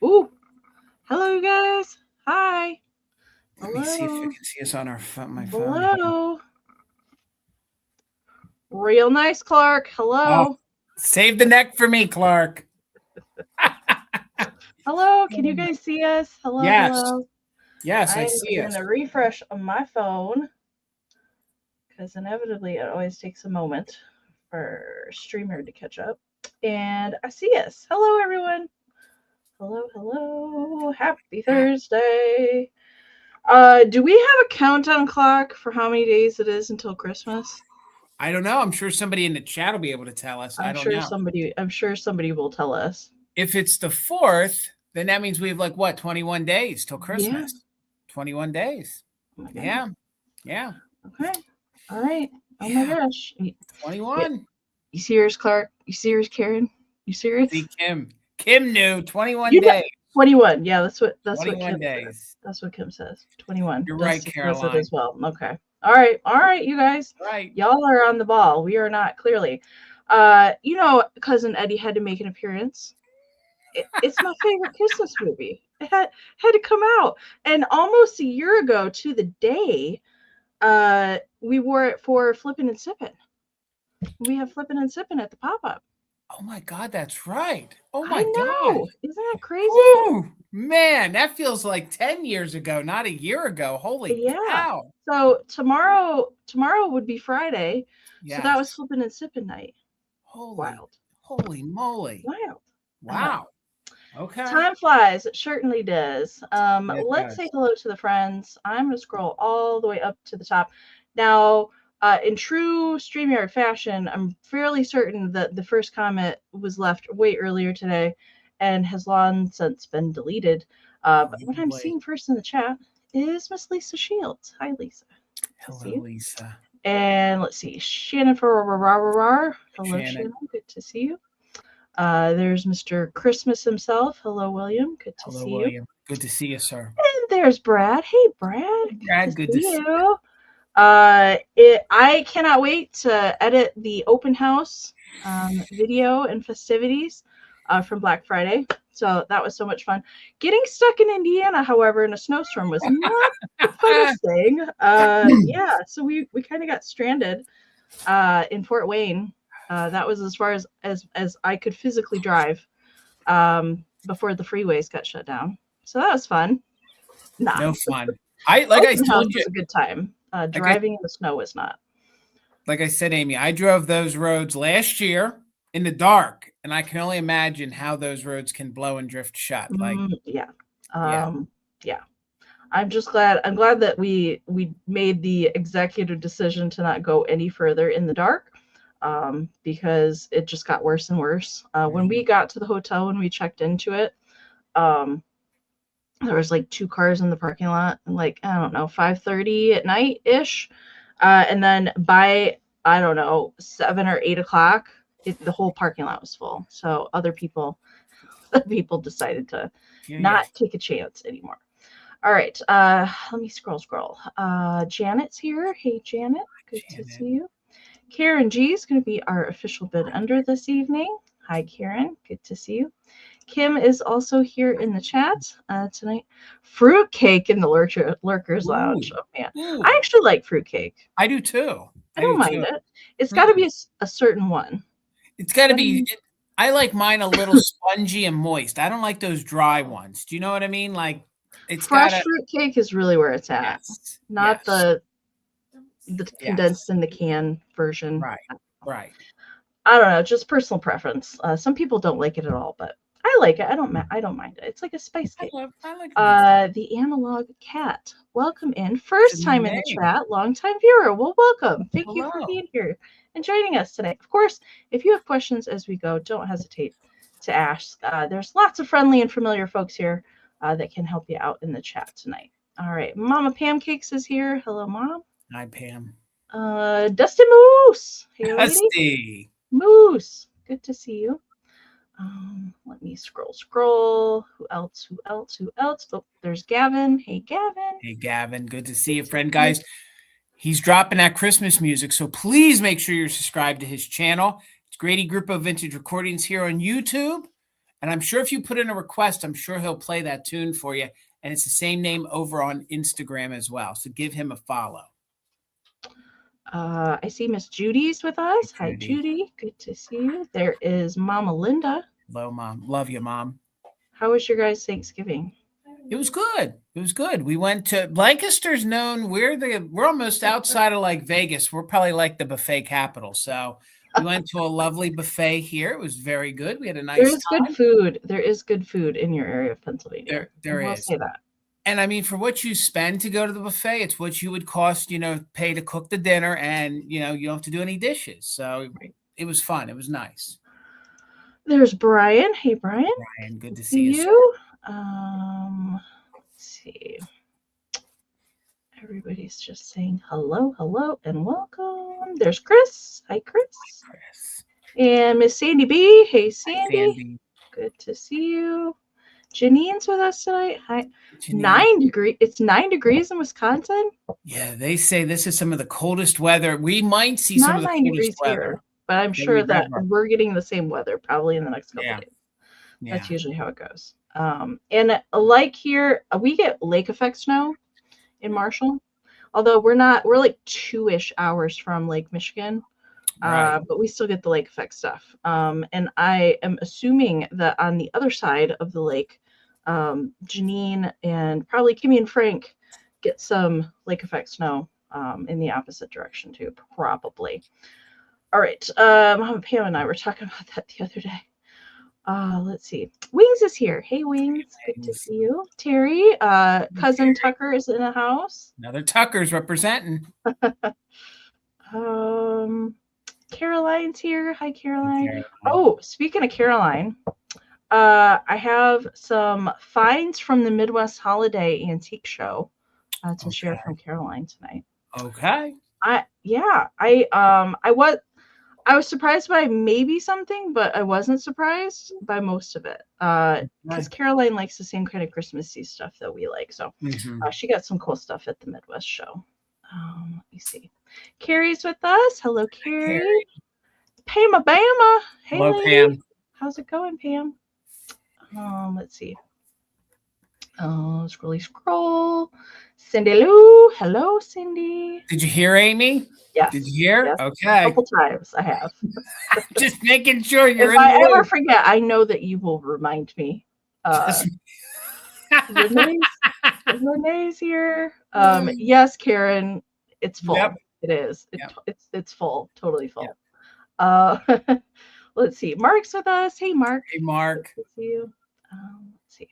Ooh, hello, you guys. Hi. Let me see if you Hello. can see us on my phone here. Hello. Real nice, Clark. Oh, Hello. save the neck for me, Clark. Hello. Can you guys see us? Hello. Yes. Hello. Yes, I I'm see going us. to refresh on my phone because inevitably it always takes a moment for Streamer to catch up. And I see us. Hello, everyone. Hello. Hello. Happy Thursday. Do we have a countdown clock for how many days it is until Christmas? I don't know. I'm sure somebody in the chat will be able to tell us. I don't know. I'm sure somebody will tell us. If it's the 4th, then that means we have like what, 21 days till Yeah. Christmas. 21 days. Oh my Yeah. God. Yeah. Okay. All right. Oh my Yeah. gosh. 21. You serious, Clark? You serious, Karen? You serious? See, Kim. Kim knew 21 You know, days. 21. Yeah, that's what 21 Kim says. days. That's what Kim says. 21. You're right, Dusty says it Caroline. as well. Okay. All right, you guys. Right. Y'all are on the ball. We are not, clearly. Cousin Eddie had to make an appearance. It's my favorite Christmas movie. It had to come out. And almost a year ago to the day, we wore it for Flippin' and Sippin'. We have Flippin' and Sippin' at the pop-up. Oh my God, that's right. Oh I my God. know. Isn't that crazy? Ooh, man, that feels like 10 years ago, not a year ago. Holy Yeah. cow. So tomorrow would be Friday. So that was Yes. Flippin' and Sippin' night. Holy moly. Wild. I know. Wow. Okay. Time flies. It certainly does. It Let's say does. hello to the friends. I'm going to scroll all the way up to the top. Now, in true StreamYard fashion, I'm fairly certain that the first comment was left way earlier today and has long since been deleted. But what I'm seeing first in the chat is Miss Lisa Shields. Hi, Lisa. Hello, Lisa. And let's see, Shannon Hello, Shannon. Good to see you. There's Mr. Christmas himself. Hello, William. Good to see William. Good to see you, sir. you. And there's Brad. Hey, Brad. Brad, good to see you. I cannot wait to edit the open house video and festivities from Black Friday. So that was so much fun. Getting stuck in Indiana, however, in a snowstorm was not the funnest thing. Yeah, so we kind of got stranded in Fort Wayne. That was as far as I could physically drive before the freeways got shut down. So that was fun. No fun. I told you, it was a good time. Driving in the snow was not. Like I said, Amy, I drove those roads last year in the dark, and I can only imagine how those roads can blow and drift shut. Yeah. I'm just glad. I'm glad that we made the executive decision to not go any further in the dark, because it just got worse and worse. When we got to the hotel, when we checked into it, there was like 2 cars in the parking lot, and like, I don't know, 5:30 at night ish, and then by, I don't know, 7 or 8 o'clock, the whole parking lot was full. So other people decided to not take a chance anymore. All right, let me scroll. Janet's here. Hey, Janet. Good to see you. Karen G is going to be our official bid under this evening. Hi, Karen. Good to see you. Kim is also here in the chat tonight. Fruitcake in the Lurkers Lounge. Oh, man. I actually like fruitcake. I do, too. I don't mind it. It's got to be a certain one. It's got to be... I like mine a little spongy and moist. I don't like those dry ones. Do you know what I mean? Like, it's fresh fruitcake is really where it's at. Yes. Not the condensed in the can version. Right. I don't know, just personal preference. Some people don't like it at all, but I like it. I don't mind it. It's like a spice cake. I like the analog cat. Welcome in. First time in the chat, long time viewer. Well, welcome. Thank you for being here and joining us tonight. Of course, if you have questions as we go, don't hesitate to ask. There's lots of friendly and familiar folks here that can help you out in the chat tonight. All right, Mama Pancakes is here. Hello, Mom. Hi, Pam. Dusty Moose. Hey, Dusty. Moose. Good to see you. Let me scroll. Who else? Oh, there's Gavin. Hey, Gavin. Hey, Gavin. Good to see you, friend, guys. He's dropping that Christmas music, so please make sure you're subscribed to his channel. It's Grady Group of Vintage Recordings here on YouTube. And I'm sure if you put in a request, I'm sure he'll play that tune for you. And it's the same name over on Instagram as well. So give him a follow. I see Miss Judy's with us. Hi, Hi, Judy. Good to see you. There is Mama Linda. Hello, Mom. Love you, Mom. How was your guys' Thanksgiving? It was good. It was good. We went to Lancaster's known. We're almost outside of like Vegas. We're probably like the buffet capital. So we went to a lovely buffet here. It was very good. We had a nice There is time. good food. There is good food in your area of Pennsylvania. There I will is. say that. And I mean, for what you spend to go to the buffet, it's what you would cost, pay to cook the dinner, and you don't have to do any dishes. So It was fun. It was nice. There's Brian. Hey, Brian. Brian, good to see you. Let's see. Everybody's just saying hello, hello, and welcome. There's Chris. Hi, Chris. Hi, Chris. And Miss Sandy B. Hey, Sandy. Hi, Sandy. Good to see you. Janine's with us tonight. Hi. Janine. 9 degrees. It's 9 degrees in Wisconsin. Yeah, they say this is some of the coldest weather. We might see some of the coldest weather here, but I'm sure that we're getting the same weather probably in the next couple of days. Yeah. That's usually how it goes. And like here, we get lake effect snow in Marshall, although we're like 2-ish hours from Lake Michigan. Right. But we still get the lake effect stuff. And I am assuming that on the other side of the lake, Janine and probably Kimmy and Frank get some lake effect snow in the opposite direction too, probably. All right. Mama Pam and I were talking about that the other day. Let's see. Wings is here. Hey, Wings. Good to see you. Terry, cousin Tucker is in the house. Another Tucker's representing. Caroline's here. Hi, Caroline. Oh, speaking of Caroline, I have some finds from the Midwest Holiday Antique Show to share from Caroline tonight. Okay. I was surprised by maybe something, but I wasn't surprised by most of it. Because Caroline likes the same kind of Christmassy stuff that we like. So she got some cool stuff at the Midwest show. Let me see. Carrie's with us. Hello, Carrie. Pam Abama. Hey, hello, lady. Pam. How's it going, Pam? Let's see. Scroll. Cindy Lou. Hello, Cindy. Did you hear Amy? Yes. Did you hear? Yes. Okay. A couple times I have. Just making sure you're if I ever forget, I know that you will remind me. Renee's here. Yes, Karen, it's full. Yep. It is. It's full. Totally full. Yep. Let's see. Mark's with us. Hey, Mark. Hey, Mark. Good to see you. Let's see.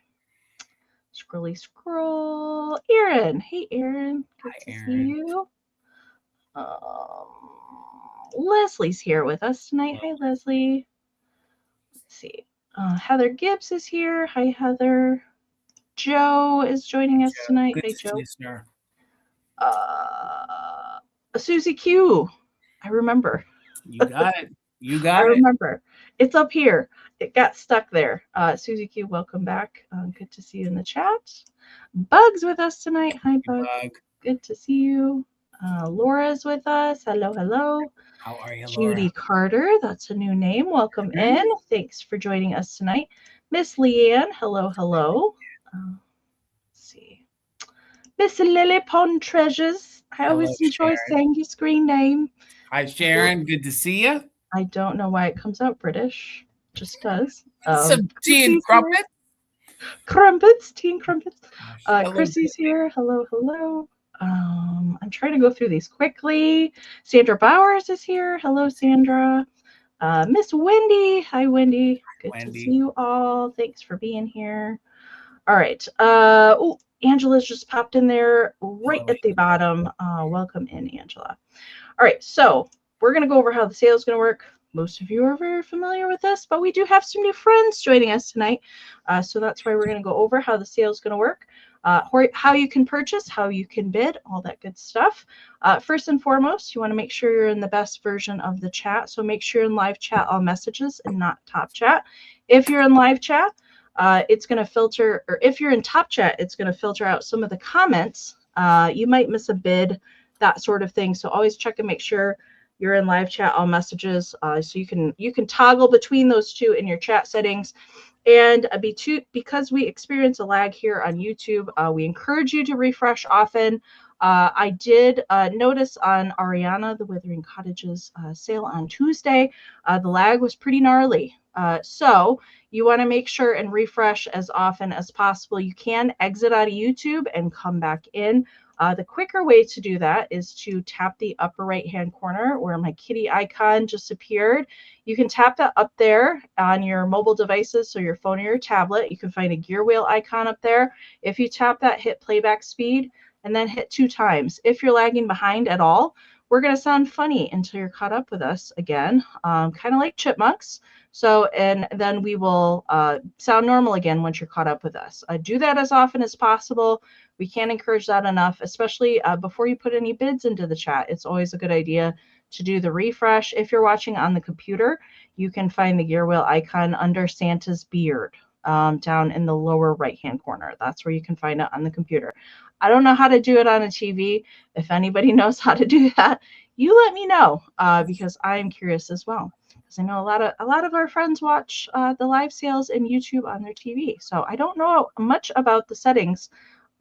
Scroll. Aaron. Hey, Aaron. Good to see you. Leslie's here with us tonight. Hi, Leslie. Let's see. Heather Gibbs is here. Hi, Heather. Joe is joining us tonight. Hey, Joe. Susie Q. I remember. You got it. You got I remember. It's up here. It got stuck there. Susie Q, welcome back. Good to see you in the chat. Bug's with us tonight. Hi, Bug. Good to see you. Laura's with us. Hello, hello. How are you, Judy Laura? Carter. That's a new name. Welcome in. Thanks for joining us tonight. Miss Leanne. Hello, hello. Let's see. Miss Lily Pond Treasures. I always enjoy saying your screen name. Hi, Sharon. Good to see you. I don't know why it comes out British. Just does. Some tea and crumpets. Crumpets. Tea and crumpets. Chrissy's here. Hello, hello. I'm trying to go through these quickly. Sandra Bowers is here. Hello, Sandra. Miss Wendy. Hi, Wendy. Good to see you all. Thanks for being here. All right. Oh, Angela's just popped in there right at the bottom. Welcome in, Angela. All right. So we're going to go over how the sale is going to work. Most of you are very familiar with this, but we do have some new friends joining us tonight. So that's why we're going to go over how the sale is going to work. How you can purchase, how you can bid, all that good stuff. First and foremost, you want to make sure you're in the best version of the chat. So make sure you're in live chat all messages and not top chat. If you're in live chat, it's going to filter, or if you're in top chat, it's going to filter out some of the comments. You might miss a bid, that sort of thing. So always check and make sure you're in live chat all messages. So you can toggle between those two in your chat settings. And because we experience a lag here on YouTube, we encourage you to refresh often. I did notice on Ariana, the Withering Cottages sale on Tuesday, the lag was pretty gnarly. So you want to make sure and refresh as often as possible. You can exit out of YouTube and come back in. The quicker way to do that is to tap the upper right-hand corner where my kitty icon just appeared. You can tap that up there on your mobile devices, so your phone or your tablet. You can find a gear wheel icon up there. If you tap that, hit playback speed, and then hit 2 times. If you're lagging behind at all, we're going to sound funny until you're caught up with us again, kind of like chipmunks. So, and then we will sound normal again once you're caught up with us. Do that as often as possible. We can't encourage that enough, especially before you put any bids into the chat. It's always a good idea to do the refresh. If you're watching on the computer, you can find the gear wheel icon under Santa's beard down in the lower right-hand corner. That's where you can find it on the computer. I don't know how to do it on a TV. If anybody knows how to do that, you let me know because I am curious as well. Because I know a lot of our friends watch the live sales in YouTube on their TV. So I don't know much about the settings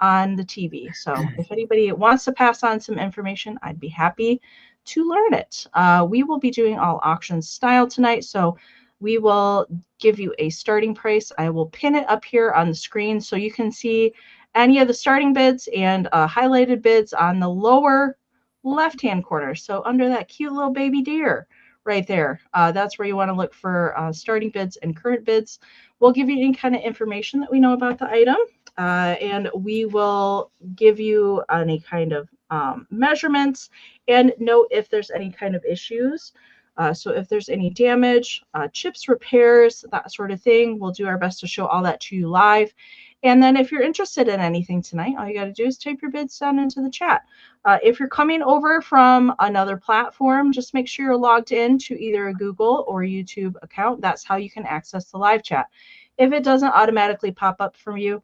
on the TV. So if anybody wants to pass on some information, I'd be happy to learn it. We will be doing all auction style tonight. So we will give you a starting price. I will pin it up here on the screen so you can see any of the starting bids and highlighted bids on the lower left-hand corner. So under that cute little baby deer right there, that's where you want to look for starting bids and current bids. We'll give you any kind of information that we know about the item, and we will give you any kind of measurements and note if there's any kind of issues. So if there's any damage, chips, repairs, that sort of thing, we'll do our best to show all that to you live. And then if you're interested in anything tonight, all you got to do is type your bids down into the chat. If you're coming over from another platform, just make sure you're logged in to either a Google or YouTube account. That's how you can access the live chat. If it doesn't automatically pop up from you,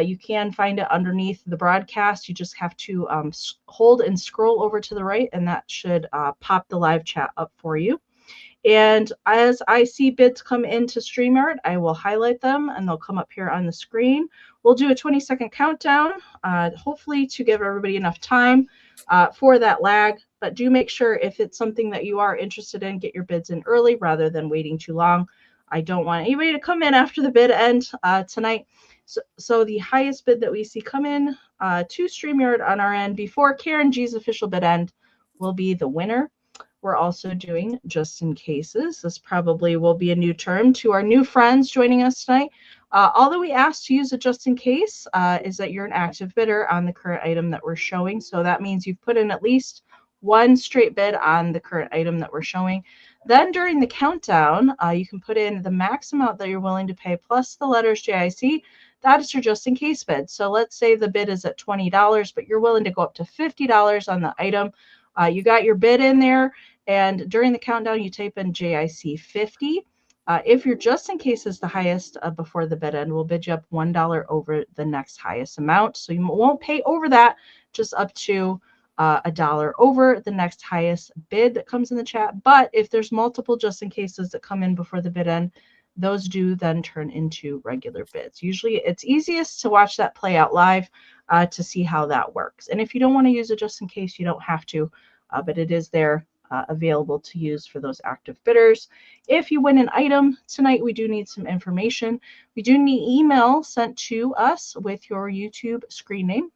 you can find it underneath the broadcast. You just have to hold and scroll over to the right, and that should pop the live chat up for you. And as I see bids come into StreamYard, I will highlight them and they'll come up here on the screen. We'll do a 20-second countdown, hopefully to give everybody enough time for that lag. But do make sure if it's something that you are interested in, get your bids in early rather than waiting too long. I don't want anybody to come in after the bid end tonight. So the highest bid that we see come in to StreamYard on our end before Karen G's official bid end will be the winner. We're also doing just in cases. This probably will be a new term to our new friends joining us tonight. All that we ask to use a just in case is that you're an active bidder on the current item that we're showing. So that means you've put in at least one straight bid on the current item that we're showing. Then during the countdown, you can put in the max amount that you're willing to pay plus the letters JIC. That is your just in case bid. So let's say the bid is at $20, but you're willing to go up to $50 on the item. You got your bid in there, and during the countdown, you type in JIC 50. If your just in case is the highest before the bid end, we'll bid you up $1 over the next highest amount. So you won't pay over that, just up to $1 over the next highest bid that comes in the chat. But if there's multiple just in cases that come in before the bid end, those do then turn into regular bids. Usually it's easiest to watch that play out live to see how that works. And if you don't want to use it just in case, you don't have to, but it is there available to use for those active bidders. If you win an item tonight, we do need some information. We do need email sent to us with your YouTube screen name,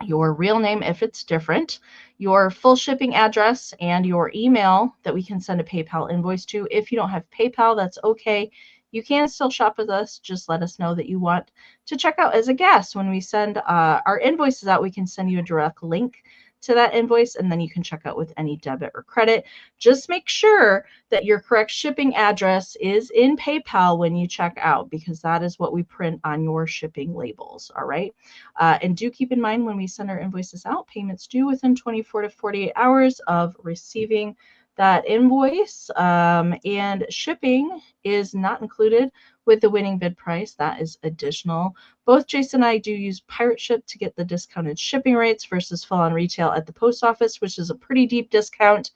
your real name if it's different, your full shipping address, and your email that we can send a PayPal invoice to. If you don't have PayPal, that's okay. You can still shop with us. Just let us know that you want to check out as a guest. When we send our invoices out, we can send you a direct link to that invoice, and then you can check out with any debit or credit. Just make sure that your correct shipping address is in PayPal when you check out, because that is what we print on your shipping labels. All right. And do keep in mind when we send our invoices out, payments due within 24 to 48 hours of receiving that invoice, and shipping is not included with the winning bid price. That is additional. Both Jason and I do use Pirate Ship to get the discounted shipping rates versus full on retail at the post office, which is a pretty deep discount.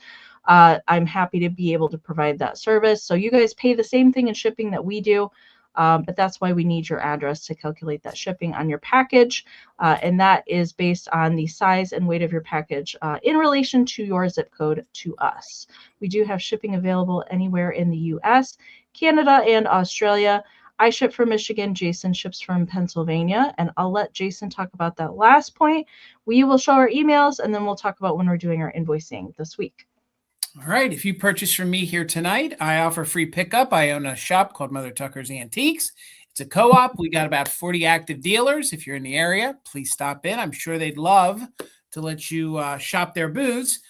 I'm happy to be able to provide that service. So you guys pay the same thing in shipping that we do. But that's why we need your address to calculate that shipping on your package. And that is based on the size and weight of your package in relation to your zip code to us. We do have shipping available anywhere in the US, Canada, and Australia. I ship from Michigan. Jason ships from Pennsylvania. And I'll let Jason talk about that last point. We will show our emails, and then we'll talk about when we're doing our invoicing this week. All right. If you purchase from me here tonight, I offer free pickup. I own a shop called Mother Tucker's Antiques. It's a co-op. We got about 40 active dealers. If you're in the area, please stop in. I'm sure they'd love to let you shop their booths.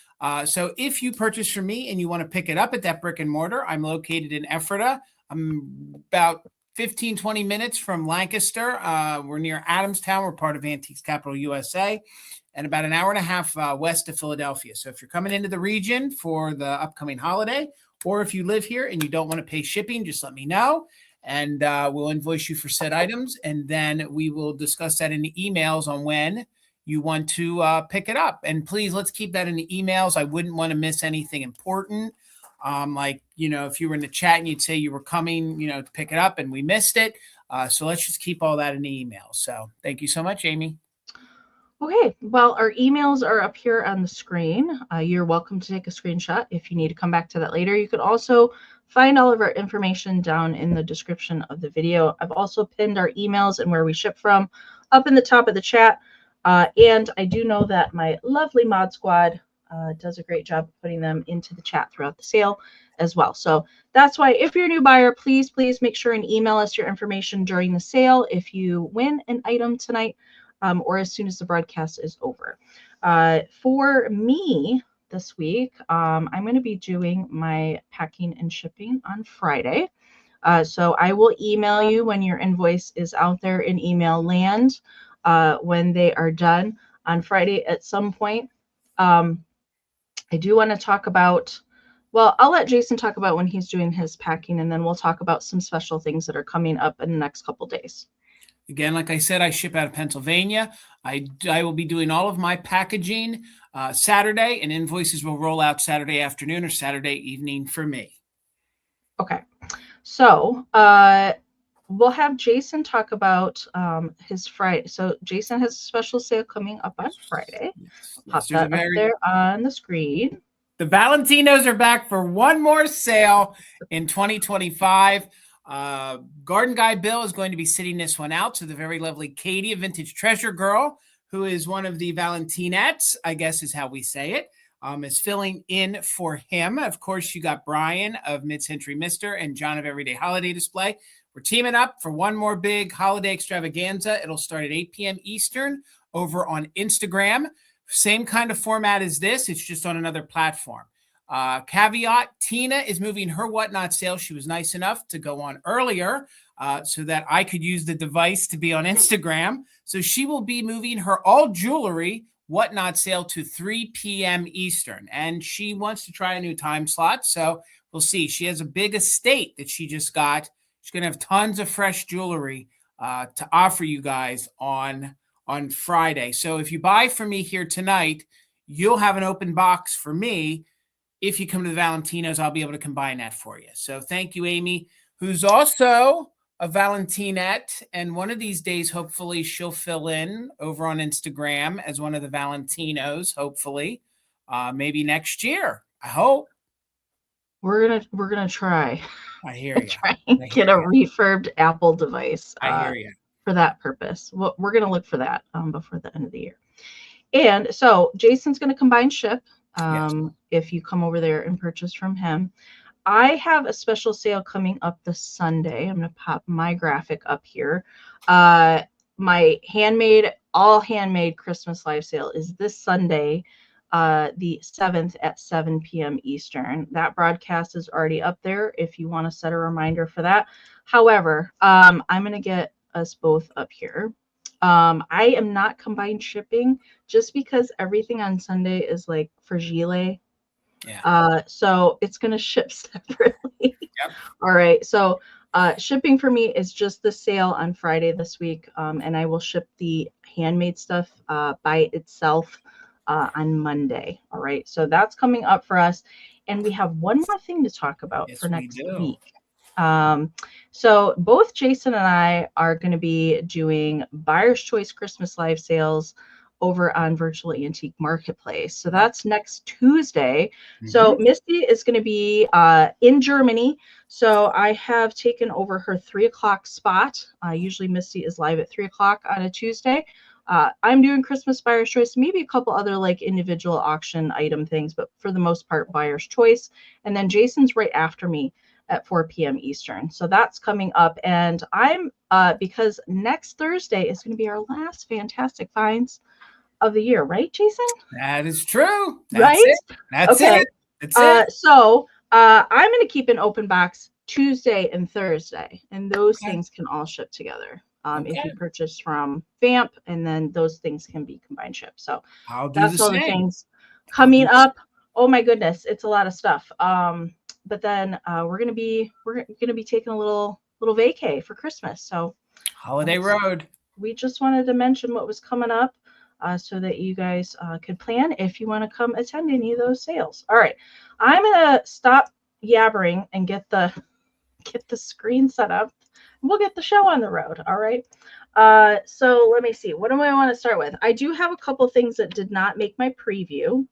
So if you purchase from me and you want to pick it up at that brick and mortar, I'm located in Ephrata. I'm about 15, 20 minutes from Lancaster. We're near Adamstown. We're part of Antiques Capital USA. And about an hour and a half west of Philadelphia. So if you're coming into the region for the upcoming holiday, or if you live here and you don't want to pay shipping, just let me know, and we'll invoice you for said items, and then we will discuss that in the emails on when you want to pick it up. And please, let's keep that in the emails. I wouldn't want to miss anything important. Like, if you were in the chat and you'd say you were coming, to pick it up and we missed it. So let's just keep all that in the email. So thank you so much, Amy. Okay, well, our emails are up here on the screen. You're welcome to take a screenshot if you need to come back to that later. You could also find all of our information down in the description of the video. I've also pinned our emails and where we ship from up in the top of the chat. And I do know that my lovely mod squad does a great job of putting them into the chat throughout the sale as well. So that's why if you're a new buyer, please make sure and email us your information during the sale if you win an item tonight. Or as soon as the broadcast is over. For me this week, I'm going to be doing my packing and shipping on Friday. So I will email you when your invoice is out there in email land when they are done on Friday at some point. I do want to talk about, well, I'll let Jason talk about when he's doing his packing, and then we'll talk about some special things that are coming up in the next couple days. Again, like I said, I ship out of Pennsylvania. I will be doing all of my packaging Saturday, and invoices will roll out Saturday afternoon or Saturday evening for me. Okay. So we'll have Jason talk about his Friday. So Jason has a special sale coming up on Friday. Pop that up there on the screen. The Valentinos are back for one more sale in 2025. Garden Guy Bill is going to be sitting this one out. So the very lovely Katie, a vintage treasure girl, who is one of the Valentinettes, I guess is how we say it, is filling in for him. Of course, you got Brian of Mid-Century Mister and John of Everyday Holiday Display. We're teaming up for one more big holiday extravaganza. It'll start at 8 p.m. Eastern over on Instagram. Same kind of format as this. It's just on another platform. Caveat, Tina is moving her whatnot sale. She was nice enough to go on earlier so that I could use the device to be on Instagram. So she will be moving her all jewelry whatnot sale to 3 p.m. Eastern. And she wants to try a new time slot. So we'll see. She has a big estate that she just got. She's going to have tons of fresh jewelry to offer you guys on Friday. So if you buy from me here tonight, you'll have an open box for me. If you come to the Valentinos, I'll be able to combine that for you. So thank you, Amy, who's also a Valentinette. And one of these days, hopefully, she'll fill in over on Instagram as one of the Valentinos, hopefully. Maybe next year. I hope. We're gonna try. I hear you. Try and get a refurbed Apple device. I hear you. For that purpose. We're gonna look for that before the end of the year. And so Jason's gonna combine ship. Yes. If you come over there and purchase from him. I have a special sale coming up this Sunday. I'm going to pop my graphic up here. My all handmade Christmas live sale is this Sunday, the 7th at 7 p.m. Eastern. That broadcast is already up there if you want to set a reminder for that. However, I'm going to get us both up here. I am not combined shipping just because everything on Sunday is like for gilet. Yeah. So it's going to ship separately. Yep. All right. So shipping for me is just the sale on Friday this week. And I will ship the handmade stuff by itself on Monday. All right. So that's coming up for us. And we have one more thing to talk about for next week. So both Jason and I are going to be doing Buyer's Choice Christmas live sales over on Virtual Antique Marketplace. So that's next Tuesday. So Misty is going to be in Germany. So I have taken over her 3 o'clock spot. Usually Misty is live at 3 o'clock on a Tuesday. I'm doing Christmas Buyer's Choice, maybe a couple other like individual auction item things, but for the most part, Buyer's Choice. And then Jason's right after me at 4 p.m. Eastern. So that's coming up. And I'm, because next Thursday is going to be our last Fantastic Finds of the year, right, Jason? That is true. That's right? It. That's okay. it. That's it. So I'm going to keep an open box Tuesday and Thursday, and those things can all ship together. If you purchase from Vamp, and then those things can be combined shipped. So that's all the things coming up. Oh my goodness, it's a lot of stuff. But then we're gonna be taking a little vacay for Christmas. So holiday road. We just wanted to mention what was coming up, so that you guys could plan if you want to come attend any of those sales. All right, I'm gonna stop yabbering and get the screen set up. We'll get the show on the road. All right. So let me see. What do I want to start with? I do have a couple things that did not make my preview.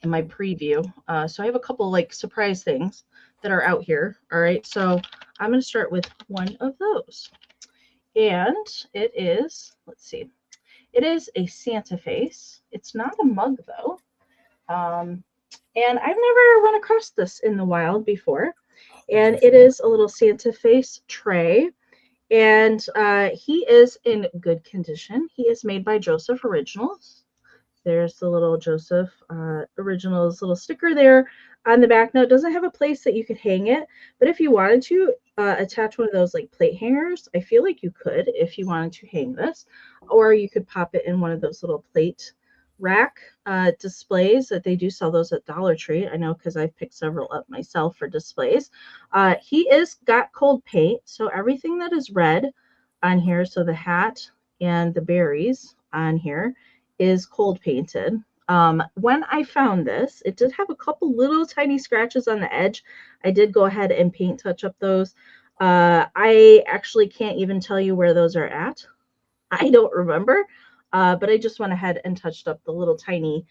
In my preview. So I have a couple like surprise things that are out here. All right. So I'm going to start with one of those. And it is, let's see. It is a Santa face. It's not a mug though. And I've never run across this in the wild before. And it is a little Santa face tray. And he is in good condition. He is made by Joseph Originals. There's the little Joseph Originals little sticker there on the back. Now, it doesn't have a place that you could hang it, but if you wanted to attach one of those like plate hangers, I feel like you could if you wanted to hang this, or you could pop it in one of those little plate rack displays that they do sell those at Dollar Tree. I know because I've picked several up myself for displays. He is got cold paint, so everything that is red on here, so the hat and the berries on here, is cold painted. When I found this, it did have a couple little tiny scratches on the edge. I did go ahead and paint touch up those. I actually can't even tell you where those are at. I don't remember, but I just went ahead and touched up the little tiny,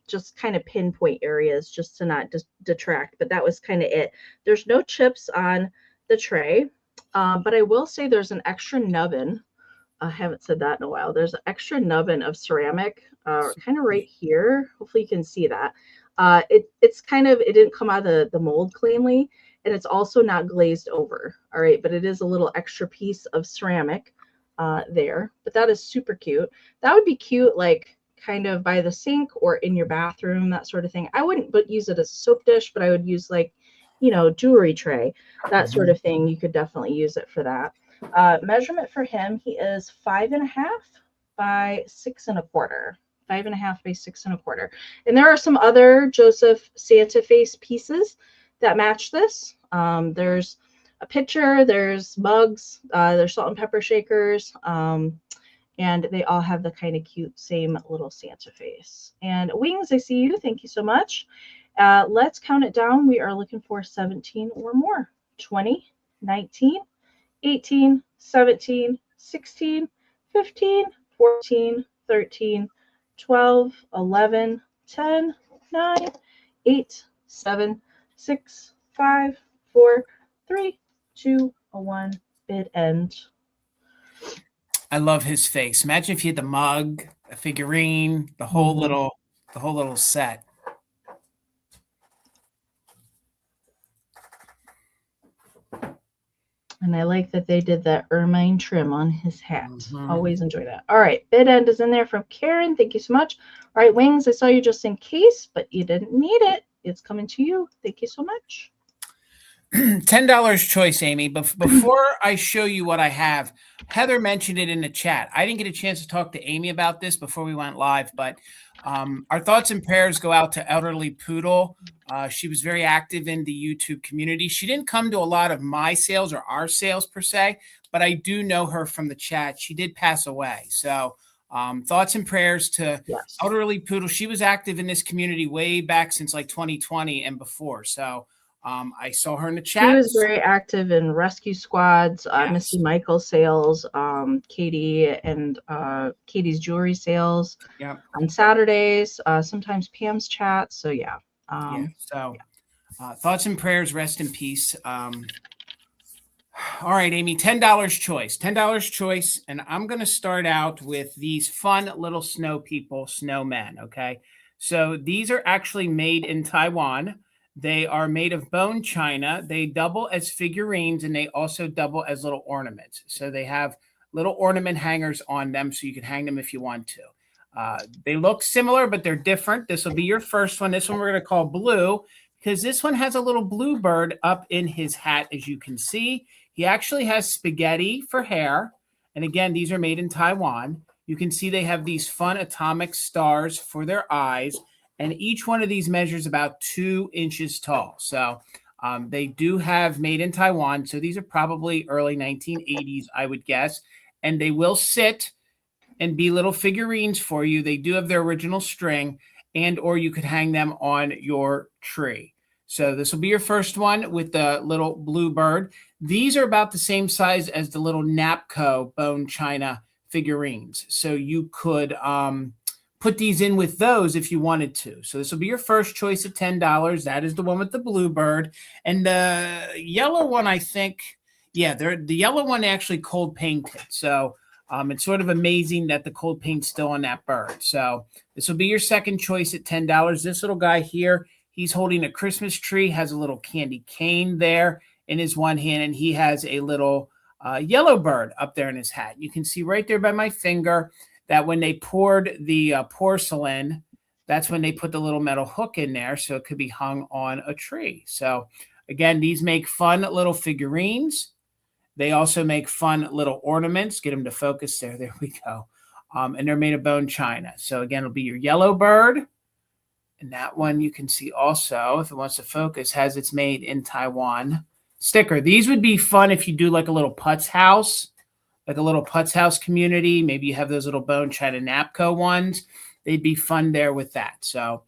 just kind of pinpoint areas just to not detract, but that was kind of it. There's no chips on the tray, but I will say there's an extra nubbin. I haven't said that in a while. There's an extra nubbin of ceramic kind of right here. Hopefully you can see that. It's kind of, it didn't come out of the mold cleanly, and it's also not glazed over. All right, but it is a little extra piece of ceramic there. But that is super cute. That would be cute, like kind of by the sink or in your bathroom, that sort of thing. I wouldn't use it as a soap dish, but I would use like, jewelry tray, that sort of thing. You could definitely use it for that. Measurement for him, he is 5.5 by 6 1/4. 5.5 by 6 1/4. And there are some other Joseph Santa face pieces that match this. There's a pitcher, there's mugs, there's salt and pepper shakers, and they all have the kind of cute same little Santa face. And Wings, I see you. Thank you so much. Let's count it down. We are looking for 17 or more. 20, 19, 18, 17, 16, 15, 14, 13, 12, 11, 10, 9, 8, 7, 6, 5, 4, 3, 2, 1. Bid end. I love his face. Imagine if you had the mug, a figurine, the whole little set. And I like that they did that ermine trim on his hat. Always enjoy that. All right. Bid end is in there from Karen. Thank you so much. All right, Wings, I saw you just in case, but you didn't need it. It's coming to you. Thank you so much. $10 choice, Amy. But before I show you what I have, Heather mentioned it in the chat. I didn't get a chance to talk to Amy about this before we went live, but our thoughts and prayers go out to Elderly Poodle. She was very active in the YouTube community. She didn't come to a lot of my sales or our sales per se, but I do know her from the chat. She did pass away. So thoughts and prayers to Elderly Poodle. She was active in this community way back since like 2020 and before. So I saw her in the She chat. was very active in rescue squads, Yes. Misty Michael sales, Katie and Katie's jewelry sales on Saturdays, sometimes Pam's chat. So yeah. So thoughts and prayers, rest in peace. All right, Amy, $10 choice. $10 choice. And I'm going to start out with these fun little snow people, snowmen. Okay. So these are actually made in Taiwan. They are made of bone china. They double as figurines and they also double as little ornaments. So they have little ornament hangers on them so you can hang them if you want to. They look similar, but they're different. This will be your first one. This one we're going to call blue because this one has a little blue bird up in his hat, as you can see. He actually has spaghetti for hair. And again, these are made in Taiwan. You can see they have these fun atomic stars for their eyes. And each one of these measures about 2 inches tall. So they do have made in Taiwan. So these are probably early 1980s, I would guess. And they will sit and be little figurines for you. They do have their original string and or you could hang them on your tree. So this will be your first one with the little blue bird. These are about the same size as the little Napco bone china figurines. So you could put these in with those if you wanted to. So this will be your first choice at $10. That is the one with the blue bird. And the yellow one, I think, yeah, the yellow one actually cold painted. So it's sort of amazing that the cold paint's still on that bird. So this will be your second choice at $10. This little guy here, he's holding a Christmas tree, has a little candy cane there in his one hand, and he has a little yellow bird up there in his hat. You can see right there by my finger that when they poured the porcelain, that's when they put the little metal hook in there so it could be hung on a tree. So again, these make fun little figurines. They also make fun little ornaments. Get them to focus there. There we go. And they're made of bone china. So again, it'll be your yellow bird. And that one you can see also, if it wants to focus, has its made in Taiwan sticker. These would be fun if you do like a little putz house, like a little putz house community. Maybe you have those little bone china Napco ones. They'd be fun there with that. So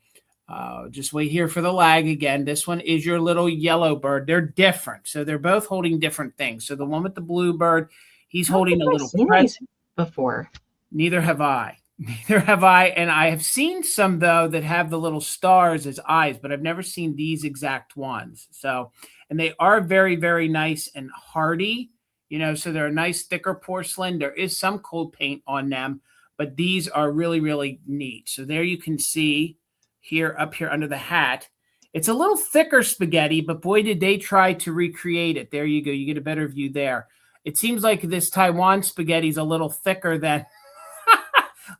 just wait here for the lag again. This one is your little yellow bird. They're different. So they're both holding different things. So the one with the blue bird, he's holding a little present before. Neither have I. Neither have I. And I have seen some, though, that have the little stars as eyes, but I've never seen these exact ones. So, and they are very, very nice and hardy, you know, so they're a nice thicker porcelain. There is some cold paint on them, but these are really, really neat. So there you can see here, up here under the hat, it's a little thicker spaghetti, but boy, did they try to recreate it. There you go. You get a better view there. It seems like this Taiwan spaghetti is a little thicker than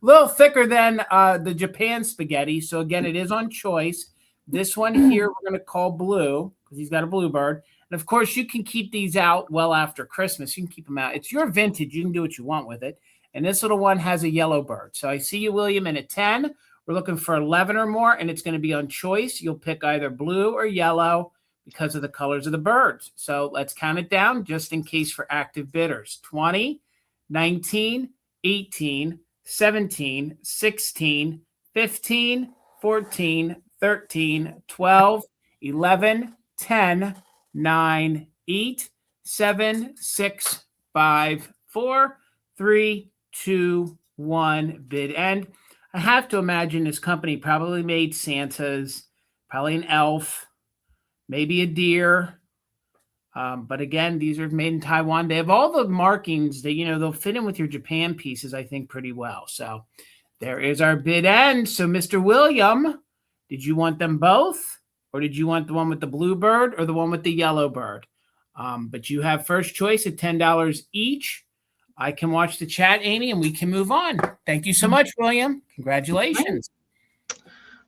the Japan spaghetti. So again, it is on choice. This one here we're going to call blue because he's got a blue bird. And of course, you can keep these out well after Christmas. You can keep them out. It's your vintage. You can do what you want with it. And this little one has a yellow bird. So I see you, William, in a 10. We're looking for 11 or more, and it's going to be on choice. You'll pick either blue or yellow because of the colors of the birds. So let's count it down just in case for active bidders. 20, 19, 18, 17, 16, 15, 14, 13, 12, 11, 10, 9, 8, 7, 6, 5, 4, 3, 2, 1. Bid end. I have to imagine this company probably made Santas, probably an elf, maybe a deer. But again, these are made in Taiwan. They have all the markings that, you know, they'll fit in with your Japan pieces, I think, pretty well. So there is our bid end. So Mr. William, did you want them both? Or did you want the one with the blue bird or the one with the yellow bird? But you have first choice at $10 each. I can watch the chat, Amy, and we can move on. Thank you so much, William. Congratulations.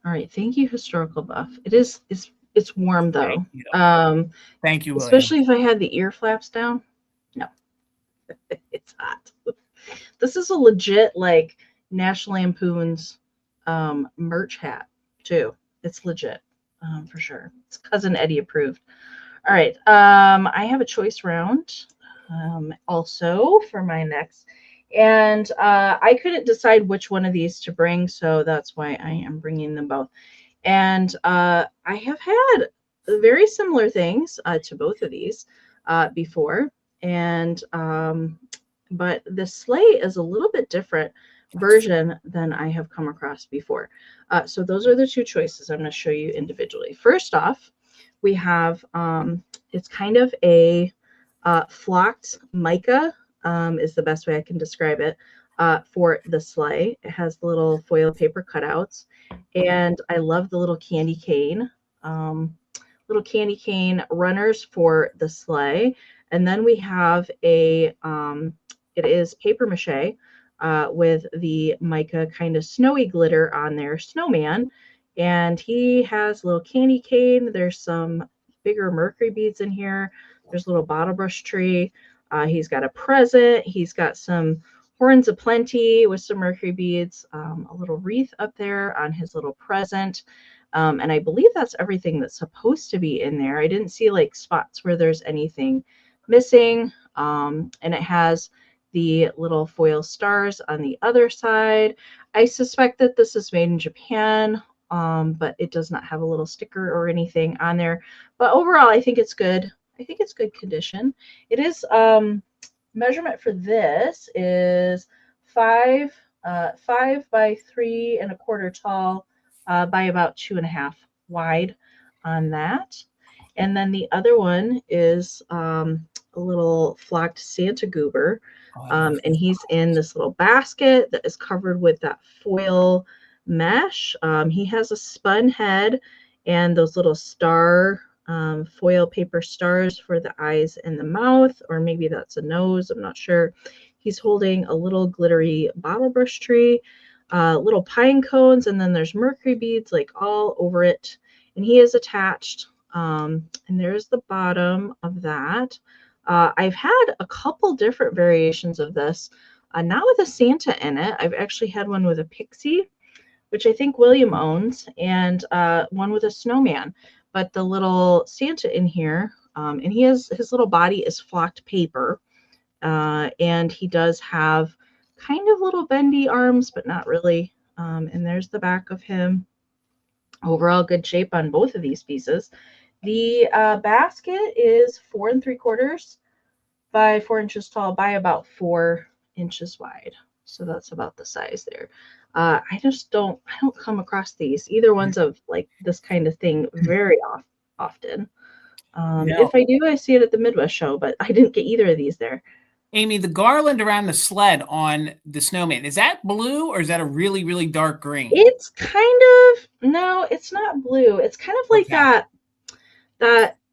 All right. Thank you, Historical Buff. It's warm, though. Thank you, William. Especially if I had the ear flaps down. No. It's hot. This is a legit, like, National Lampoon's merch hat, too. It's legit, for sure. It's Cousin Eddie approved. All right. I have a choice round also for my next. And I couldn't decide which one of these to bring, so that's why I am bringing them both. And I have had very similar things to both of these before. And but the Sleigh is a little bit different version than I have come across before. So those are the two choices I'm going to show you individually. First off, we have it's kind of a flocked mica is the best way I can describe it for the Sleigh. It has the little foil paper cutouts, and I love the little candy cane runners for the Sleigh. And then we have a it is paper mache with the mica kind of snowy glitter on there, Snowman. And he has a little candy cane. There's some bigger mercury beads in here. There's a little bottle brush tree. He's got a present. He's got some horns of plenty with some mercury beads, a little wreath up there on his little present. And I believe that's everything that's supposed to be in there. I didn't see like spots where there's anything missing. And it has the little foil stars on the other side. I suspect that this is made in Japan, but it does not have a little sticker or anything on there. But overall, I think it's good. I think it's good condition. It is measurement for this is 5 by 3¼ tall by about 2½ wide on that. And then the other one is a little flocked Santa goober. And he's in this little basket that is covered with that foil mesh. He has a spun head and those little star foil paper stars for the eyes and the mouth, or maybe that's a nose. I'm not sure. He's holding a little glittery bottle brush tree, little pine cones, and then there's mercury beads like all over it. And he is attached. And there's the bottom of that. I've had a couple different variations of this, not with a Santa in it. I've actually had one with a Pixie, which I think William owns, and one with a snowman. But the little Santa in here, and he has his little body is flocked paper, and he does have kind of little bendy arms, but not really. And there's the back of him. Overall, good shape on both of these pieces. The basket is 4 3/4 by 4 inches tall by about 4 inches wide. So that's about the size there. I don't come across these either ones of like this kind of thing very often. No. If I do, I see it at the Midwest show, but I didn't get either of these there. Amie, the garland around the sled on the snowman, is that blue or is that a really, really dark green? It's kind of, no, it's not blue. It's kind of like that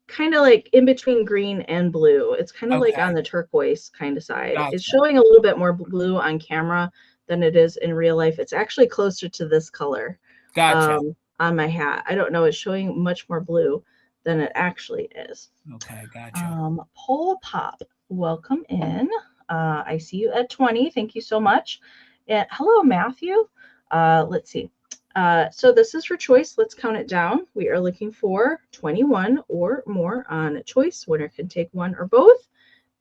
kind of like in between green and blue. It's kind of like on the turquoise kind of side. Gotcha. It's showing a little bit more blue on camera than it is in real life. It's actually closer to this color. Gotcha. On my hat. I don't know. It's showing much more blue than it actually is. Okay, gotcha. Pole Pop, welcome in. I see you at 20. Thank you so much. And hello, Matthew. Let's see. So this is for choice. Let's count it down. We are looking for 21 or more on a choice. Winner can take one or both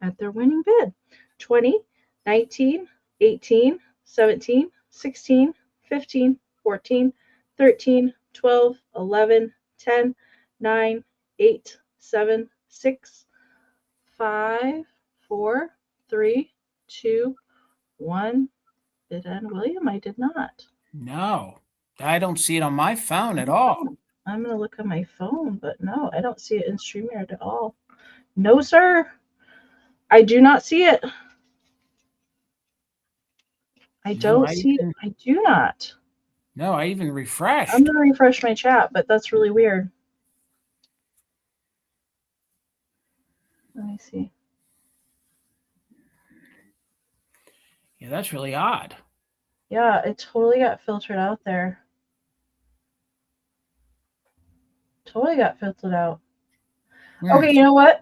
at their winning bid. 20, 19, 18, 17, 16, 15, 14, 13, 12, 11, 10, 9, 8, 7, 6, 5, 4, 3, 2, 1. Bid end, William? I did not. No, I don't see it on my phone at all. I'm going to look on my phone, but no, I don't see it in StreamYard at all. No, sir. I do not see it. I don't see it. I do not. No, I even refreshed. I'm going to refresh my chat, but that's really weird. Let me see. Yeah, that's really odd. Yeah, it totally got filtered out there. Totally got filtered out. Okay, you know what?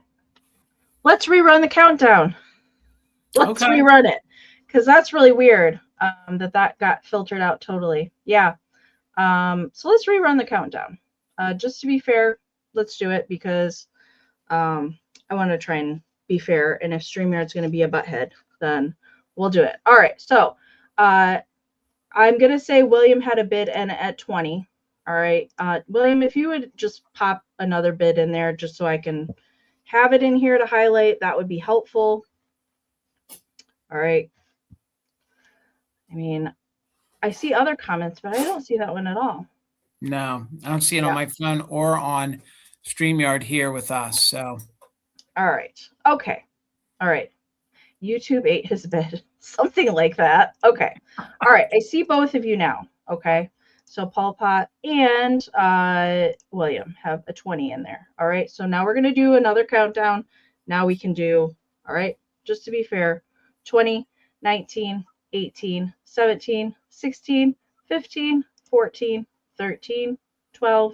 Let's rerun the countdown. Let's rerun it, because that's really weird that got filtered out totally. Yeah. So let's rerun the countdown. Just to be fair, let's do it because I want to try and be fair. And if StreamYard's going to be a butthead, then we'll do it. All right. So I'm going to say William had a bid in at 20. All right. William, if you would just pop another bid in there just so I can have it in here to highlight, that would be helpful. All right. I mean, I see other comments, but I don't see that one at all. No, I don't see it on my phone or on StreamYard here with us. So, all right. Okay. All right. YouTube ate his bid. Something like that. Okay. All right. I see both of you now. Okay. So Paul Pot and William have a 20 in there. All right. So now we're going to do another countdown. Now we can do, all right, just to be fair, 20, 19, 18, 17, 16, 15, 14, 13, 12,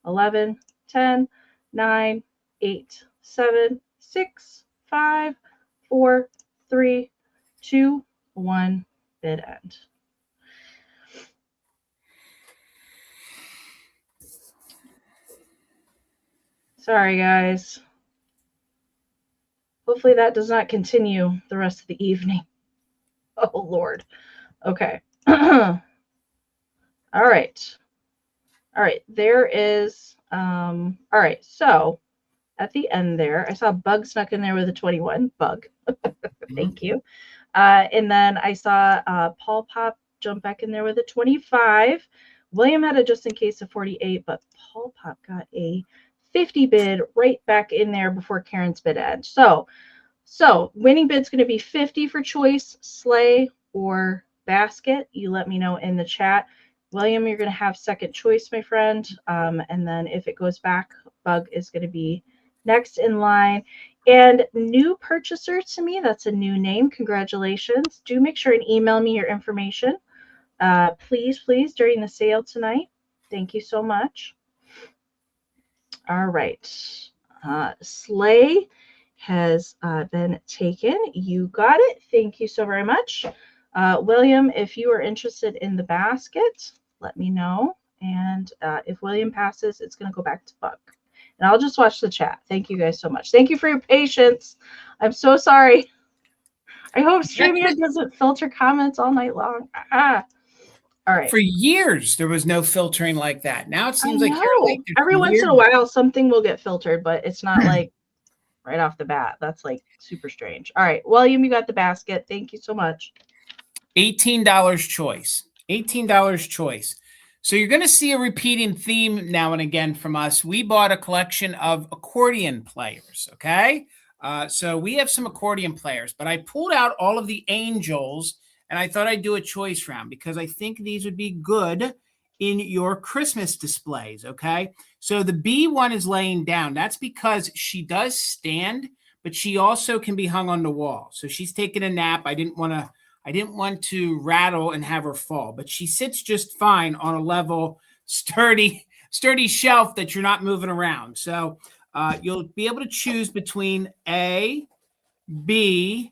11, 10, 9, 8, 7, 6, 5, 4, 3, 2, 1, bid end. Sorry, guys. Hopefully that does not continue the rest of the evening. Oh, Lord. Okay. All right. All right. There is, all right. So at the end there, I saw Bug snuck in there with a 21. Bug. Thank you. And then I saw Paul Pop jump back in there with a 25. William had a just in case of 48, but Paul Pop got a 50 bid right back in there before Karen's bid end. So winning bid's going to be 50 for choice, sleigh, or basket. You let me know in the chat. William, you're going to have second choice, my friend. And then if it goes back, Bug is going to be next in line. And new purchaser to me, that's a new name. Congratulations. Do make sure and email me your information. Please, during the sale tonight. Thank you so much. All right. Sleigh has been taken. You got it. Thank you so very much. William, if you are interested in the basket, let me know. And if William passes, it's going to go back to Bug. And I'll just watch the chat. Thank you guys so much. Thank you for your patience. I'm so sorry. I hope StreamYard doesn't filter comments all night long. All right. For years, there was no filtering like that. Now it seems like every once in a while, something will get filtered, but it's not like right off the bat. That's like super strange. All right. William, you got the basket. Thank you so much. $18 choice. $18 choice. So you're going to see a repeating theme now and again from us. We bought a collection of accordion players, okay? So we have some accordion players, but I pulled out all of the angels, and I thought I'd do a choice round because I think these would be good in your Christmas displays, okay? So the B one is laying down. That's because she does stand, but she also can be hung on the wall. So she's taking a nap. I didn't want to rattle and have her fall, but she sits just fine on a level, sturdy shelf that you're not moving around. So you'll be able to choose between A, B,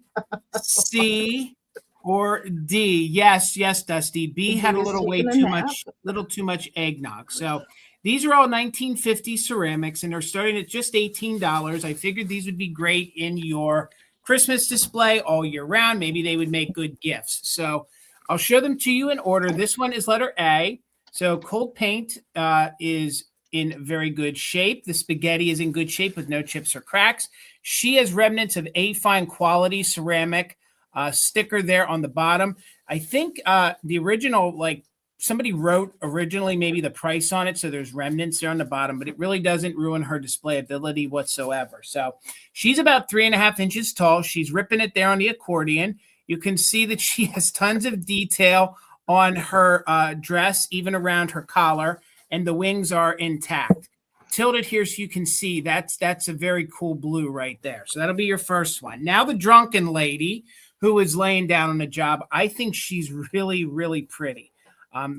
C, or D. Yes, Dusty. B had a little too much eggnog. So these are all 1950 ceramics, and they're starting at just $18. I figured these would be great in your Christmas display all year round. Maybe they would make good gifts. So I'll show them to you in order. This one is letter A. So cold paint is in very good shape. The spaghetti is in good shape with no chips or cracks. She has remnants of A fine quality ceramic sticker there on the bottom. I think the original, like somebody wrote originally maybe the price on it, so there's remnants there on the bottom, but it really doesn't ruin her display ability whatsoever. So she's about 3.5 inches tall. She's ripping it there on the accordion. You can see that she has tons of detail on her dress, even around her collar, and the wings are intact. Tilted here so you can see that's a very cool blue right there. So that'll be your first one. Now the drunken lady who is laying down on the job. I think she's really, really pretty.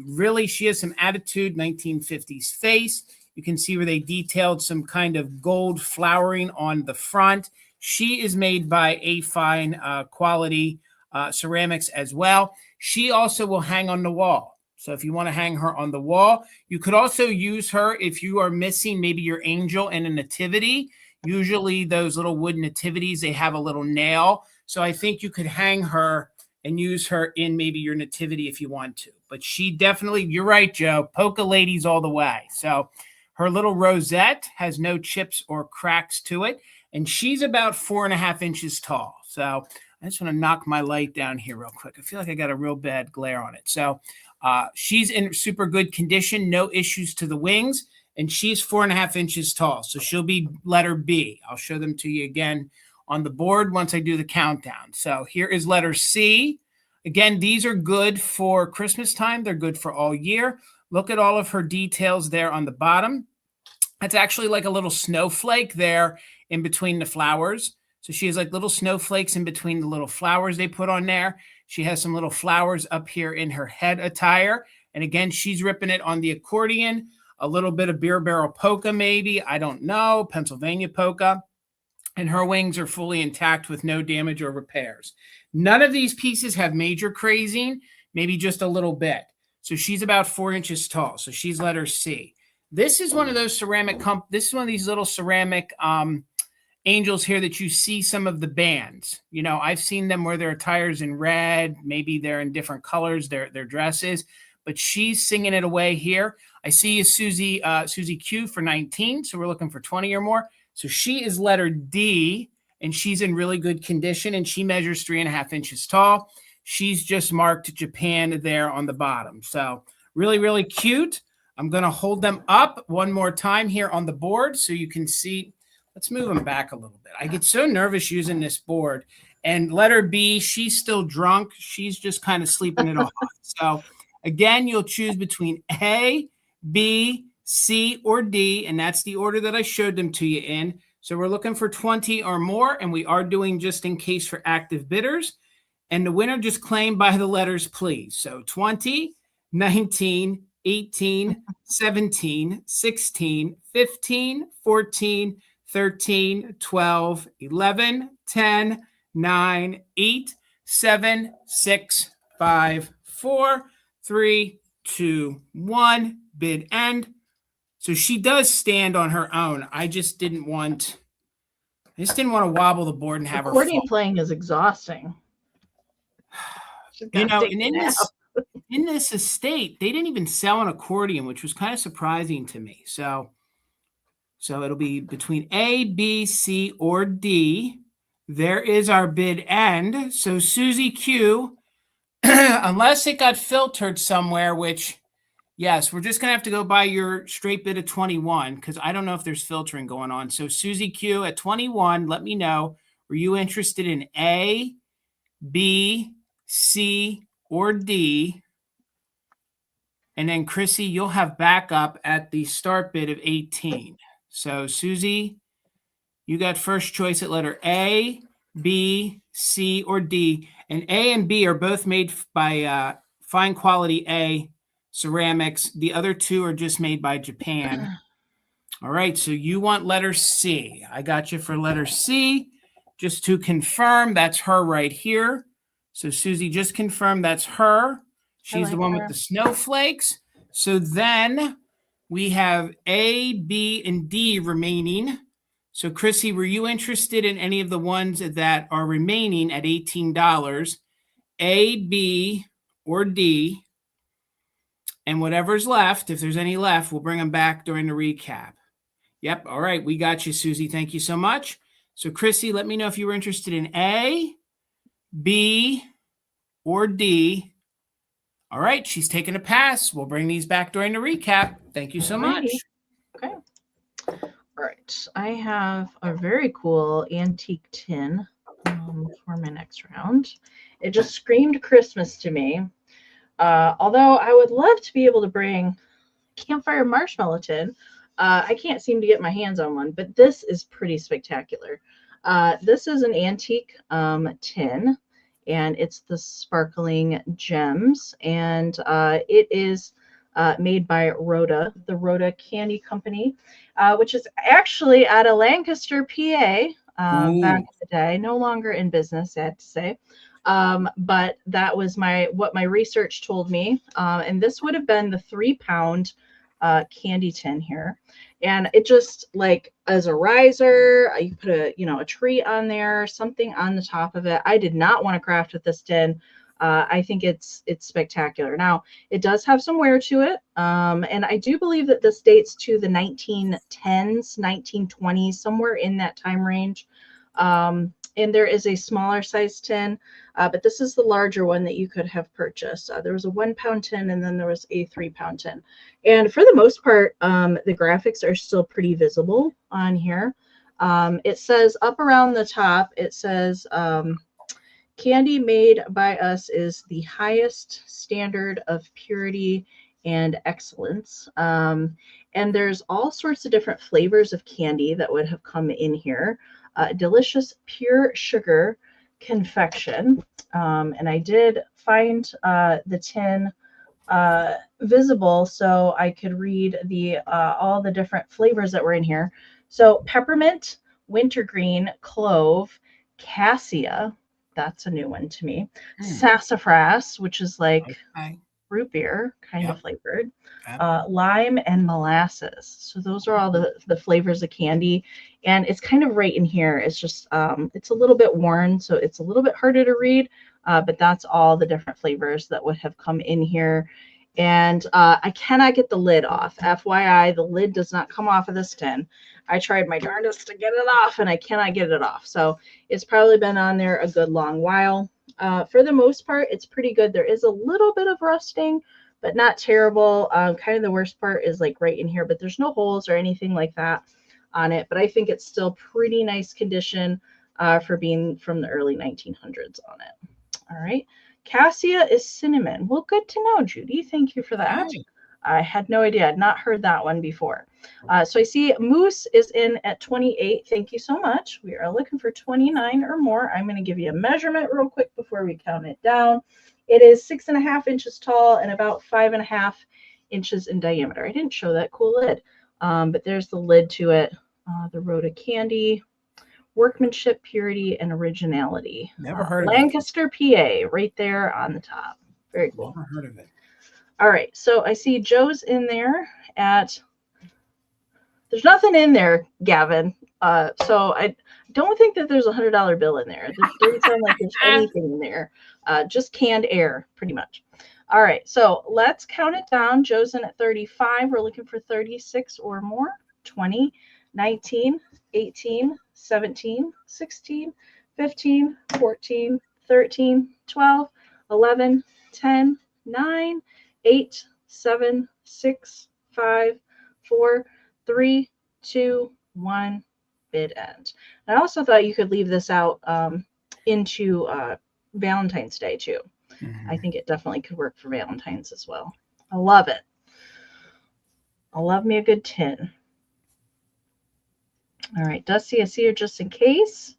Really, she has some attitude, 1950s face. You can see where they detailed some kind of gold flowering on the front. She is made by A fine quality ceramics as well. She also will hang on the wall. So if you want to hang her on the wall, you could also use her if you are missing maybe your angel and a nativity. Usually those little wooden nativities, they have a little nail. So I think you could hang her and use her in maybe your nativity if you want to. But she definitely, you're right, Joe, polka ladies all the way. So her little rosette has no chips or cracks to it, and she's about 4.5 inches tall. So I just want to knock my light down here real quick. I feel like I got a real bad glare on it. So she's in super good condition, no issues to the wings, and she's 4.5 inches tall. So she'll be letter B. I'll show them to you again on the board once I do the countdown. So here is letter C. Again, these are good for Christmas time. They're good for all year. Look at all of her details there on the bottom. That's actually like a little snowflake there in between the flowers. So she has like little snowflakes in between the little flowers they put on there. She has some little flowers up here in her head attire. And again, she's ripping it on the accordion, a little bit of beer barrel polka maybe, I don't know, Pennsylvania polka. And her wings are fully intact with no damage or repairs. None of these pieces have major crazing, maybe just a little bit. So she's about 4 inches tall. So she's letter C. This is one of those ceramic, this is one of these little ceramic angels here that you see some of the bands. You know, I've seen them where their attire's in red, maybe they're in different colors, their dresses, but she's singing it away here. I see you, Susie Q for 19. So we're looking for 20 or more. So she is letter D, and she's in really good condition, and she measures 3.5 inches tall. She's just marked Japan there on the bottom. So really, really cute. I'm going to hold them up one more time here on the board so you can see. Let's move them back a little bit. I get so nervous using this board. And letter B, she's still drunk. She's just kind of sleeping it off. So again, you'll choose between A, B, C, or D, and that's the order that I showed them to you in. So we're looking for 20 or more, and we are doing just in case for active bidders. And the winner just claimed by the letters, please. So 20, 19, 18, 17, 16, 15, 14, 13, 12, 11, 10, 9, 8, 7, 6, 5, 4, 3, 2, 1. Bid end. So she does stand on her own. I just didn't want to wobble the board and have her Accordion fall. playing is exhausting. You know, and in this estate, they didn't even sell an accordion, which was kind of surprising to me. So it'll be between A, B, C, or D. There is our bid end. So Susie Q, unless it got filtered somewhere, which, yes, we're just going to have to go by your straight bid of 21 because I don't know if there's filtering going on. So Susie Q at 21, let me know. Were you interested in A, B, C, or D? And then Chrissy, you'll have backup at the start bid of 18. So Susie, you got first choice at letter A, B, C, or D. And A and B are both made by fine quality A ceramics. The other two are just made by Japan. All right, so you want letter C. I got you for letter C. Just to confirm, that's her right here. So Susie, just confirm that's her. She's the one with the snowflakes. So then we have A, B, and D remaining. So Chrissy, were you interested in any of the ones that are remaining at $18? A, B, or D? And whatever's left, if there's any left, we'll bring them back during the recap. Yep. All right. We got you, Susie. Thank you so much. So Chrissy, let me know if you were interested in A, B, or D. All right. She's taking a pass. We'll bring these back during the recap. Thank you so much. Okay. All right. I have a very cool antique tin for my next round. It just screamed Christmas to me. Although I would love to be able to bring campfire marshmallow tin. I can't seem to get my hands on one, but this is pretty spectacular. This is an antique tin, and it's the sparkling gems, and it is made by Rhoda, the Rhoda Candy Company, which is actually out of Lancaster, PA, back in the day. No longer in business, I have to say. But that was what my research told me. And this would have been the 3-pound candy tin here. And it just, like, as a riser, you put a tree on there, something on the top of it. I did not want to craft with this tin. I think it's spectacular. Now, it does have some wear to it, and I do believe that this dates to the 1910s, 1920s, somewhere in that time range. And there is a smaller size tin, but this is the larger one that you could have purchased. There was a 1 pound tin, and then there was a 3 pound tin. And for the most part, the graphics are still pretty visible on here. It says up around the top, it says, candy made by us is the highest standard of purity and excellence. And there's all sorts of different flavors of candy that would have come in here. Delicious pure sugar confection. And I did find the tin visible so I could read the all the different flavors that were in here. So peppermint, wintergreen, clove, cassia. That's a new one to me. Sassafras, which is like root beer kind of flavored, lime, and molasses. So those are all the flavors of candy, and it's kind of right in here. It's just it's a little bit worn, so it's a little bit harder to read, but that's all the different flavors that would have come in here. And I cannot get the lid off. FYI, the lid does not come off of this tin. I tried my darndest to get it off, and I cannot get it off. So it's probably been on there a good long while. For the most part, it's pretty good. There is a little bit of rusting, but not terrible. Kind of the worst part is like right in here, but there's no holes or anything like that on it. But I think it's still pretty nice condition for being from the early 1900s on it. All right. Cassia is cinnamon. Well, good to know, Judy. Thank you for that. I had no idea. I'd not heard that one before. So I see Moose is in at 28. Thank you so much. We are looking for 29 or more. I'm going to give you a measurement real quick before we count it down. It is 6.5 inches tall and about 5.5 inches in diameter. I didn't show that cool lid, but there's the lid to it. The Road of Candy, workmanship, purity, and originality. Never heard of Lancaster, PA, right there on the top. Very cool. Never heard of it. All right, so I see Joe's in there at, there's nothing in there, Gavin. So I don't think that there's $100 bill in there. It doesn't sound like there's anything in there. Just canned air, pretty much. All right, so let's count it down. Joe's in at 35. We're looking for 36 or more. 20, 19, 18, 17, 16, 15, 14, 13, 12, 11, 10, 9, 8, 7, 6, 5, 4, 3, 2, 1, bid end. I also thought you could leave this out into Valentine's Day too. I think it definitely could work for Valentine's as well. I love it. I love me a good tin. All right, Dusty, I see you just in case.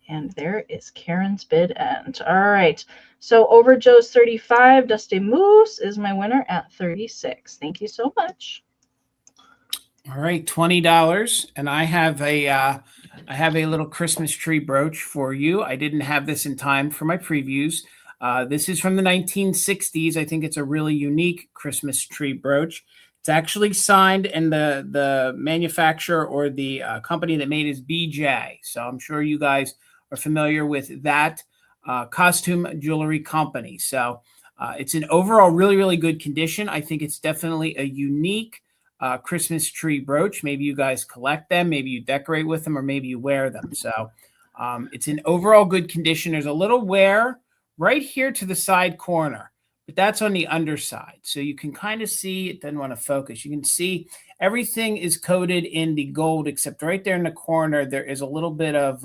And there is Karen's bid end. All right. So over Joe's 35, Dusty Moose is my winner at 36. Thank you so much. All right, $20. And I have a little Christmas tree brooch for you. I didn't have this in time for my previews. This is from the 1960s. I think it's a really unique Christmas tree brooch. It's actually signed, and the manufacturer or the company that made it is BJ. So I'm sure you guys are familiar with that costume jewelry company. So it's an overall really, really good condition. I think it's definitely a unique Christmas tree brooch. Maybe you guys collect them, maybe you decorate with them, or maybe you wear them. So it's in overall good condition. There's a little wear right here to the side corner, but that's on the underside. So you can kind of see, it doesn't want to focus. You can see everything is coated in the gold, except right there in the corner, there is a little bit of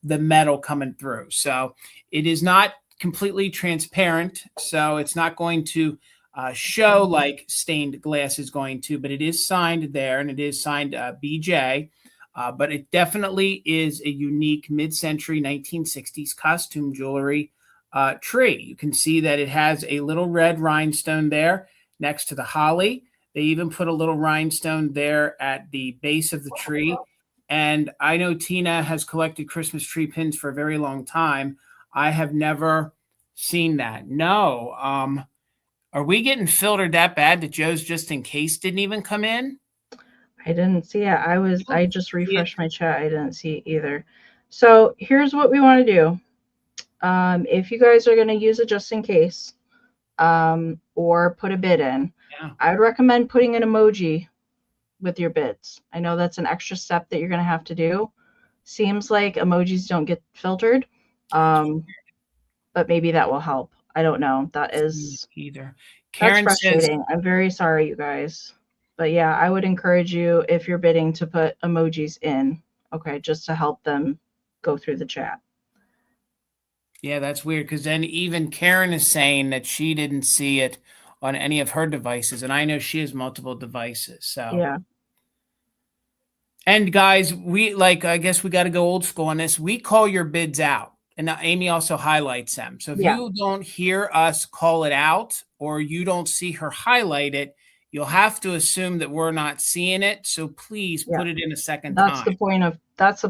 the metal coming through. So it is not completely transparent. So it's not going to show like stained glass is going to, but it is signed there, and it is signed BJ. But it definitely is a unique mid-century 1960s costume jewelry tree. You can see that it has a little red rhinestone there next to the holly. They even put a little rhinestone there at the base of the tree. And I know Tina has collected Christmas tree pins for a very long time. I have never seen that. No. Are we getting filtered that bad that Joe's just in case didn't even come in? I didn't see it. I just refreshed my chat. I didn't see it either. So here's what we want to do. If you guys are going to use it just in case, or put a bid in, I would recommend putting an emoji with your bids. I know that's an extra step that you're going to have to do. Seems like emojis don't get filtered, but maybe that will help. I don't know. That is either. That's Karen frustrating. says, I'm very sorry, you guys. But yeah, I would encourage you, if you're bidding, to put emojis in, okay, just to help them go through the chat. yeah, that's weird, because then even Karen is saying that she didn't see it on any of her devices, and I know she has multiple devices. So Yeah. And guys, I guess we got to go old school on this. We call your bids out, and now Amie also highlights them. So if you don't hear us call it out, or you don't see her highlight it, you'll have to assume that we're not seeing it. So please put it in a second time. That's the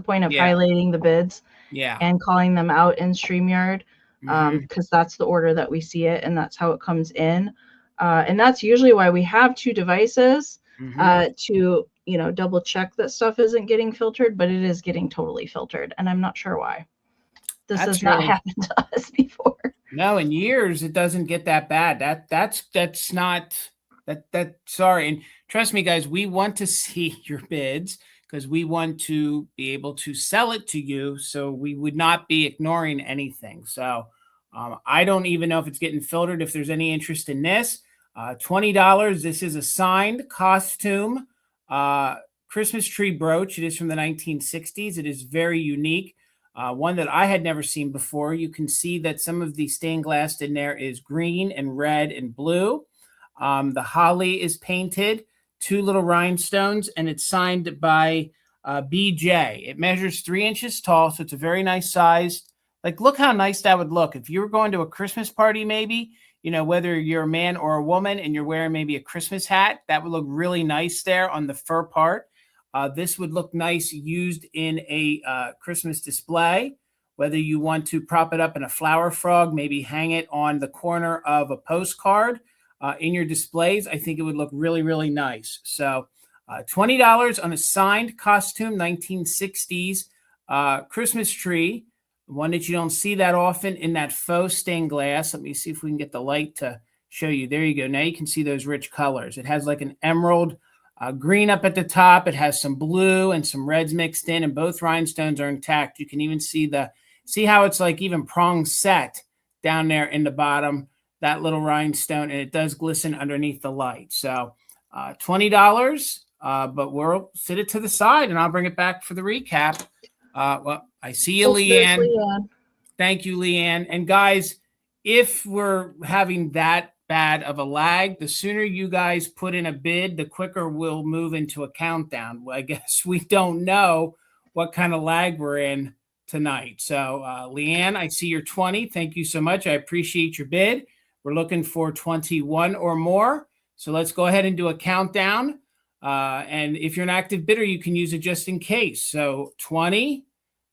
point of highlighting the bids and calling them out in StreamYard, because that's the order that we see it, and that's how it comes in. And that's usually why we have two devices, to double check that stuff isn't getting filtered, but it is getting totally filtered, and I'm not sure why. This has not happened to us before. No, in years it doesn't get that bad. That's not that sorry. And trust me, guys, we want to see your bids because we want to be able to sell it to you. So we would not be ignoring anything. So I don't even know if it's getting filtered. If there's any interest in this, $20. This is a signed costume Christmas tree brooch. It is from the 1960s. It is very unique. One that I had never seen before. You can see that some of the stained glass in there is green and red and blue. The holly is painted, 2 little rhinestones, and it's signed by BJ. It measures 3 inches tall, so it's a very nice size. Like, look how nice that would look. If you were going to a Christmas party, maybe, whether you're a man or a woman and you're wearing maybe a Christmas hat, that would look really nice there on the fur part. This would look nice used in a Christmas display, whether you want to prop it up in a flower frog, maybe hang it on the corner of a postcard in your displays. I think it would look really, really nice. So $20 on a signed costume, 1960s Christmas tree, one that you don't see that often in that faux stained glass. Let me see if we can get the light to show you. There you go. Now you can see those rich colors. It has like an emerald green up at the top. It has some blue and some reds mixed in, and both rhinestones are intact. You can even see how it's like even prong set down there in the bottom, that little rhinestone, and it does glisten underneath the light. So $20, but we'll sit it to the side, and I'll bring it back for the recap. Well, I see you, Leanne. Thank you, Leanne. And guys, if we're having that bad of a lag, the sooner you guys put in a bid, the quicker we'll move into a countdown. Well, I guess we don't know what kind of lag we're in tonight. So Leanne, I see you're 20. Thank you so much. I appreciate your bid. We're looking for 21 or more. So let's go ahead and do a countdown. And if you're an active bidder, you can use it just in case. So 20,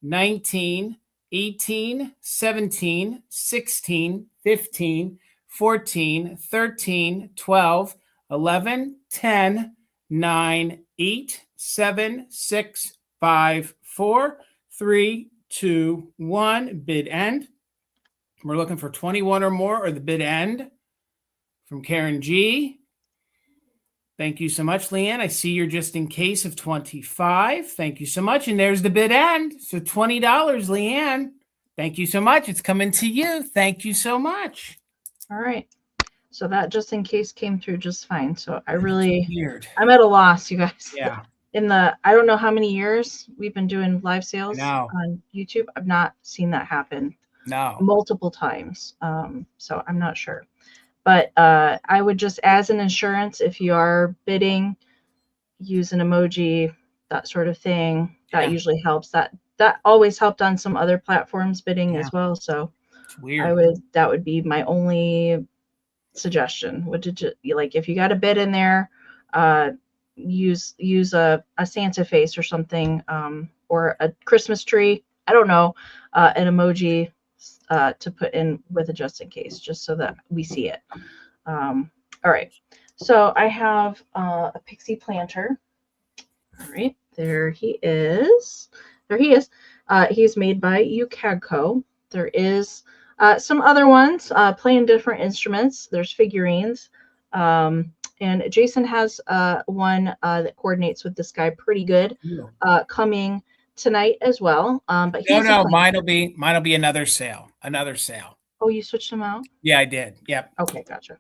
19, 18, 17, 16, 15, 14, 13, 12, 11, 10, 9, 8, 7, 6, 5, 4, 3, 2, 1. Bid end. We're looking for 21 or more, or the bid end from Karen G. Thank you so much, Leanne. I see you're just in case of 25. Thank you so much. And there's the bid end. So $20, Leanne. Thank you so much. It's coming to you. Thank you so much. All right. So that just in case came through just fine. So I'm at a loss, you guys. Yeah. I don't know how many years we've been doing live sales on YouTube. I've not seen that happen multiple times. So I'm not sure. But I would just, as an insurance, if you are bidding, use an emoji, that sort of thing. That usually helps. That always helped on some other platforms bidding as well. So it's weird. That would be my only suggestion. If you got a bid in there, use a Santa face or something, or a Christmas tree. I don't know, an emoji to put in with a just in case, just so that we see it. All right. So I have a Pixie planter. All right. There he is. He's made by Ucagco. There is some other ones playing different instruments. There's figurines. And Jason has one that coordinates with this guy pretty good coming tonight as well. But no, mine'll be another sale. Another sale. Oh, you switched them out? Yeah, I did. Yep. Okay, gotcha.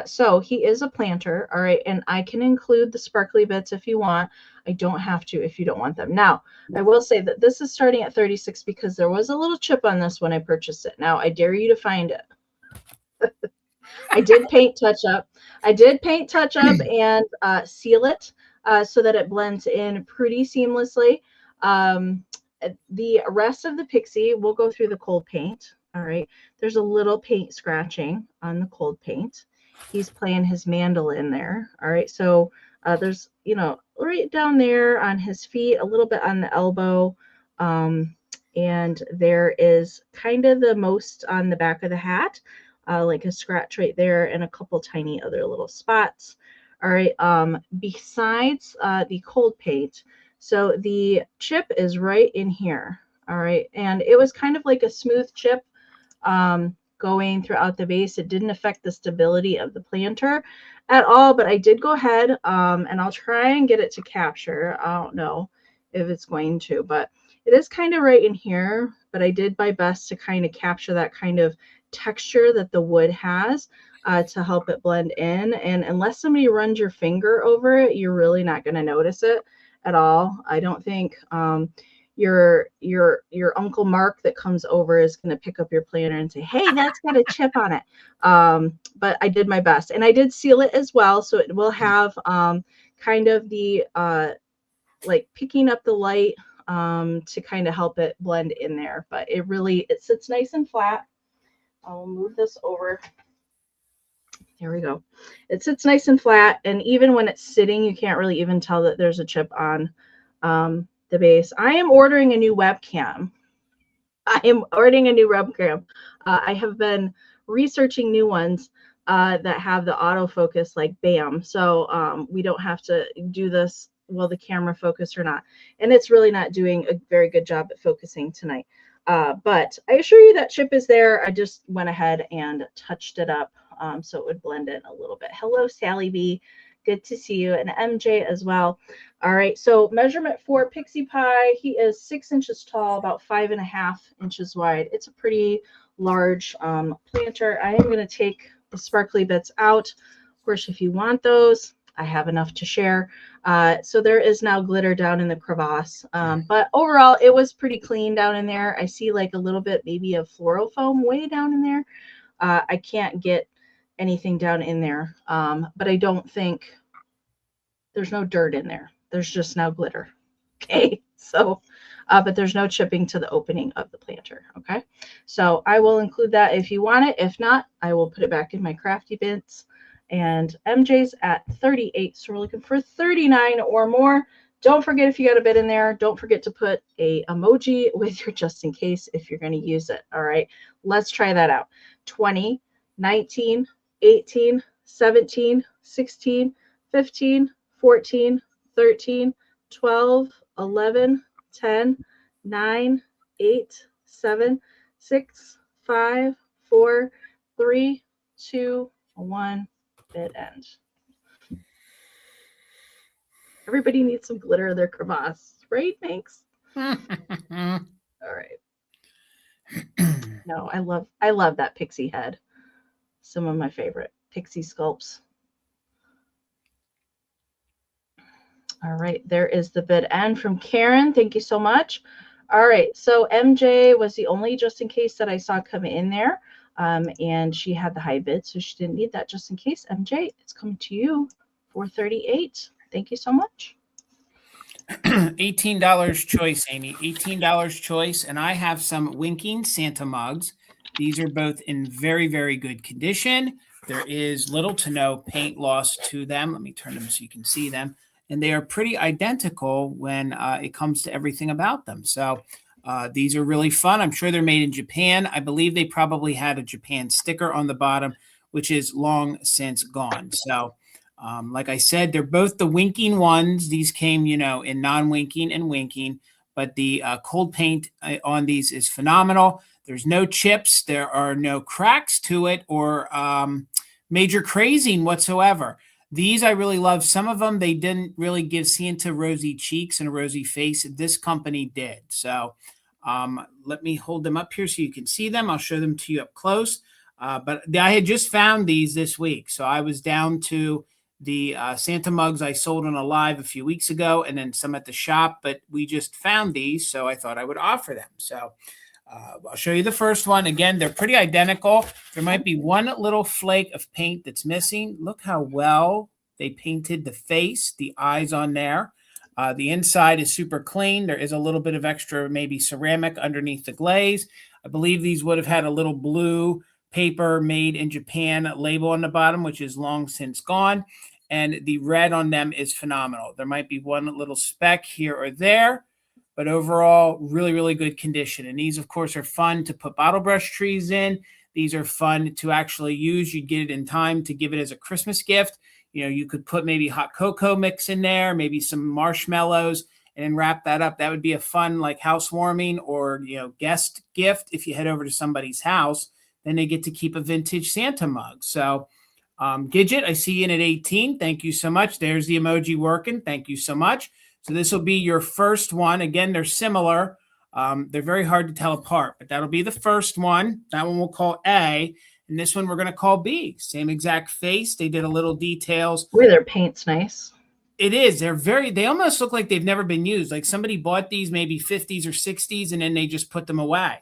So he is a planter, all right, and I can include the sparkly bits if you want. I don't have to if you don't want them. Now, I will say that this is starting at 36 because there was a little chip on this when I purchased it. Now, I dare you to find it. I did paint touch up. And seal it so that it blends in pretty seamlessly. The rest of the Pixie, we'll go through the cold paint. All right. There's a little paint scratching on the cold paint. He's playing his mandolin there. All right. So there's, right down there on his feet, a little bit on the elbow. And there is kind of the most on the back of the hat, like a scratch right there and a couple tiny other little spots. All right. Besides the cold paint, so the chip is right in here. All right. And it was kind of like a smooth chip going throughout the base. It didn't affect the stability of the planter at all, but I did go ahead and I'll try and get it to capture. I don't know if it's going to, but it is kind of right in here, but I did my best to kind of capture that kind of texture that the wood has to help it blend in. And unless somebody runs your finger over it, you're really not going to notice it at all. I don't think your Uncle Mark that comes over is going to pick up your planter and say, hey, that's got a chip on it. But I did my best, and I did seal it as well. So it will have kind of the like picking up the light to kind of help it blend in there. But it sits nice and flat. I'll move this over. There we go. It sits nice and flat, and even when it's sitting, you can't really even tell that there's a chip on the base. I am ordering a new webcam. I have been researching new ones that have the autofocus like BAM, so we don't have to do this while the camera focus or not. And it's really not doing a very good job at focusing tonight. But I assure you that chip is there. I just went ahead and touched it up so it would blend in a little bit. Hello, Sally B. Good to see you. And MJ as well. All right. So measurement for Pixie Pie. He is 6 inches tall, about 5.5 inches wide. It's a pretty large planter. I am going to take the sparkly bits out. Of course, if you want those, I have enough to share. So there is now glitter down in the crevasse. But overall, it was pretty clean down in there. I see like a little bit maybe of floral foam way down in there. I can't get anything down in there. But I don't think there's no dirt in there. There's just now glitter. Okay. So, but there's no chipping to the opening of the planter. Okay. So I will include that if you want it. If not, I will put it back in my crafty bins. And MJ's at 38, so we're looking for 39 or more. Don't forget, if you got a bit in there, don't forget to put a emoji with your just in case if you're going to use it. All right, let's try that out. 20, 19, 18, 17, 16, 15, 14, 13, 12, 11, 10, 9, 8, 7, 6, 5, 4, 3, 2, 1. Bit end. Everybody needs some glitter in their crevasse, right? Thanks. All right. No, I love that pixie head. Some of my favorite pixie sculpts. All right, there is the bid end from Karen. Thank you so much. All right, so MJ was the only just in case that I saw come in there. And she had the high bid, so she didn't need that just in case. MJ, it's coming to you for 38. Thank you so much. $18 choice, Amy. $18 choice, and I have some winking Santa mugs. These are both in very, very good condition. There is little to no paint loss to them. Let me turn them so you can see them. And they are pretty identical when it comes to everything about them. So these are really fun. I'm sure they're made in Japan. I believe they probably had a Japan sticker on the bottom, which is long since gone. So like I said, they're both the winking ones. These came, in non-winking and winking, but the cold paint on these is phenomenal. There's no chips. There are no cracks to it or major crazing whatsoever. These I really love. Some of them, they didn't really give Santa rosy cheeks and a rosy face. This company did. So let me hold them up here so you can see them. I'll show them to you up close. But I had just found these this week. So I was down to the Santa mugs I sold on a live a few weeks ago and then some at the shop. But we just found these, so I thought I would offer them. So I'll show you the first one. Again, they're pretty identical. There might be one little flake of paint that's missing. Look how well they painted the face, the eyes on there. The inside is super clean. There is a little bit of extra maybe ceramic underneath the glaze. I believe these would have had a little blue paper made in Japan label on the bottom, which is long since gone. And the red on them is phenomenal. There might be one little speck here or there, but overall, really, really good condition. And these, of course, are fun to put bottle brush trees in. These are fun to actually use. You get it in time to give it as a Christmas gift. You know, you could put maybe hot cocoa mix in there, maybe some marshmallows, and then wrap that up. That would be a fun, like, housewarming or, you know, guest gift if you head over to somebody's house. Then they get to keep a vintage Santa mug. So, Gidget, I see you in at 18. Thank you so much. There's the emoji working. Thank you so much. So this will be your first one. Again, they're similar. They're very hard to tell apart, but that'll be the first one. That one we'll call A, and this one we're going to call B. Same exact face. They did a little details. Ooh, their paint's nice. It is. They almost look like they've never been used. Like somebody bought these maybe 50s or 60s, and then they just put them away.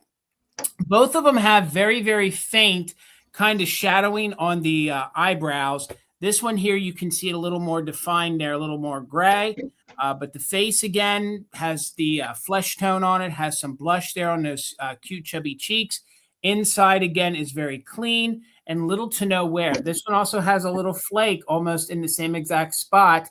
Both of them have very, very faint kind of shadowing on the eyebrows. This one here, you can see it a little more defined there, a little more gray. But the face, again, has the flesh tone on it, has some blush there on those cute, chubby cheeks. Inside, again, is very clean and little to no wear. This one also has a little flake almost in the same exact spot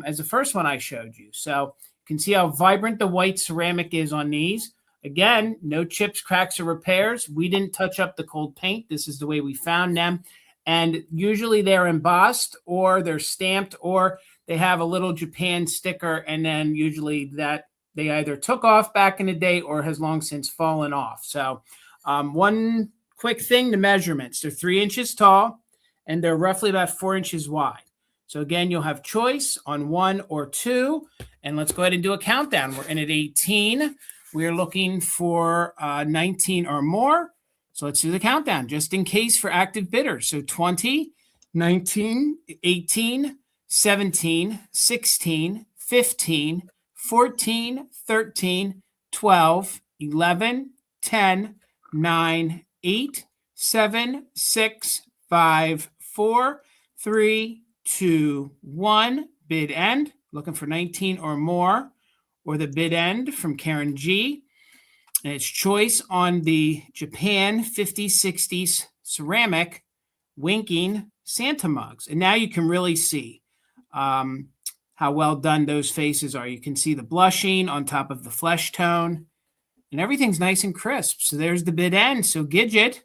as the first one I showed you. So you can see how vibrant the white ceramic is on these. Again, no chips, cracks, or repairs. We didn't touch up the cold paint. This is the way we found them. And usually they're embossed or they're stamped or they have a little Japan sticker, and then usually that they either took off back in the day or has long since fallen off. So one quick thing, the measurements. They're 3 inches tall, and they're roughly about 4 inches wide. So again, you'll have choice on 1 or 2. And let's go ahead and do a countdown. We're in at 18. We're looking for 19 or more. So let's do the countdown just in case for active bidders. So 20, 19, 18, 17, 16, 15, 14, 13, 12, 11, 10, 9, 8, 7, 6, 5, 4, 3, 2, 1. Bid end. Looking for 19 or more. Or the bid end from Karen G. And it's choice on the Japan 50s, 60s ceramic winking Santa mugs. And now you can really see how well done those faces are. You can see the blushing on top of the flesh tone. And everything's nice and crisp. So there's the bid end. So Gidget,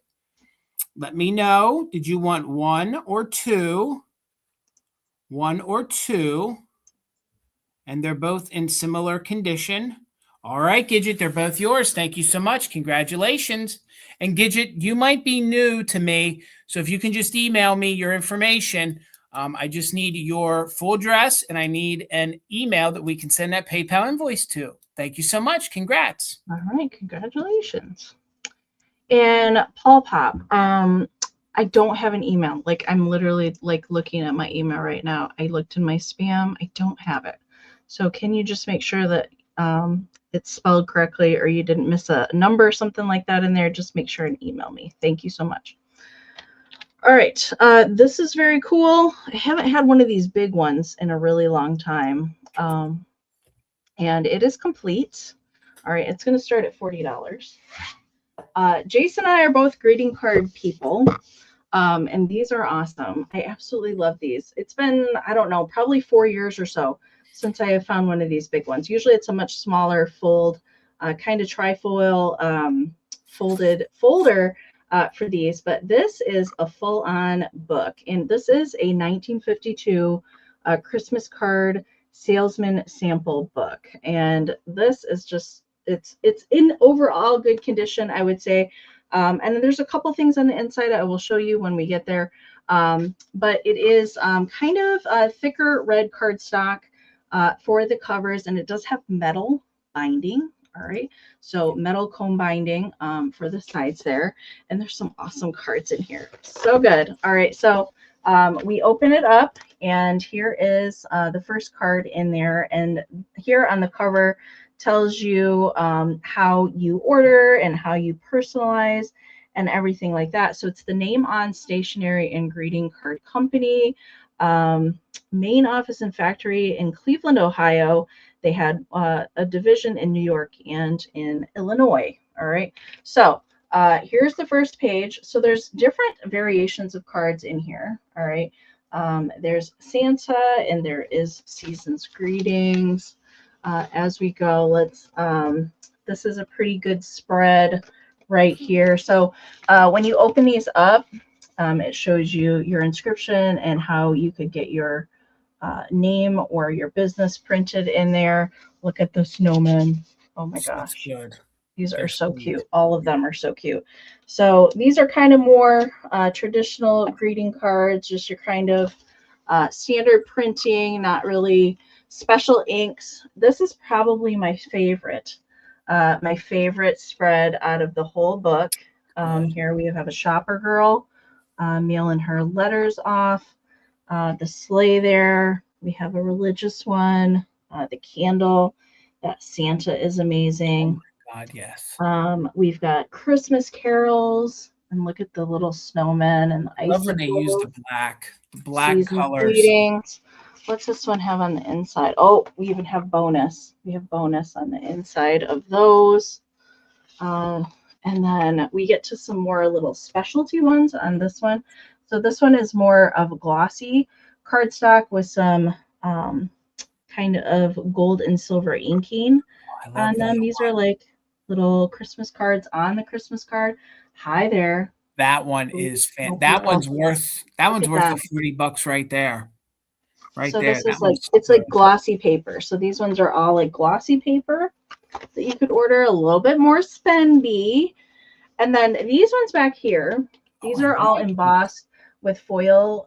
let me know. Did you want 1 or 2? 1 or 2. And they're both in similar condition. All right, Gidget, they're both yours. Thank you so much. Congratulations. And Gidget, you might be new to me, so if you can just email me your information. I just need your full address, and I need an email that we can send that PayPal invoice to. Thank you so much. Congrats. All right, congratulations. And Paul Pop, I don't have an email. Like, I'm literally like looking at my email right now. I looked in my spam. I don't have it. So can you just make sure that it's spelled correctly, or you didn't miss a number or something like that in there? Just make sure and email me. Thank you so much. All right. This is very cool. I haven't had one of these big ones in a really long time. And it is complete. All right. It's going to start at $40. Jason and I are both greeting card people. And these are awesome. I absolutely love these. It's been, I don't know, probably 4 years or so since I have found one of these big ones. Usually it's a much smaller fold, kind of trifoil folded folder for these, but this is a full-on book. And this is a 1952 Christmas card salesman sample book. And this is just, it's in overall good condition, I would say. And there's a couple things on the inside I will show you when we get there. But it is kind of a thicker red cardstock for the covers, and it does have metal binding. All right, so metal comb binding for the sides there, and there's some awesome cards in here. So good. All right, so we open it up, and here is the first card in there, and here on the cover tells you how you order and how you personalize and everything like that. So it's the name on stationery and greeting card company, main office and factory in Cleveland, Ohio. They had a division in New York and in Illinois. All right, so here's the first page. So there's different variations of cards in here. All right, there's Santa, and there is season's greetings. As we go, let's this is a pretty good spread right here. So when you open these up, it shows you your inscription and how you could get your name or your business printed in there. Look at the snowmen. Oh my gosh. Good. These are so cute. All of them are so cute. So these are kind of more traditional greeting cards, just your kind of standard printing, not really special inks. This is probably my favorite spread out of the whole book. Here we have a shopper girl mailing her letters off. The sleigh there. We have a religious one. The candle. That Santa is amazing. Oh my God, yes. We've got Christmas carols, and look at the little snowmen and the I love when they use the black colors. Greetings. What's this one have on the inside? Oh, we even have bonus. We have bonus on the inside of those. And then we get to some more little specialty ones on this one. So this one is more of a glossy cardstock with some kind of gold and silver inking on them. These are like little Christmas cards on the Christmas card. Hi there. That one is that one's worth the $40 right there. Right so there. This is like, it's like glossy paper. So these ones are all like glossy paper that you could order, a little bit more spendy. And then these ones back here, these are all embossed with foil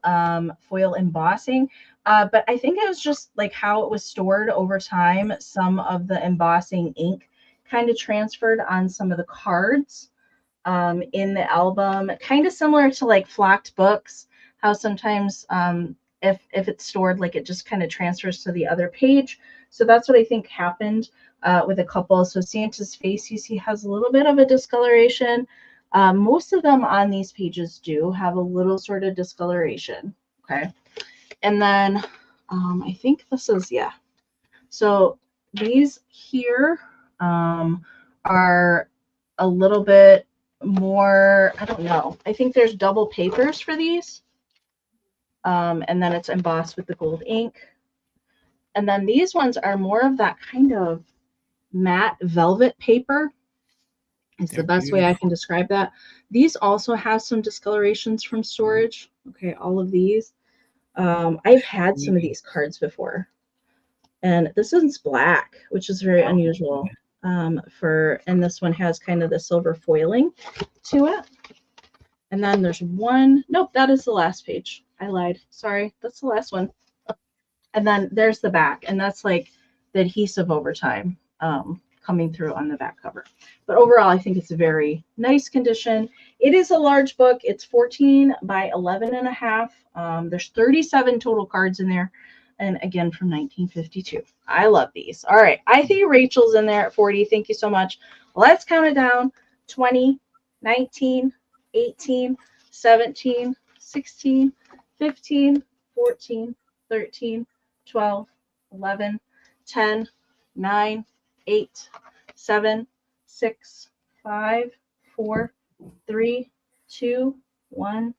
embossing. But I think it was just like how it was stored over time. Some of the embossing ink kind of transferred on some of the cards in the album, kind of similar to like flocked books, how sometimes if it's stored, like it just kind of transfers to the other page. So that's what I think happened with a couple. So Santa's face, you see, has a little bit of a discoloration. Most of them on these pages do have a little sort of discoloration. Okay. And then I think this is, yeah. So these here are a little bit more, I don't know. I think there's double papers for these. And then it's embossed with the gold ink. And then these ones are more of that kind of matte velvet paper. It's the best way I can describe that. These also have some discolorations from storage. Okay, all of these. I've had some of these cards before. And this one's black, which is very unusual. And this one has kind of the silver foiling to it. And then there's one, nope, that is the last page. I lied. Sorry, that's the last one. And then there's the back, and that's like the adhesive over time coming through on the back cover. But overall, I think it's a very nice condition. It is a large book. It's 14 by 11 and a half. There's 37 total cards in there. And again, from 1952. I love these. All right. I think Rachel's in there at 40. Thank you so much. Let's count it down. 20, 19, 18, 17, 16, 15, 14, 13, 12, 11, 10, 9, 8, 7, 6, 5, 4, 3, 2, 1,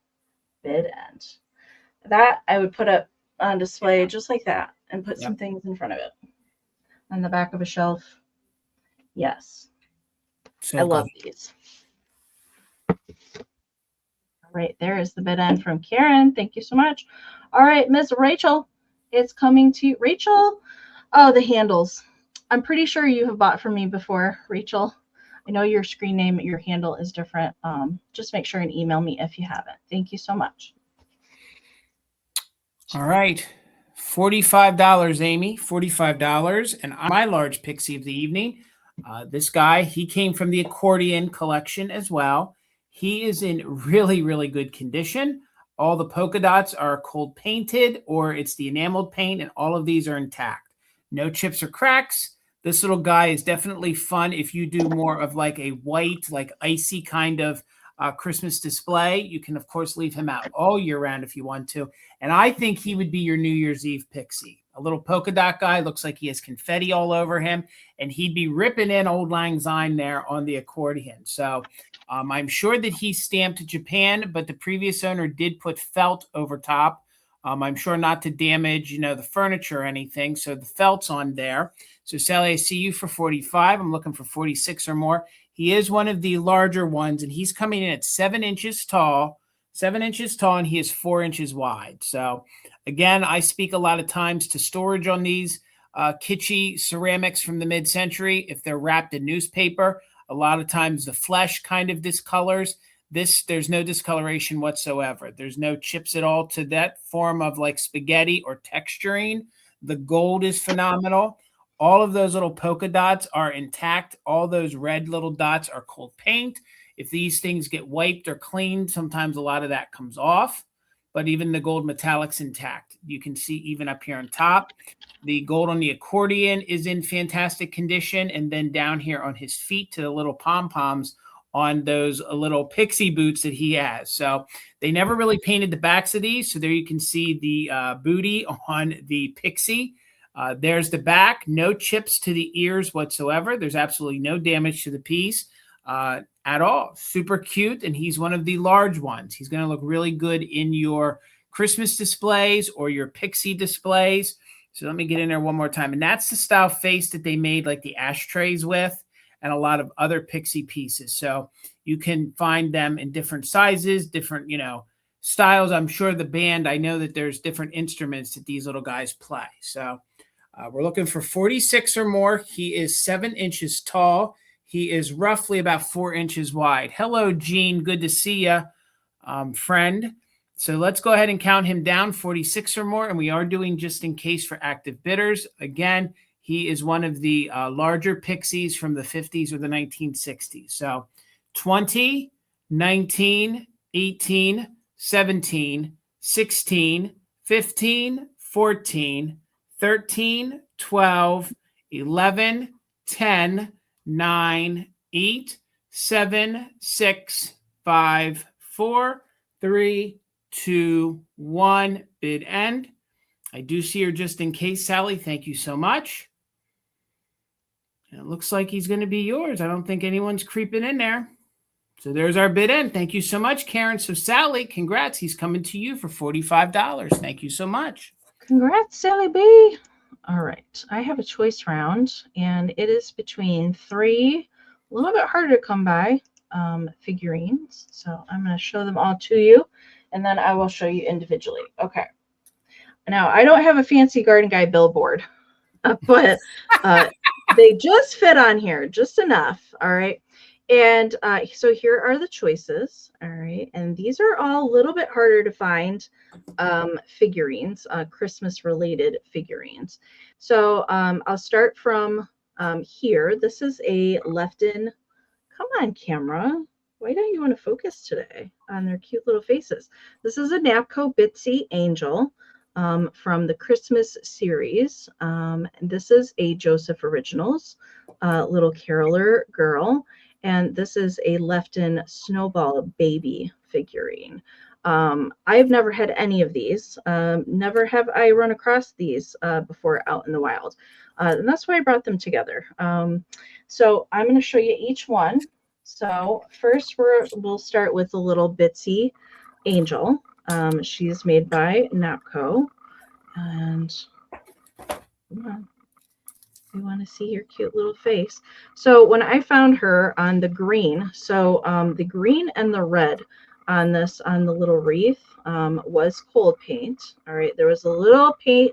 bid end. That I would put up on display just like that and put some things in front of it on the back of a shelf. Yes. So I love these. All right, there is the bid end from Karen. Thank you so much. All right, Miss Rachel, it's coming to you. Rachel, Oh, the handles. I'm pretty sure you have bought from me before, Rachel. I know your screen name, your handle is different. Just make sure and email me if you haven't. Thank you so much. All right. $45, Amy, $45. And my large pixie of the evening, this guy, he came from the accordion collection as well. He is in really, really good condition. All the polka dots are cold painted, or it's the enameled paint, and all of these are intact. No chips or cracks. This little guy is definitely fun if you do more of like a white, like icy kind of Christmas display. You can, of course, leave him out all year round if you want to. And I think he would be your New Year's Eve pixie. A little polka dot guy, looks like he has confetti all over him, and he'd be ripping in Old Lang Syne there on the accordion. So I'm sure that he stamped Japan, but the previous owner did put felt over top. I'm sure not to damage, the furniture or anything. So the felt's on there. So Sally, I see you for 45. I'm looking for 46 or more. He is one of the larger ones, and he's coming in at 7 inches tall, and he is 4 inches wide. So again, I speak a lot of times to storage on these kitschy ceramics from the mid-century. If they're wrapped in newspaper, a lot of times the flesh kind of discolors. There's no discoloration whatsoever. There's no chips at all to that form of like spaghetti or texturing. The gold is phenomenal. All of those little polka dots are intact. All those red little dots are cold paint. If these things get wiped or cleaned, sometimes a lot of that comes off, but even the gold metallic's intact. You can see even up here on top, the gold on the accordion is in fantastic condition. And then down here on his feet to the little pom-poms on those little pixie boots that he has. So they never really painted the backs of these. So there you can see the booty on the pixie. There's the back, no chips to the ears whatsoever. There's absolutely no damage to the piece at all. Super cute, and he's one of the large ones. He's going to look really good in your Christmas displays or your pixie displays. So let me get in there one more time. And that's the style face that they made like the ashtrays with and a lot of other pixie pieces. So you can find them in different sizes, different, styles. I'm sure the band, I know that there's different instruments that these little guys play. So we're looking for 46 or more. He is 7 inches tall. He is roughly about 4 inches wide. Hello, Gene. Good to see you, friend. So let's go ahead and count him down, 46 or more. And we are doing just in case for active bidders. Again, he is one of the larger pixies from the 50s or the 1960s. So 20, 19, 18, 17, 16, 15, 14, 13, 12, 11, 10, 9, 8, 7, 6, 5, 4, 3, 2, 1. Bid end. I do see her just in case, Sally. Thank you so much. And it looks like he's going to be yours. I don't think anyone's creeping in there. So there's our bid end. Thank you so much, Karen. So Sally, congrats. He's coming to you for $45. Thank you so much. Congrats, Sally B. All right. I have a choice round, and it is between 3, a little bit harder to come by, figurines. So I'm going to show them all to you, and then I will show you individually. Okay. Now, I don't have a fancy garden guy billboard, but they just fit on here, just enough. All right. And so here are the choices. All right. And these are all a little bit harder to find figurines, Christmas related figurines. So I'll start from here. This is a left-in. Come on, camera. Why don't you want to focus today on their cute little faces? This is a Napco Bitsy Angel from the Christmas series. And this is a Joseph Originals, little caroler girl. And this is a left-in Snowball baby figurine. I've never had any of these. Never have I run across these before out in the wild. And that's why I brought them together. So I'm going to show you each one. So first we'll start with the little Bitsy Angel. She's made by Napco. And come on. We want to see your cute little face. So when I found her on the green, so the green and the red on this, on the little wreath, was cold paint. All right, there was a little paint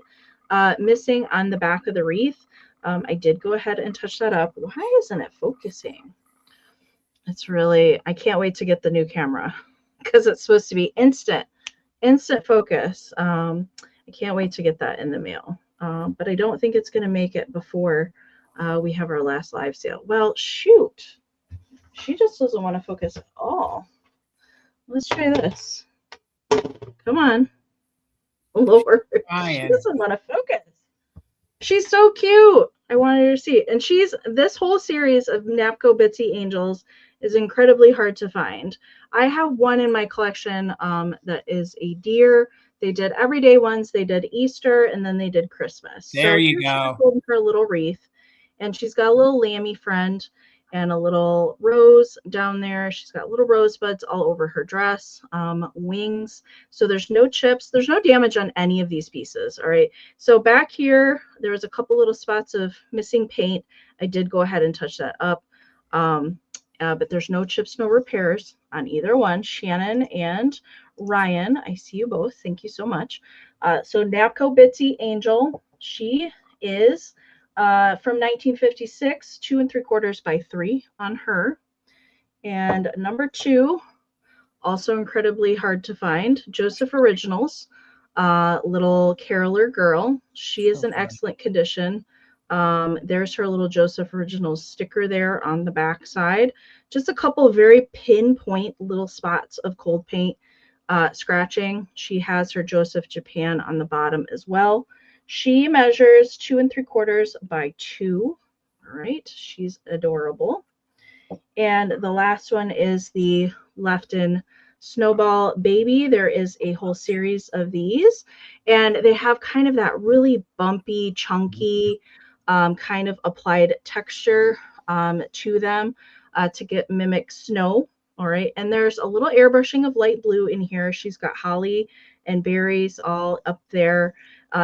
missing on the back of the wreath. I did go ahead and touch that up. Why isn't it focusing? It's really, I can't wait to get the new camera because it's supposed to be instant focus. I can't wait to get that in the mail. But I don't think it's going to make it before we have our last live sale. Well, shoot. She just doesn't want to focus at all. Let's try this. Come on. Lord. She doesn't want to focus. She's so cute. I wanted her to see it. And this whole series of Napco Bitsy Angels is incredibly hard to find. I have one in my collection that is a deer. They did everyday ones. They did Easter, and then they did Christmas. There you go. Holding her little wreath, and she's got a little lammy friend and a little rose down there. She's got little rosebuds all over her dress, wings. So there's no chips. There's no damage on any of these pieces. All right. So back here, there was a couple little spots of missing paint. I did go ahead and touch that up. But there's no chips, no repairs on either one. Shannon and Ryan, I see you both. Thank you so much. So Napco Bitsy Angel, she is from 1956, 2 3/4 by 3 on her. And number 2, also incredibly hard to find, Joseph Originals, little caroler girl. She is in excellent condition. There's her little Joseph Originals sticker there on the back side. Just a couple of very pinpoint little spots of cold paint scratching. She has her Joseph Japan on the bottom as well. She measures 2 3/4 by 2. All right, she's adorable. And the last one is the Lefton Snowball Baby. There is a whole series of these, and they have kind of that really bumpy, chunky, kind of applied texture to them to mimic snow. All right, and there's a little airbrushing of light blue in here. She's got holly and berries all up there.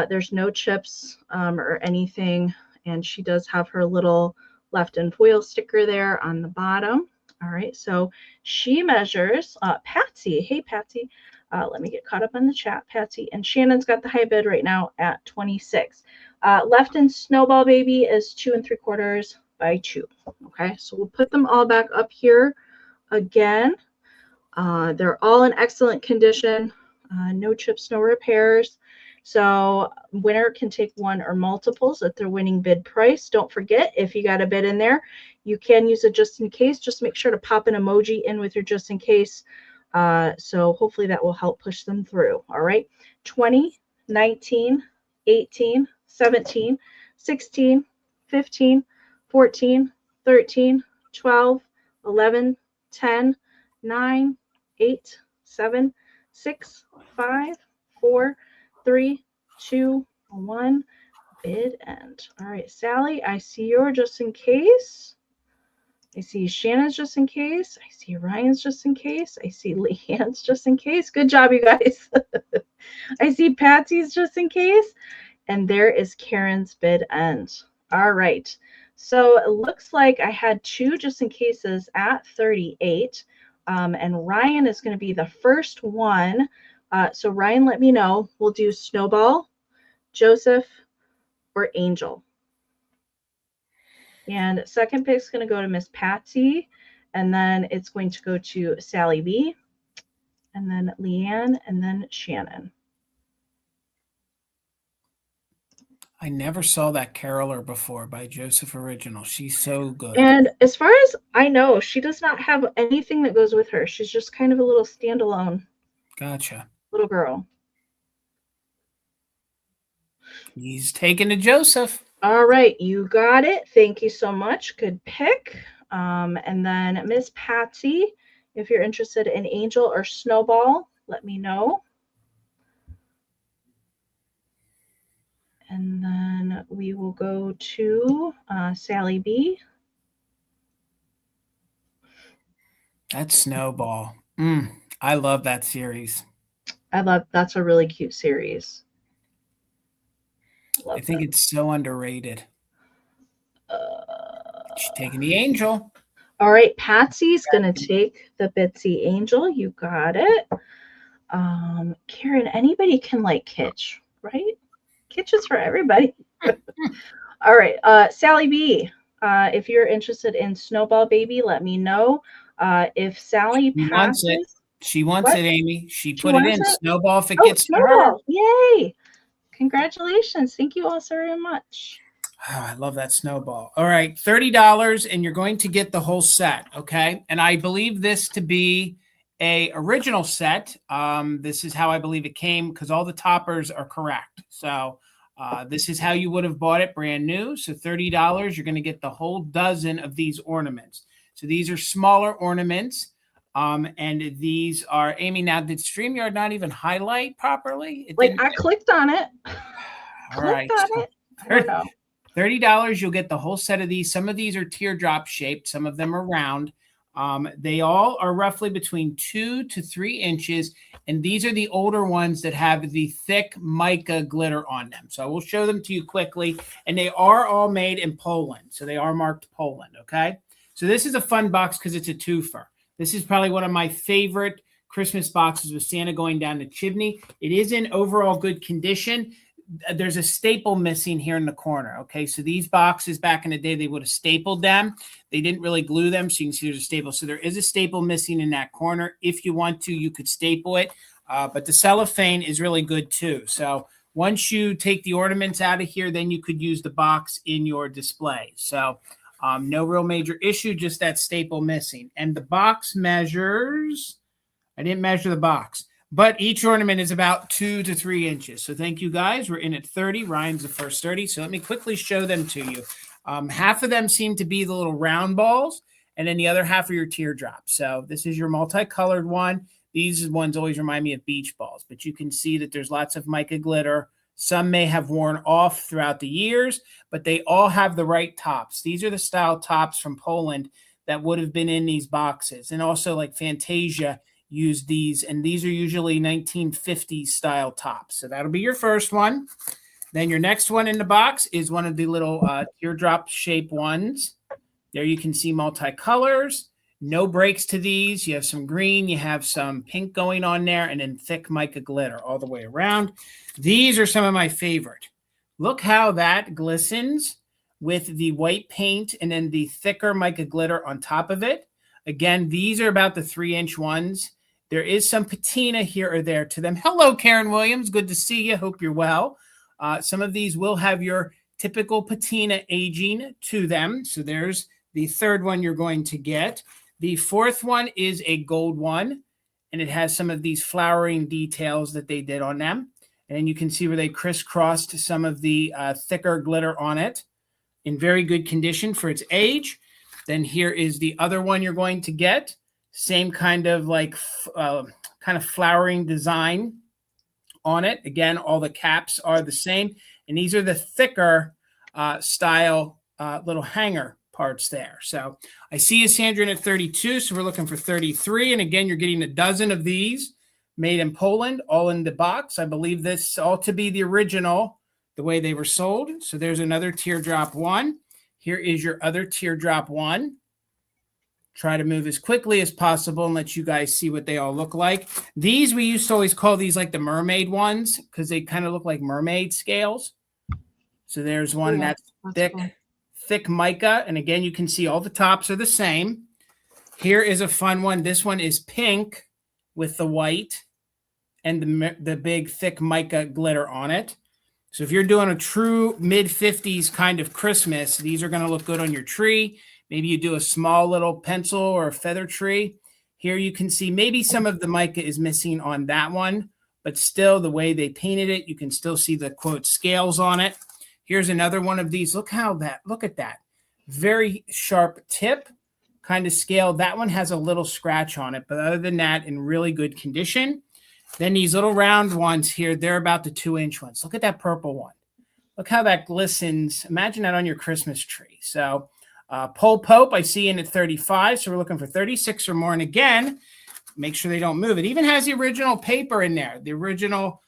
There's no chips or anything, and she does have her little Lefton foil sticker there on the bottom. All right, so she measures, Patsy, hey Patsy, let me get caught up on the chat, Patsy, and Shannon's got the high bid right now at 26. Lefton Snowball Baby is 2 3/4 by 2. Okay, so we'll put them all back up here again. They're all in excellent condition, no chips, no repairs. So winner can take one or multiples at their winning bid price. Don't forget, if you got a bid in there, you can use a just in case. Just make sure to pop an emoji in with your just in case. So hopefully that will help push them through. All right. 20, 19, 18, 17, 16, 15, 14, 13, 12, 11, 10, 9, 8, 7, 6, 5, 4, 3, 2, 1. Bid end. All right, Sally, I see your just in case. I see Shannon's just in case. I see Ryan's just in case. I see Leanne's just in case. Good job, you guys. I see Patsy's just in case. And there is Karen's bid end. All right. So it looks like I had 2 just in cases at 38. And Ryan is going to be the first one. So Ryan, let me know. We'll do Snowball, Joseph, or Angel. And second pick is going to go to Miss Patsy, and then it's going to go to Sally B, and then Leanne, and then Shannon. I never saw that caroler before by Joseph Original. She's so good. And as far as I know, she does not have anything that goes with her. She's just kind of a little standalone. Gotcha. Little girl. He's taken to Joseph. All right, you got it. Thank you so much. Good pick. And then Miss Patsy, if you're interested in Angel or Snowball, let me know. And then we will go to Sally B. That's Snowball. I love that series. That's a really cute series. I think it's so underrated. She's taking the Angel. All right, Patsy's going to take the Bitsy Angel. You got it. Karen, anybody can like Kitsch, right? kitchens for everybody. All right, Sally B. If you're interested in Snowball Baby, let me know. If Sally She wants it. passes, She wants what? it, Amy. She put it wants in. it? Snowball if it Oh, gets to her. Snowball! Yay! Congratulations! Thank you all so very much. Oh, I love that snowball. All right, $30, and you're going to get the whole set, okay? And I believe this to be a original set. This is how I believe it came because all the toppers are correct. So this is how you would have bought it brand new. So $30, you're going to get the whole dozen of these ornaments. So these are smaller ornaments. And these are, Amy, now did StreamYard not even highlight properly? I clicked on it. All right. I don't know. $30, you'll get the whole set of these. Some of these are teardrop shaped. Some of them are round. They all are roughly between 2 to 3 inches. And these are the older ones that have the thick mica glitter on them. So I will show them to you quickly. And they are all made in Poland. So they are marked Poland, okay? So this is a fun box because it's a twofer. This is probably one of my favorite Christmas boxes with Santa going down the chimney. It is in overall good condition. There's a staple missing here in the corner. Okay, so these boxes back in the day, they would have stapled them. They didn't really glue them, so you can see there's a staple. So there is a staple missing in that corner. If you want to, you could staple it, but the cellophane is really good too. So once you take the ornaments out of here, then you could use the box in your display. So no real major issue, just that staple missing. And the box measures, I didn't measure the box, but each ornament is about 2 to 3 inches. So thank you, guys. We're in at 30. Ryan's the first 30. So let me quickly show them to you. Half of them seem to be the little round balls, and then the other half are your teardrops. So this is your multicolored one. These ones always remind me of beach balls, but you can see that there's lots of mica glitter. Some may have worn off throughout the years, but they all have the right tops. These are the style tops from Poland that would have been in these boxes. And also like Fantasia use these, and these are usually 1950s style tops. So that'll be your first one. Then your next one in the box is one of the little teardrop shape ones. There you can see multicolors. No breaks to these. You have some green, you have some pink going on there, and then thick mica glitter all the way around. These are some of my favorite. Look how that glistens with the white paint and then the thicker mica glitter on top of it. Again, these are about the 3-inch ones. There is some patina here or there to them. Hello, Karen Williams. Good to see you. Hope you're well. Some of these will have your typical patina aging to them. So there's the third one you're going to get. The fourth one is a gold one, and it has some of these flowering details that they did on them. And you can see where they crisscrossed some of the thicker glitter on it in very good condition for its age. Then here is the other one you're going to get. Same kind of like kind of flowering design on it. Again, all the caps are the same. And these are the thicker style little hanger parts there. So I see you, Sandra, at 32. So we're looking for 33. And again, you're getting a dozen of these made in Poland, all in the box. I believe this all to be the original, the way they were sold. So there's another teardrop one. Here is your other teardrop one. Try to move as quickly as possible and let you guys see what they all look like. These, we used to always call these like the mermaid ones because they kind of look like mermaid scales. So there's one that's thick, cool. Thick mica. And again, you can see all the tops are the same. Here is a fun one. This one is pink with the white and the big thick mica glitter on it. So if you're doing a true mid-50s kind of Christmas, these are going to look good on your tree. Maybe you do a small little pencil or a feather tree. Here you can see maybe some of the mica is missing on that one, but still the way they painted it, you can still see the quote scales on it. Here's another one of these. Look at that. Very sharp tip kind of scale. That one has a little scratch on it, but other than that, in really good condition. Then these little round ones here, they're about the 2-inch ones. Look at that purple one. Look how that glistens. Imagine that on your Christmas tree. So Pole Pope, I see in at 35. So we're looking for 36 or more. And again, make sure they don't move. It even has the original paper in there, the original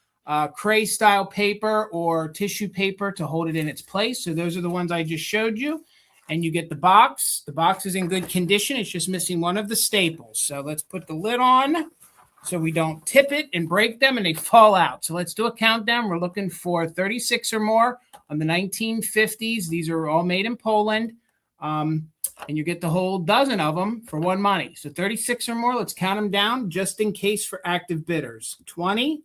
cray style paper or tissue paper to hold it in its place. So those are the ones I just showed you. And you get the box. The box is in good condition. It's just missing one of the staples. So let's put the lid on. so we don't tip it and break them and they fall out. So let's do a countdown. We're looking for 36 or more on the 1950s. These are all made in Poland. And you get the whole dozen of them for one money. So 36 or more, let's count them down just in case for active bidders. 20,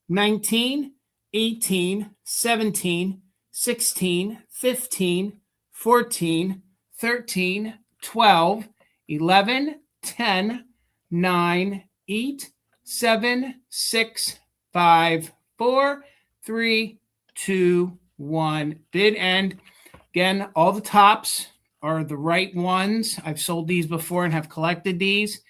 19, 18, 17, 16, 15, 14, 13, 12, 11, 10, 9, 8, 7, 6, 5, 4, 3, 2, 1. Bid end. Again, all the tops are the right ones. I've sold these before and have collected these.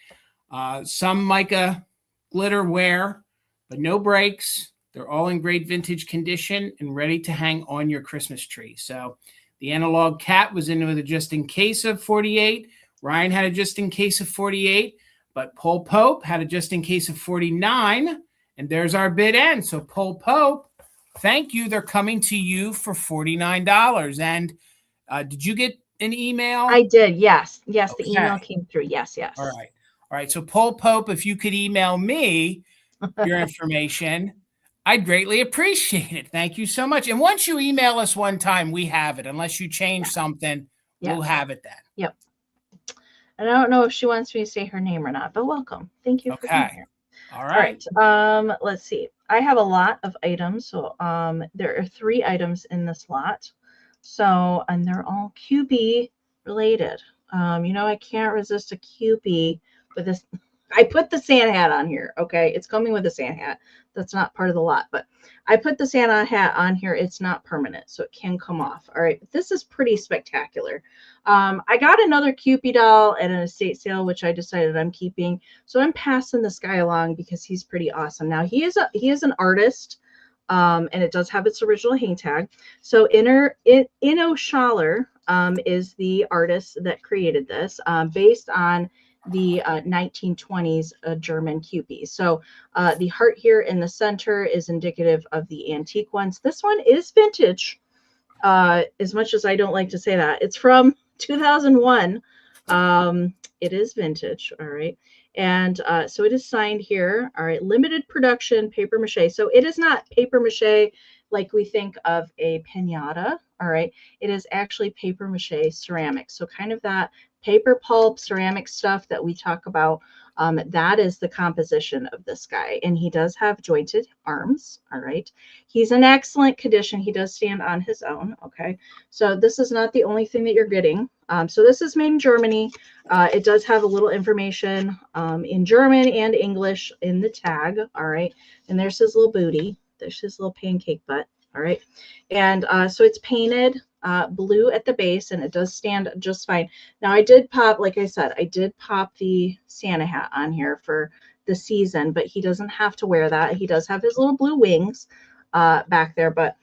Some mica glitter wear, but no breaks. They're all in great vintage condition and ready to hang on your Christmas tree. So the analog cat was in with a just in case of 48. Ryan had a just in case of 48, but Pole Pope had a just in case of 49. And there's our bid end. So Pole Pope, thank you. They're coming to you for $49. And did you get an email? I did. Yes. Yes. Okay. The email came through. Yes. Yes. All right. All right. So Pole Pope, if you could email me your information, I'd greatly appreciate it. Thank you so much. And once you email us one time, we have it. Unless you change something, we'll have it then. Yep. I don't know if she wants me to say her name or not, but welcome. Thank you for being here. All right. Let's see. I have a lot of items. So there are 3 items in this lot. So, and they're all Qpie related. You know, I can't resist a Qpie, but this, I put the Santa hat on here. Okay. It's coming with a Santa hat. That's not part of the lot, but I put the Santa hat on here. It's not permanent, so it can come off. All right. But this is pretty spectacular. I got another Qpie doll at an estate sale, which I decided I'm keeping. So I'm passing this guy along because he's pretty awesome. Now he is an artist. And it does have its original hang tag. So Inno Schaller is the artist that created this, based on the 1920s German Qpie. So the heart here in the center is indicative of the antique ones. This one is vintage, as much as I don't like to say that. It's from 2001. It is vintage. All right. And so it is signed here. All right. Limited production paper mache. So it is not paper mache like we think of a piñata. All right. It is actually paper mache ceramic. So kind of that paper pulp ceramic stuff that we talk about. That is the composition of this guy. And he does have jointed arms. All right. He's in excellent condition. He does stand on his own. Okay. So this is not the only thing that you're getting. So this is made in Germany. It does have a little information in German and English in the tag. All right. And there's his little booty. There's his little pancake butt. All right. And so it's painted blue at the base, and it does stand just fine. Now I did pop, like I said, I did pop the Santa hat on here for the season, but he doesn't have to wear that. He does have his little blue wings back there, but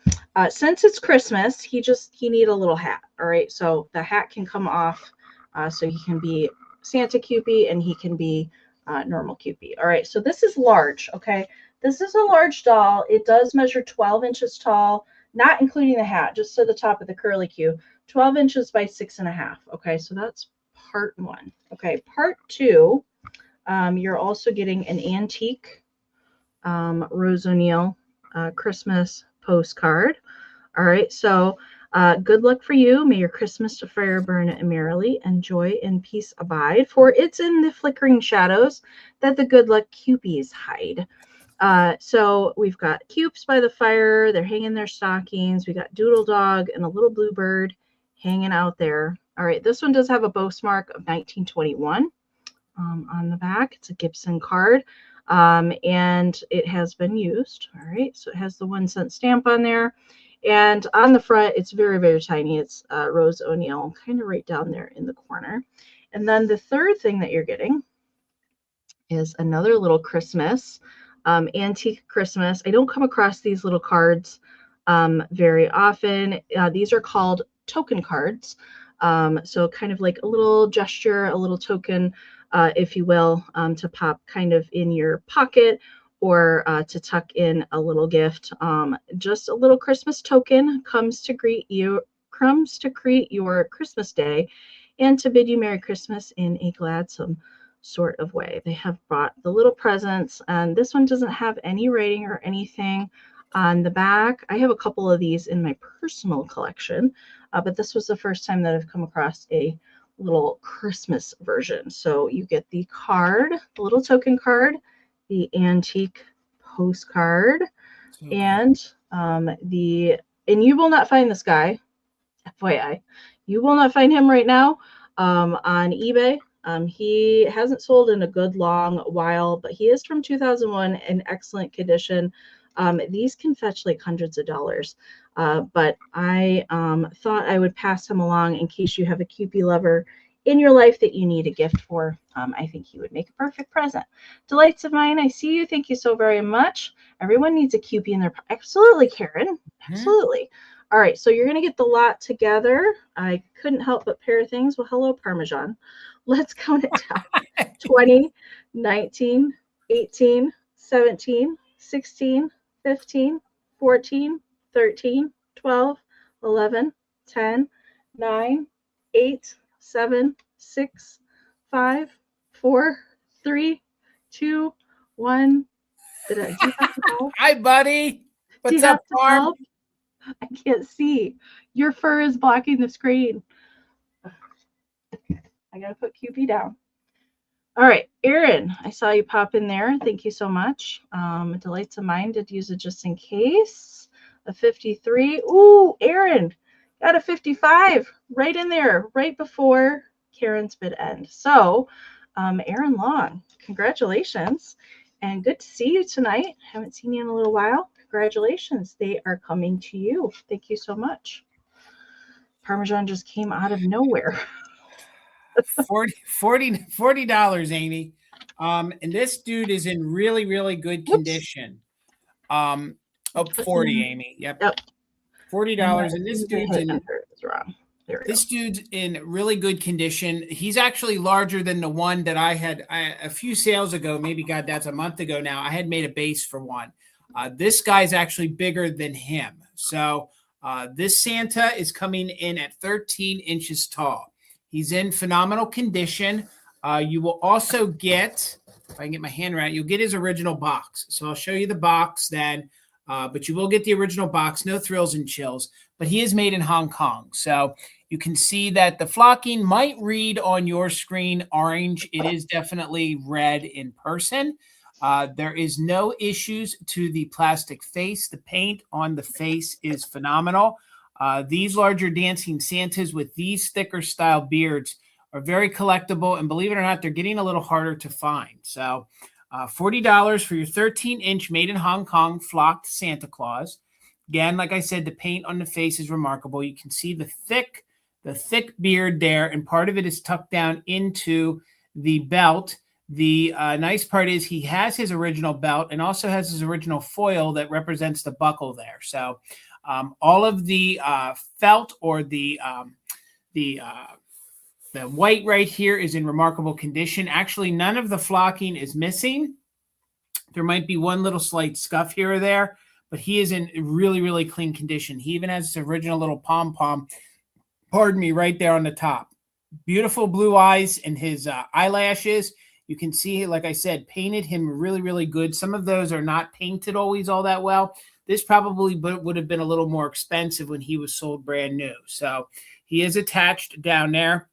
since it's Christmas, he need a little hat. All right. So the hat can come off, so he can be Santa Qpie and he can be normal Qpie. All right. So this is large. Okay. This is a large doll. It does measure 12 inches tall, not including the hat, just to the top of the curly Q, 12 inches by 6.5. Okay. So that's part 1. Okay. Part 2, you're also getting an antique Rose O'Neil Christmas postcard. All right. So good luck for you. May your Christmas fire burn merrily, and joy and peace abide. For it's in the flickering shadows that the good luck Qpies hide. So we've got cupes by the fire. They're hanging their stockings. We got Doodle Dog and a little bluebird hanging out there. All right. This one does have a postmark of 1921 on the back. It's a Gibson card. And it has been used. All right. So it has the 1-cent stamp on there. And on the front, it's very, very tiny. It's Rose O'Neil, kind of right down there in the corner. And then the third thing that you're getting is another little Christmas, antique Christmas. I don't come across these little cards very often. These are called token cards. So kind of like a little gesture, a little token, if you will, to pop kind of in your pocket, or to tuck in a little gift. Just a little Christmas token comes to greet your Christmas day and to bid you Merry Christmas in a gladsome sort of way. They have brought the little presents, and this one doesn't have any writing or anything on the back. I have a couple of these in my personal collection, but this was the first time that I've come across a little Christmas version. So you get the card, the little token card, the antique postcard, and you will not find this guy, FYI, you will not find him right now on eBay. He hasn't sold in a good long while, but he is from 2001 in excellent condition. These can fetch like hundreds of dollars, but I thought I would pass him along in case you have a Qpie lover in your life that you need a gift for. I think he would make a perfect present. Delights of mine, I see you. Thank you so very much. Everyone needs a Qpie in their... Absolutely, Karen. Absolutely. All right, so you're going to get the lot together. I couldn't help but pair things. Well, hello, Parmesan. Let's count it down. 20, 19, 18, 17, 16, 15, 14, 13, 12, 11, 10, 9, 8, 7, 6, 5, 4, 3, 2, 1. Do you have to help? Hi, buddy. What's up, Barb? I can't see. Your fur is blocking the screen. I gotta put Qpie down. All right, Erin, I saw you pop in there. Thank you so much. Delights of mine did use it just in case. A 53. Ooh, Erin got a 55 right in there, right before Karen's bid end. So, Erin Long, congratulations. And good to see you tonight. Haven't seen you in a little while. Congratulations. They are coming to you. Thank you so much. Parmesan just came out of nowhere. $40, Amy. And this dude is in really, really good condition. 40, Amy. Yep. $40. And this dude's in... wrong. This dude's in really good condition. He's actually larger than the one that I had a few sales ago. Maybe, God, that's a month ago now. I had made a base for one. This guy's actually bigger than him. So this Santa is coming in at 13 inches tall. He's in phenomenal condition. You will also get, if I can get my hand right, you'll get his original box. So I'll show you the box then, but you will get the original box. No thrills and chills, but he is made in Hong Kong. So you can see that the flocking might read on your screen orange. It is definitely red in person. There is no issues to the plastic face. The paint on the face is phenomenal. These larger dancing Santas with these thicker style beards are very collectible, and believe it or not, they're getting a little harder to find. So $40 for your 13-inch made in Hong Kong flocked Santa Claus. Again, like I said, the paint on the face is remarkable. You can see the thick beard there, and part of it is tucked down into the belt. The nice part is he has his original belt and also has his original foil that represents the buckle there. So all of the felt or the white right here is in remarkable condition. Actually, none of the flocking is missing. There might be one little slight scuff here or there, but he is in really, really clean condition. He even has his original little pom-pom, pardon me, right there on the top. Beautiful blue eyes and his eyelashes. You can see, like I said, painted him really, really good. Some of those are not painted always all that well. This probably would have been a little more expensive when he was sold brand new. So he is attached down there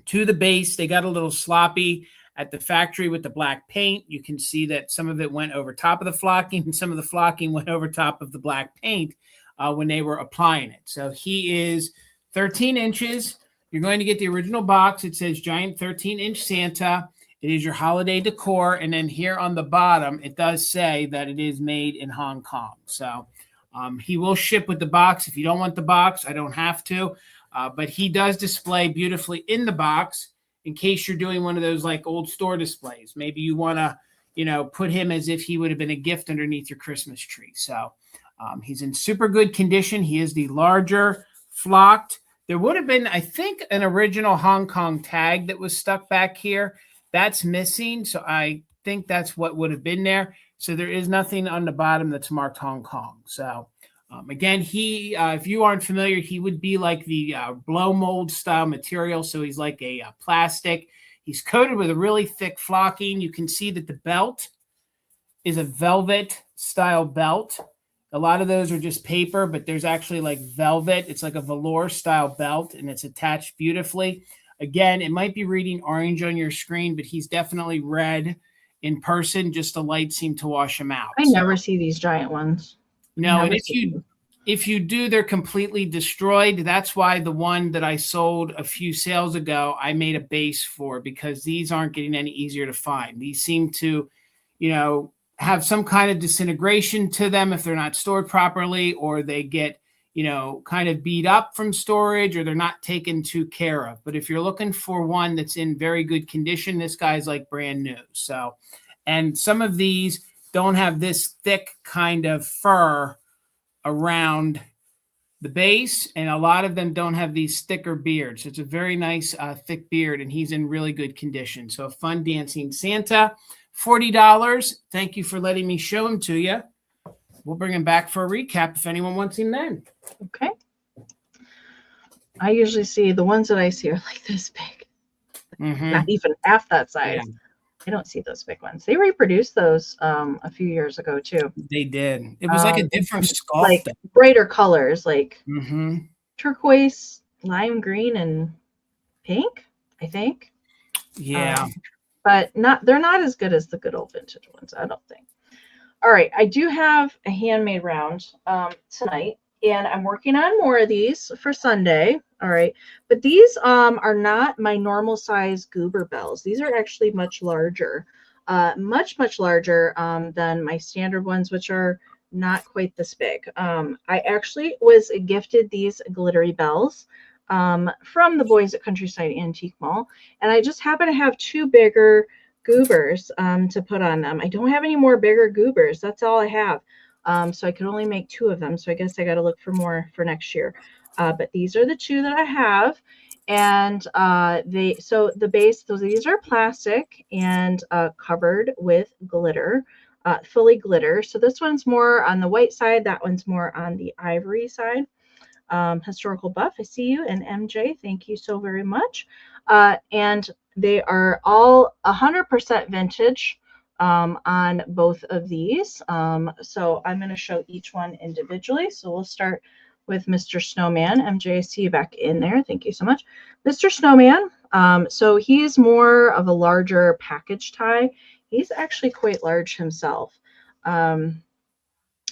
to the base. They got a little sloppy at the factory with the black paint. You can see that some of it went over top of the flocking and some of the flocking went over top of the black paint when they were applying it. So he is 13 inches. You're going to get the original box. It says Giant 13-inch Santa. It is your holiday decor. And then here on the bottom, it does say that it is made in Hong Kong. So he will ship with the box. If you don't want the box, I don't have to. But he does display beautifully in the box in case you're doing one of those like old store displays. Maybe you want to, put him as if he would have been a gift underneath your Christmas tree. So he's in super good condition. He is the larger flocked. There would have been, I think, an original Hong Kong tag that was stuck back here. That's missing, so I think that's what would have been there. So there is nothing on the bottom that's marked Hong Kong. So again, he, if you aren't familiar, he would be like the blow mold style material. So he's like a plastic. He's coated with a really thick flocking. You can see that the belt is a velvet style belt. A lot of those are just paper, but there's actually like velvet. It's like a velour style belt, and it's attached beautifully. Again, it might be reading orange on your screen, but he's definitely red in person. Just the light seemed to wash him out. I never see these giant ones. No, and if you do, they're completely destroyed. That's why the one that I sold a few sales ago, I made a base for, because these aren't getting any easier to find. These seem to, have some kind of disintegration to them if they're not stored properly, or they get, kind of beat up from storage, or they're not taken too care of. But if you're looking for one that's in very good condition, this guy's like brand new. So, and some of these don't have this thick kind of fur around the base, and a lot of them don't have these thicker beards. It's a very nice thick beard, and he's in really good condition. So a fun dancing Santa, $40. Thank you for letting me show him to you. We'll bring him back for a recap if anyone wants him then. Okay. I usually see the ones that I see are like this big. Not even half that size. Yeah. I don't see those big ones. They reproduced those a few years ago too. They did. It was like a different sculpt. Like brighter colors, like turquoise, lime green, and pink, I think. Yeah. But they're not as good as the good old vintage ones, I don't think. All right, I do have a handmade round tonight, and I'm working on more of these for Sunday. All right, but these are not my normal size goober bells. These are actually much larger, much larger than my standard ones, which are not quite this big. I actually was gifted these glittery bells from the boys at Countryside Antique Mall, and I just happen to have two bigger goobers to put on them. I don't have any more bigger goobers. That's all I have. So I could only make two of them. So I guess I got to look for more for next year. But these are the two that I have. And these are plastic and covered with glitter, fully glitter. So this one's more on the white side. That one's more on the ivory side. Historical buff, I see you. And MJ, thank you so very much. And they are all 100% vintage on both of these. So I'm going to show each one individually. So we'll start with Mr. Snowman. MJ, I see you back in there. Thank you so much. Mr. Snowman. So he's more of a larger package tie. He's actually quite large himself.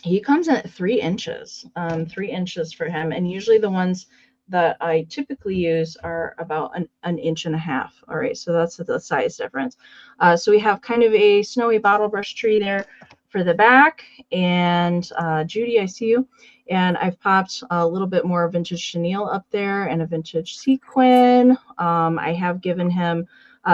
He comes in at 3 inches, 3 inches for him. And usually the ones that I typically use are about an inch and a half. All right, so that's the size difference. So we have kind of a snowy bottle brush tree there for the back. And Judy, I see you. And I've popped a little bit more vintage chenille up there and a vintage sequin. I have given him,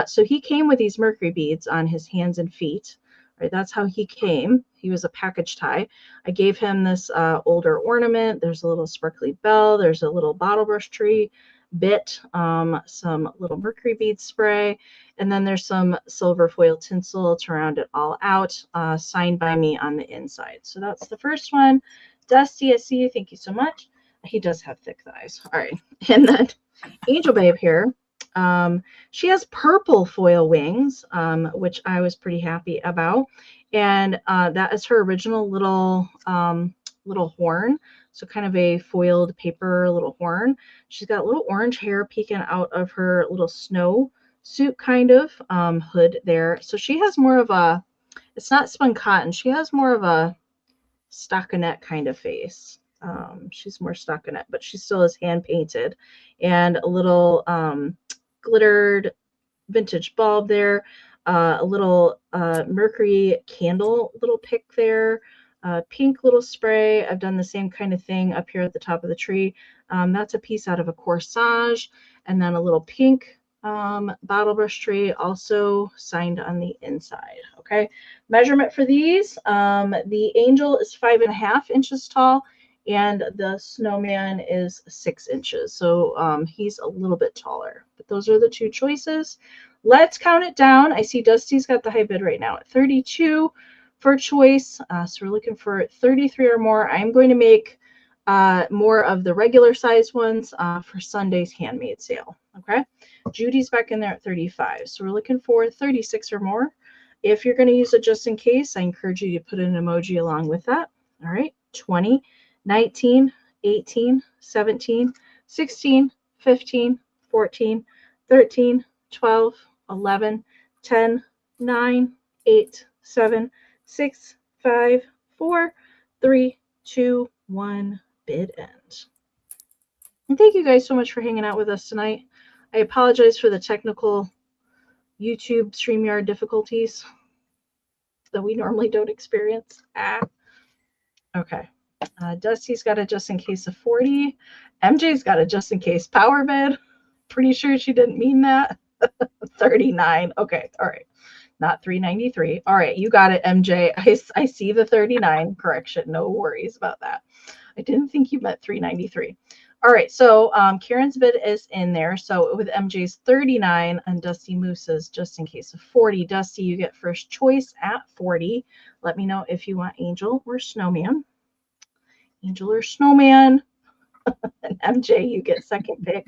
so he came with these mercury beads on his hands and feet. Right, that's how he came. He was a package tie. I gave him this older ornament. There's a little sparkly bell. There's a little bottle brush tree bit, some little mercury bead spray, and then there's some silver foil tinsel to round it all out, signed by me on the inside. So that's the first one. Dusty, I see you. Thank you so much. He does have thick thighs. All right. And then Angel Babe here. She has purple foil wings, which I was pretty happy about. And that is her original little horn. So kind of a foiled paper little horn. She's got little orange hair peeking out of her little snow suit kind of hood there. So she has more of a, it's not spun cotton. She has more of a stockinette kind of face. She's more stockinette, but she still is hand painted, and a little glittered vintage bulb there, a little mercury candle little pick there, pink little spray. I've done the same kind of thing up here at the top of the tree. That's a piece out of a corsage, and then a little pink bottle brush tree also signed on the inside. Okay, measurement for these, the angel is 5.5 inches tall, and the snowman is 6 inches. So he's a little bit taller, but those are the two choices. Let's count it down. I see Dusty's got the high bid right now at 32 for choice. So we're looking for 33 or more. I'm going to make more of the regular size ones for Sunday's handmade sale. Okay. Judy's back in there at 35. So we're looking for 36 or more. If you're going to use it just in case, I encourage you to put an emoji along with that. All right. 20, 19, 18, 17, 16, 15, 14, 13, 12, 11, 10, 9, 8, 7, 6, 5, 4, 3, 2, 1. Bid end. And thank you guys so much for hanging out with us tonight. I apologize for the technical YouTube StreamYard difficulties that we normally don't experience. Okay. Dusty's got a just in case of 40. MJ's got a just in case power bid. Pretty sure she didn't mean that. 39. Okay. All right. Not 393. All right. You got it, MJ. I see the 39 correction. No worries about that. I didn't think you meant 393. All right. So Karen's bid is in there. So with MJ's 39 and Dusty Moose's just in case of 40. Dusty, you get first choice at 40. Let me know if you want Angel or Snowman. Angel or Snowman. And MJ, you get second pick.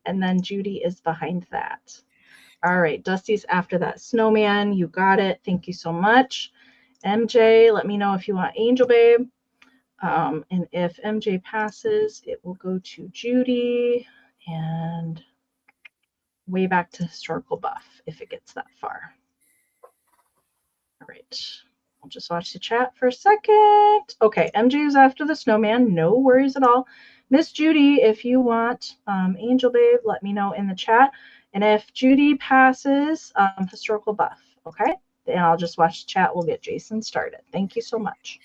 And then Judy is behind that. All right. Dusty's after that. Snowman, you got it. Thank you so much. MJ, let me know if you want Angel, babe. And if MJ passes, it will go to Judy and way back to historical buff if it gets that far. All right. I'll just watch the chat for a second. Okay, MJ is after the Snowman. No worries at all. Miss Judy, if you want Angel Babe, let me know in the chat. And if Judy passes, historical buff, okay? Then I'll just watch the chat. We'll get Jason started. Thank you so much.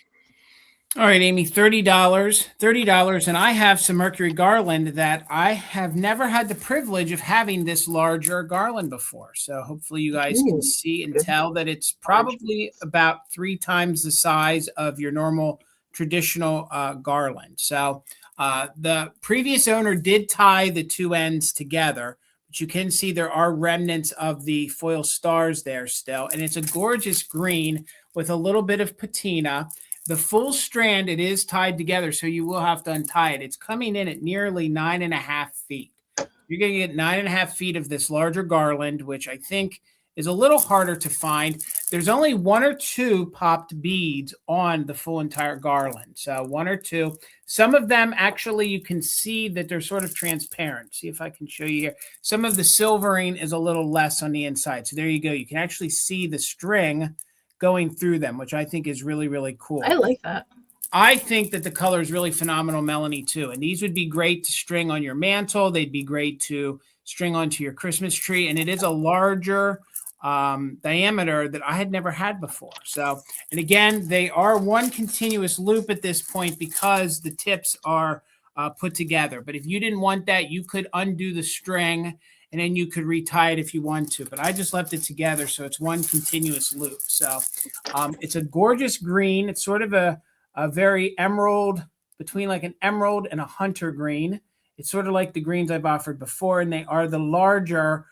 All right, Amy, $30, and I have some mercury garland that I have never had the privilege of having this larger garland before. So hopefully you guys can see and tell that it's probably about 3 times the size of your normal traditional garland. So the previous owner did tie the 2 ends together, but you can see there are remnants of the foil stars there still, and it's a gorgeous green with a little bit of patina. The full strand, it is tied together, so you will have to untie it. It's coming in at nearly 9.5 feet. You're going to get 9.5 feet of this larger garland, which I think is a little harder to find. There's only 1 or 2 popped beads on the full entire garland. So 1 or 2. Some of them, actually, you can see that they're sort of transparent. See if I can show you here. Some of the silvering is a little less on the inside. So there you go. You can actually see the string going through them, which I think is really, really cool. I like that. I think that the color is really phenomenal, Melanie, too. And these would be great to string on your mantle. They'd be great to string onto your Christmas tree. And it is a larger diameter that I had never had before. So, and again, they are one continuous loop at this point because the tips are put together. But if you didn't want that, you could undo the string and then you could retie it if you want to. But I just left it together, so it's one continuous loop. So it's a gorgeous green. It's sort of a very emerald, between like an emerald and a hunter green. It's sort of like the greens I've offered before, and they are the larger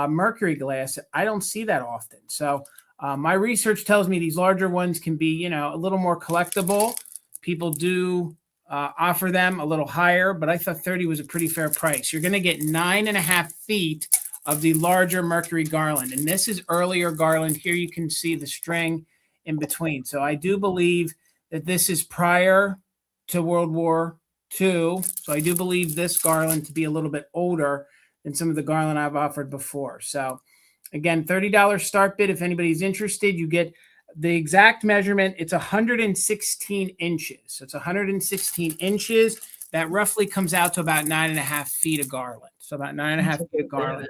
mercury glass. I don't see that often. So my research tells me these larger ones can be, you know, a little more collectible. People do offer them a little higher, but I thought 30 was a pretty fair price. You're going to get 9.5 feet of the larger mercury garland. And this is earlier garland. Here you can see the string in between. So I do believe that this is prior to World War II. So I do believe this garland to be a little bit older than some of the garland I've offered before. So again, $30 start bid. If anybody's interested, you get the exact measurement. It's 116 inches. So it's 116 inches. That roughly comes out to about 9.5 feet of garland. So about 9.5 feet of garland.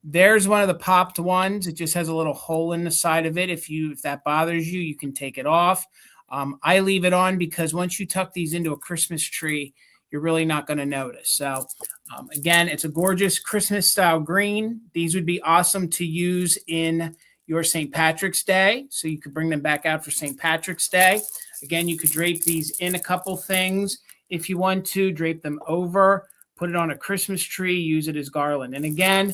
There's one of the popped ones. It just has a little hole in the side of it. If that bothers you, you can take it off. I leave it on because once you tuck these into a Christmas tree, you're really not going to notice. So again, it's a gorgeous Christmas style green. These would be awesome to use in your St. Patrick's Day. So you could bring them back out for St. Patrick's Day. Again, you could drape these in a couple things. If you want to, drape them over, put it on a Christmas tree, use it as garland. And again,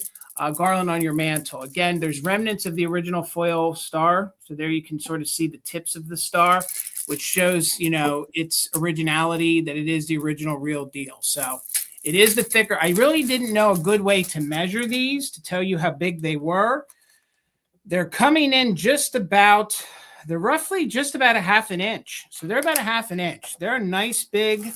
garland on your mantle. Again, there's remnants of the original foil star. So there you can sort of see the tips of the star, which shows, you know, its originality, that it is the original real deal. So It is the thicker. I really didn't know a good way to measure these to tell you how big they were. They're coming in just about, they're roughly just about a ½ inch. So they're about a ½ inch. They're a nice big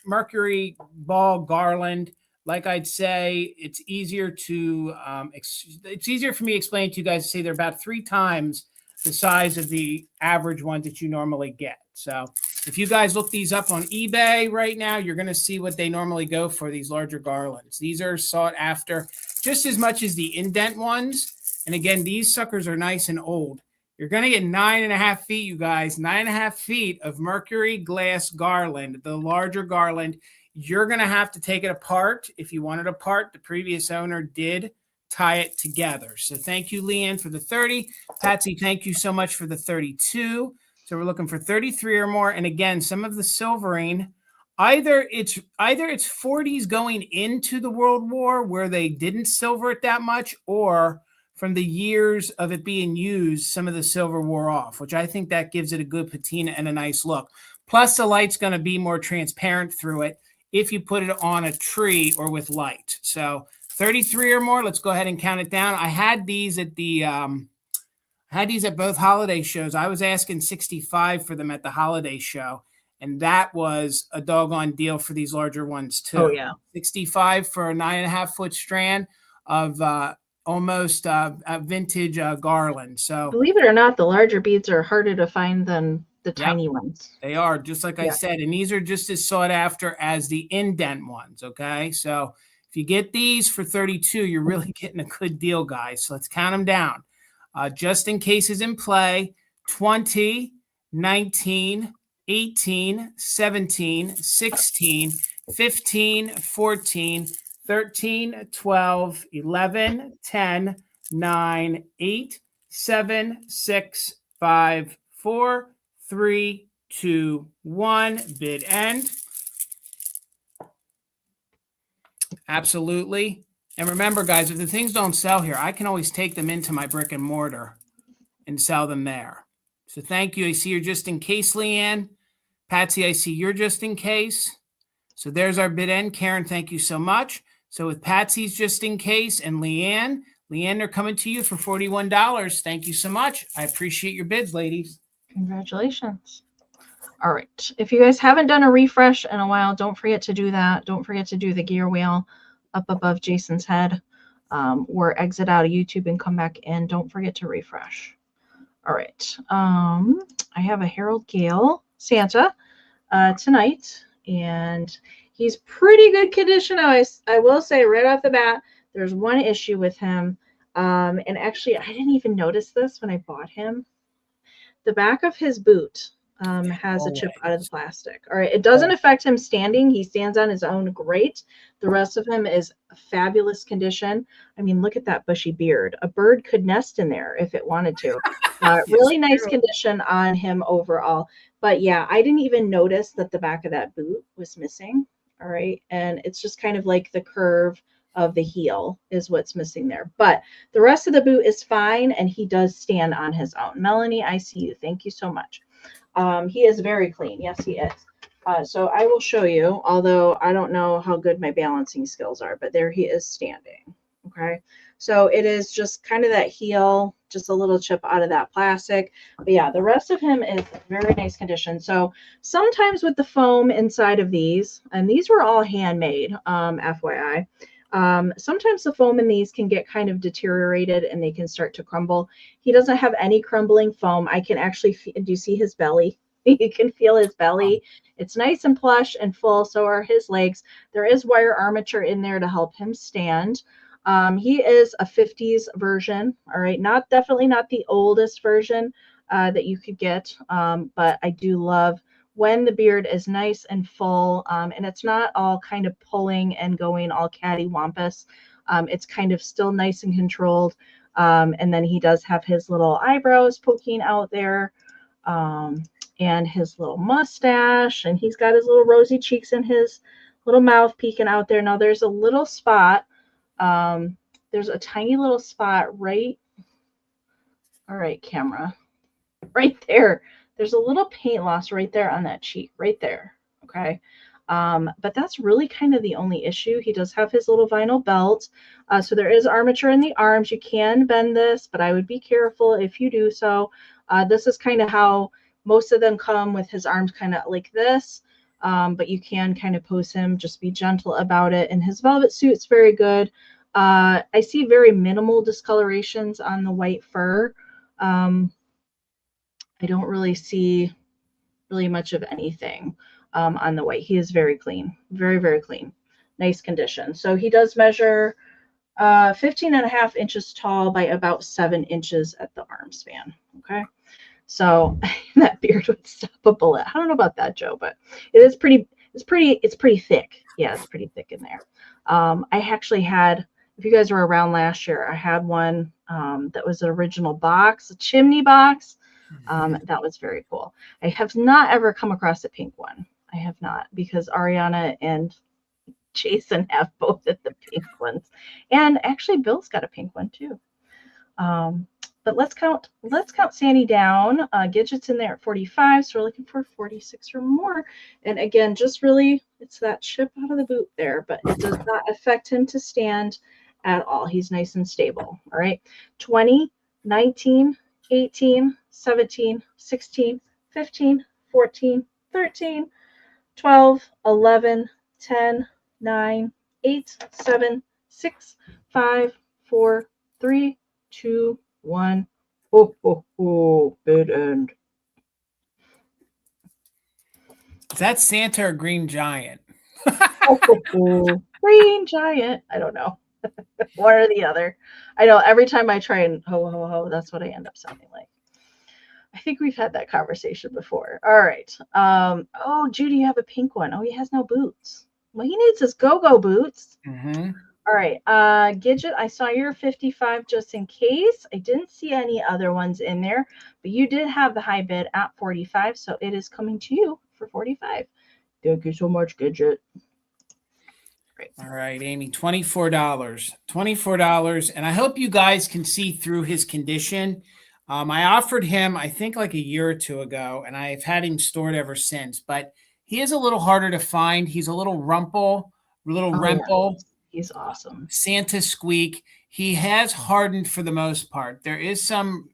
mercury ball garland. Like I'd say, it's easier to, it's easier for me to explain to you guys to say they're about 3 times the size of the average ones that you normally get. So if you guys look these up on eBay right now, you're going to see what they normally go for, these larger garlands. These are sought after just as much as the indent ones. And again, these suckers are nice and old. You're going to get 9.5 feet, you guys, 9.5 feet of mercury glass garland, the larger garland. You're going to have to take it apart. If you want it apart, the previous owner did tie it together. So thank you, Leanne, for the 30. Patsy, thank you so much for the 32. So we're looking for 33 or more. And again, some of the silvering, either it's 40s going into the World War where they didn't silver it that much, or from the years of it being used, some of the silver wore off, which I think that gives it a good patina and a nice look. Plus, the light's going to be more transparent through it if you put it on a tree or with light. So 33 or more, let's go ahead and count it down. I had these at the at both holiday shows. I was asking 65 for them at the holiday show, and that was a doggone deal for these larger ones too. Oh yeah, 65 for a 9.5 foot strand of almost a vintage garland. So believe it or not, the larger beads are harder to find than the tiny ones. They are, just like I said, and these are just as sought after as the indent ones. Okay, so if you get these for 32, you're really getting a good deal, guys. So let's count them down. Just in case is in play: 20, 19, 18, 17, 16, 15, 14, 13, 12, 11, 10, 9, 8, 7, 6, 5, 4, 3, 2, 1. Bid end. Absolutely. And remember, guys, if the things don't sell here, I can always take them into my brick and mortar and sell them there. So thank you. I see you're just in case, Leanne. Patsy, I see you're just in case. So there's our bid end. Karen, thank you so much. So with Patsy's just in case and Leanne, they're coming to you for $41. Thank you so much. I appreciate your bids, ladies. Congratulations. All right. If you guys haven't done a refresh in a while, don't forget to do that. Don't forget to do the gear wheel up above Jason's head, or exit out of YouTube and come back in. Don't forget to refresh. All right. I have a Harold Gale Santa tonight, and he's pretty good condition. I will say right off the bat, there's one issue with him. And actually, I didn't even notice this when I bought him. The back of his boot has a chip out of the plastic. All right. It doesn't affect him standing. He stands on his own great. The rest of him is fabulous condition. I mean, look at that bushy beard. A bird could nest in there if it wanted to. Really nice condition on him overall. But yeah, I didn't even notice that the back of that boot was missing. All right. And it's just kind of like the curve of the heel is what's missing there. But the rest of the boot is fine, and he does stand on his own. Melanie, I see you. Thank you so much. He is very clean. Yes, he is. So I will show you, although I don't know how good my balancing skills are, but there he is standing. Okay. So it is just kind of that heel, just a little chip out of that plastic. But yeah, the rest of him is very nice condition. So sometimes with the foam inside of these, and these were all handmade, FYI, sometimes the foam in these can get kind of deteriorated and they can start to crumble. He doesn't have any crumbling foam. I can actually, do you see his belly? You can feel his belly. It's nice and plush and full. So are his legs. There is wire armature in there to help him stand. He is a 50s version. All right. Definitely not the oldest version that you could get. But I do love when the beard is nice and full, and it's not all kind of pulling and going all cattywampus. It's kind of still nice and controlled. And then he does have his little eyebrows poking out there, and his little mustache, and he's got his little rosy cheeks and his little mouth peeking out there. Now there's a little spot. There's a tiny little spot right. All right, camera, right there. There's a little paint loss right there on that cheek, right there. Okay. But that's really kind of the only issue. He does have his little vinyl belt. So there is armature in the arms. You can bend this, but I would be careful if you do so. This is kind of how most of them come, with his arms kind of like this. But you can kind of pose him, just be gentle about it. And his velvet suit's very good. I see very minimal discolorations on the white fur. I don't really see really much of anything on the white. He is very clean, very, very clean. Nice condition. So he does measure 15.5 inches tall by about 7 inches at the arm span. Okay. So that beard would stop a bullet. I don't know about that, Joe, but it's pretty thick. Yeah, it's pretty thick in there. I actually had, if you guys were around last year, I had one that was an original box, a chimney box. That was very cool. I have not ever come across a pink one. I have not, because Ariana and Jason have both of the pink ones. And actually Bill's got a pink one too. But let's count Sandy down. Gidget's in there at 45, so we're looking for 46 or more. And again, just really, it's that chip out of the boot there, but it does not affect him to stand at all. He's nice and stable. All right. 20, 19, 18, 17, 16, 15, 14, 13, 12, 11, 10, 9, 8, 7, 6, 5, 4, 3, 2, 1. Oh, good end. Is that Santa or Green Giant? Green Giant. I don't know. One or the other. I know every time I try and ho, ho, ho, that's what I end up sounding like. I think we've had that conversation before. All right. Oh, Judy, you have a pink one. Oh, he has no boots. Well, he needs his go-go boots. Mm-hmm. All right. Gidget, I saw your 55 just in case. I didn't see any other ones in there, but you did have the high bid at 45, so it is coming to you for 45. Thank you so much, Gidget. Great. All right, Amy, $24. $24, and I hope you guys can see through his condition. I offered him, I think, like a year or two ago, and I've had him stored ever since, but he is a little harder to find. He's a little rumple, remple. Yeah. He's awesome. Santa squeak. He has hardened for the most part. There is some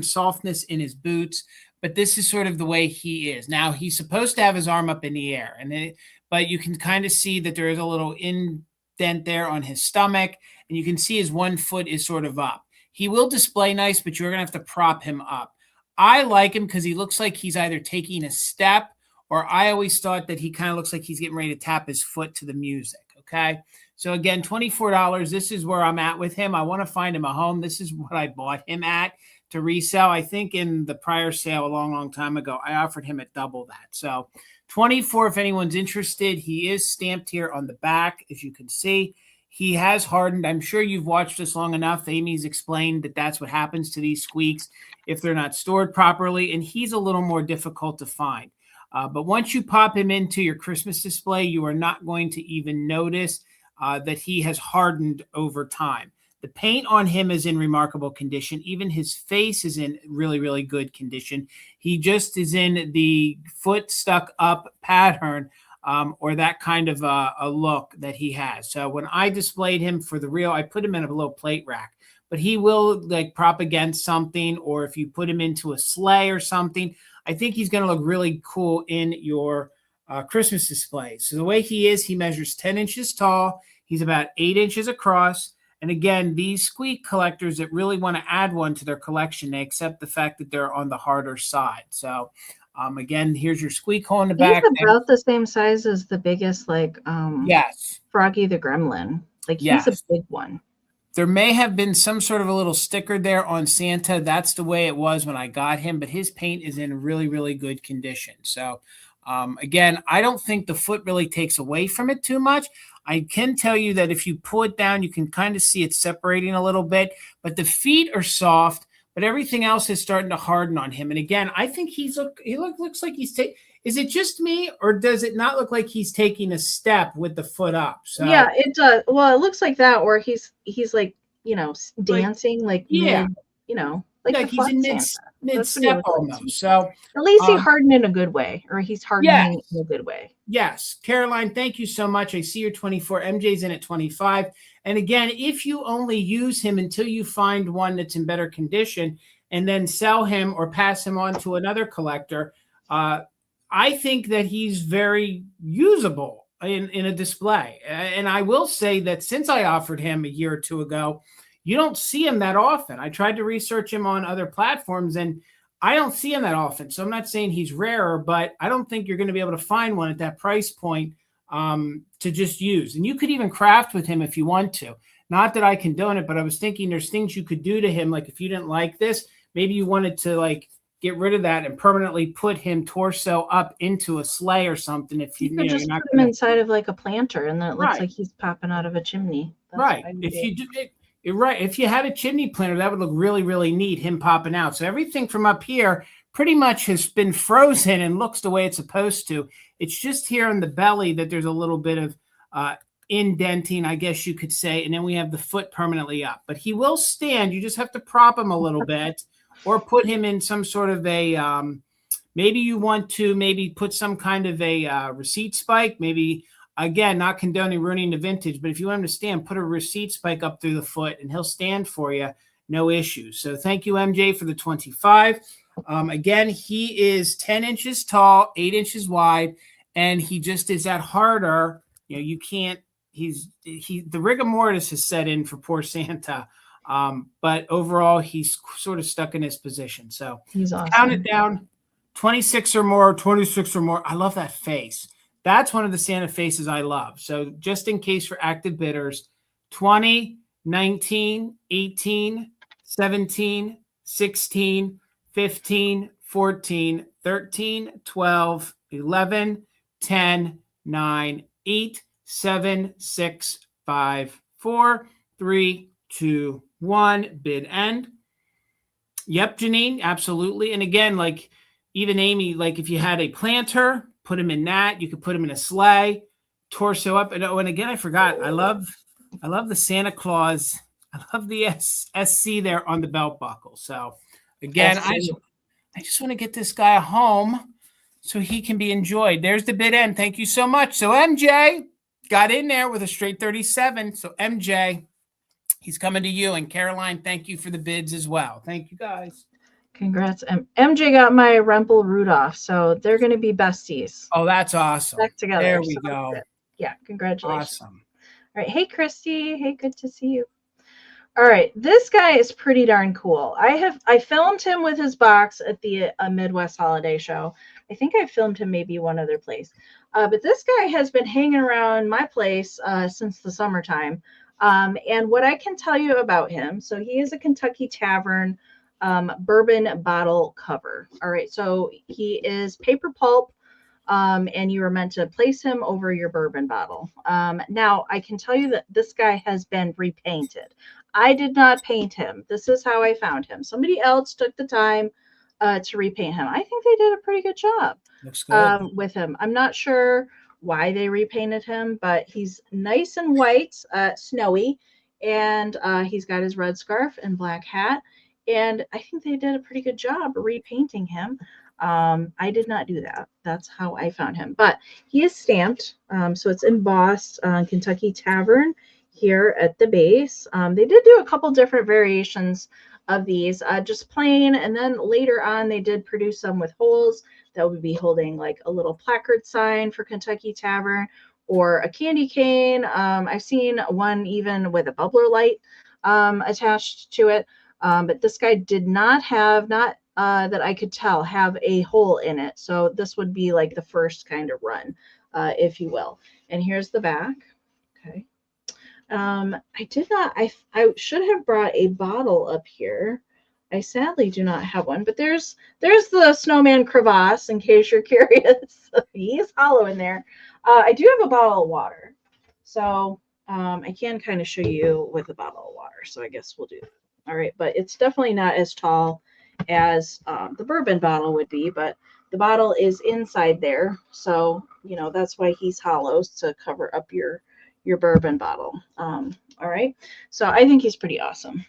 softness in his boots, but this is sort of the way he is. Now, he's supposed to have his arm up in the air, but you can kind of see that there is a little indent there on his stomach, and you can see his one foot is sort of up. He will display nice, but you're going to have to prop him up. I like him because he looks like he's either taking a step, or I always thought that he kind of looks like he's getting ready to tap his foot to the music. Okay. So again, $24. This is where I'm at with him. I want to find him a home. This is what I bought him at to resell. I think in the prior sale a long, long time ago, I offered him at double that. So 24, if anyone's interested. He is stamped here on the back, as you can see. He has hardened. I'm sure you've watched this long enough. Amy's explained that that's what happens to these squeaks if they're not stored properly, and he's a little more difficult to find. But once you pop him into your Christmas display, you are not going to even notice that he has hardened over time. The paint on him is in remarkable condition. Even his face is in really, really good condition. He just is in the foot stuck up pattern, or that kind of a look that he has. So when I displayed him for the real, I put him in a little plate rack, but he will like prop against something, or if you put him into a sleigh or something, I think he's going to look really cool in your Christmas display. So the way he is, he measures 10 inches tall. He's about 8 inches across. And again, these squeak collectors that really want to add one to their collection, they accept the fact that they're on the harder side. So again, here's your squeak hole in the back. He's about the same size as the biggest, like yes, Froggy the Gremlin. Like he's a big one. There may have been some sort of a little sticker there on Santa. That's the way it was when I got him, but his paint is in really, really good condition. So again, I don't think the foot really takes away from it too much. I can tell you that if you pull it down, you can kind of see it separating a little bit, but the feet are soft, but everything else is starting to harden on him. And again, I think he looks like he's is it just me, or does it not look like he's taking a step with the foot up? So yeah, it does. Well, it looks like that, or he's like, you know, dancing, like yeah, you know. like like the he's fun in Santa. mid That's what he step looks like to me. almost. So At least he um, hardened in a good way, or he's yes, hardening in a good way. yes, Caroline, thank you so much. I see you're 24. MJ's in at 25. And again, if you only use him until you find one that's in better condition and then sell him or pass him on to another collector, I think that he's very usable in a display. And I will say that since I offered him a year or two ago, you don't see him that often. I tried to research him on other platforms and I don't see him that often. So I'm not saying he's rarer, but I don't think you're going to be able to find one at that price point to just use. And you could even craft with him if you want to. Not that I condone it, but I was thinking there's things you could do to him. Like if you didn't like this, maybe you wanted to like get rid of that and permanently put him torso up into a sleigh or something. If you could know, just you're not put him gonna... inside of like a planter, and then it looks Right. like he's popping out of a chimney. That's right. If you do it, you're right. If you had a chimney planter, that would look really, really neat, him popping out. So everything from up here pretty much has been frozen and looks the way it's supposed to. It's just here on the belly that there's a little bit of indenting, I guess you could say. And then we have the foot permanently up. But he will stand. You just have to prop him a little bit or put him in some sort of a, maybe you want to maybe put some kind of a receipt spike, maybe... Again, not condoning ruining the vintage, but if you want him to stand, put a receipt spike up through the foot and he'll stand for you. No issues. So thank you, MJ, for the 25. Again, he is 10 inches tall, 8 inches wide, and he just is that harder. You know, you can't, the rigor mortis is set in for poor Santa. But overall, he's sort of stuck in his position. So he's awesome. Count it down, 26 or more, 26 or more. I love that face. That's one of the Santa faces I love. So just in case for active bidders, 20, 19, 18, 17, 16, 15, 14, 13, 12, 11, 10, 9, 8, 7, 6, 5, 4, 3, 2, 1. Bid end. Yep, Janine, absolutely. And again, like even Amy, like if you had a planter, put him in that. You could put him in a sleigh, torso up. And, oh, and again, I forgot. I love the Santa Claus. I love the SC there on the belt buckle. So again, I just want to get this guy home so he can be enjoyed. There's the bid end. Thank you so much. So MJ got in there with a straight 37. So MJ, he's coming to you. And Caroline, thank you for the bids as well. Thank you, guys. Congrats. MJ got my Rempel Rudolph, so they're going to be besties. Oh, that's awesome. Back together. There we go. Good. Yeah, congratulations. Awesome. All right. Hey, Christy. Hey, good to see you. All right. This guy is pretty darn cool. I filmed him with his box at the Midwest Holiday Show. I think I filmed him maybe one other place. But this guy has been hanging around my place since the summertime. And what I can tell you about him, so he is a Kentucky Tavern bourbon bottle cover. All right, so he is paper pulp, and you are meant to place him over your bourbon bottle. Now, I can tell you that this guy has been repainted. I did not paint him. This is how I found him. Somebody else took the time to repaint him. I think they did a pretty good job. Looks good. With him. I'm not sure why they repainted him, but he's nice and white, snowy, and he's got his red scarf and black hat. And I think they did a pretty good job repainting him. I did not do that. That's how I found him. But he is stamped. So it's embossed Kentucky Tavern here at the base. They did do a couple different variations of these, just plain. And then later on, they did produce some with holes that would be holding like a little placard sign for Kentucky Tavern or a candy cane. I've seen one even with a bubbler light attached to it. But this guy did not have, that I could tell, have a hole in it. So this would be like the first kind of run, if you will. And here's the back. Okay. I did not, I should have brought a bottle up here. I sadly do not have one, but there's the snowman crevasse in case you're curious. He is hollow in there. I do have a bottle of water. So I can kind of show you with a bottle of water. So I guess we'll do that. All right, but it's definitely not as tall as the bourbon bottle would be, but the bottle is inside there. So, you know, that's why he's hollow, to cover up your bourbon bottle. All right, so I think he's pretty awesome.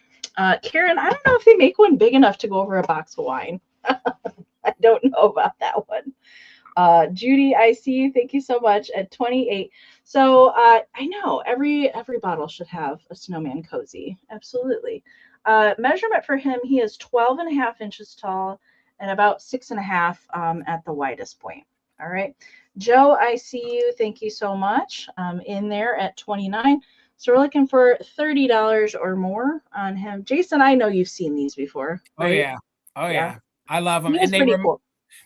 Karen, I don't know if they make one big enough to go over a box of wine. I don't know about that one. Judy, I see you. Thank you so much at 28. So I know every bottle should have a snowman cozy. Absolutely. Measurement for him, he is 12.5 inches tall and about 6.5 at the widest point. All right. Joe, I see you. Thank you so much. In there at 29. So we're looking for $30 or more on him. Jason, I know you've seen these before. Right? Oh yeah. Oh yeah. I love them. And cool.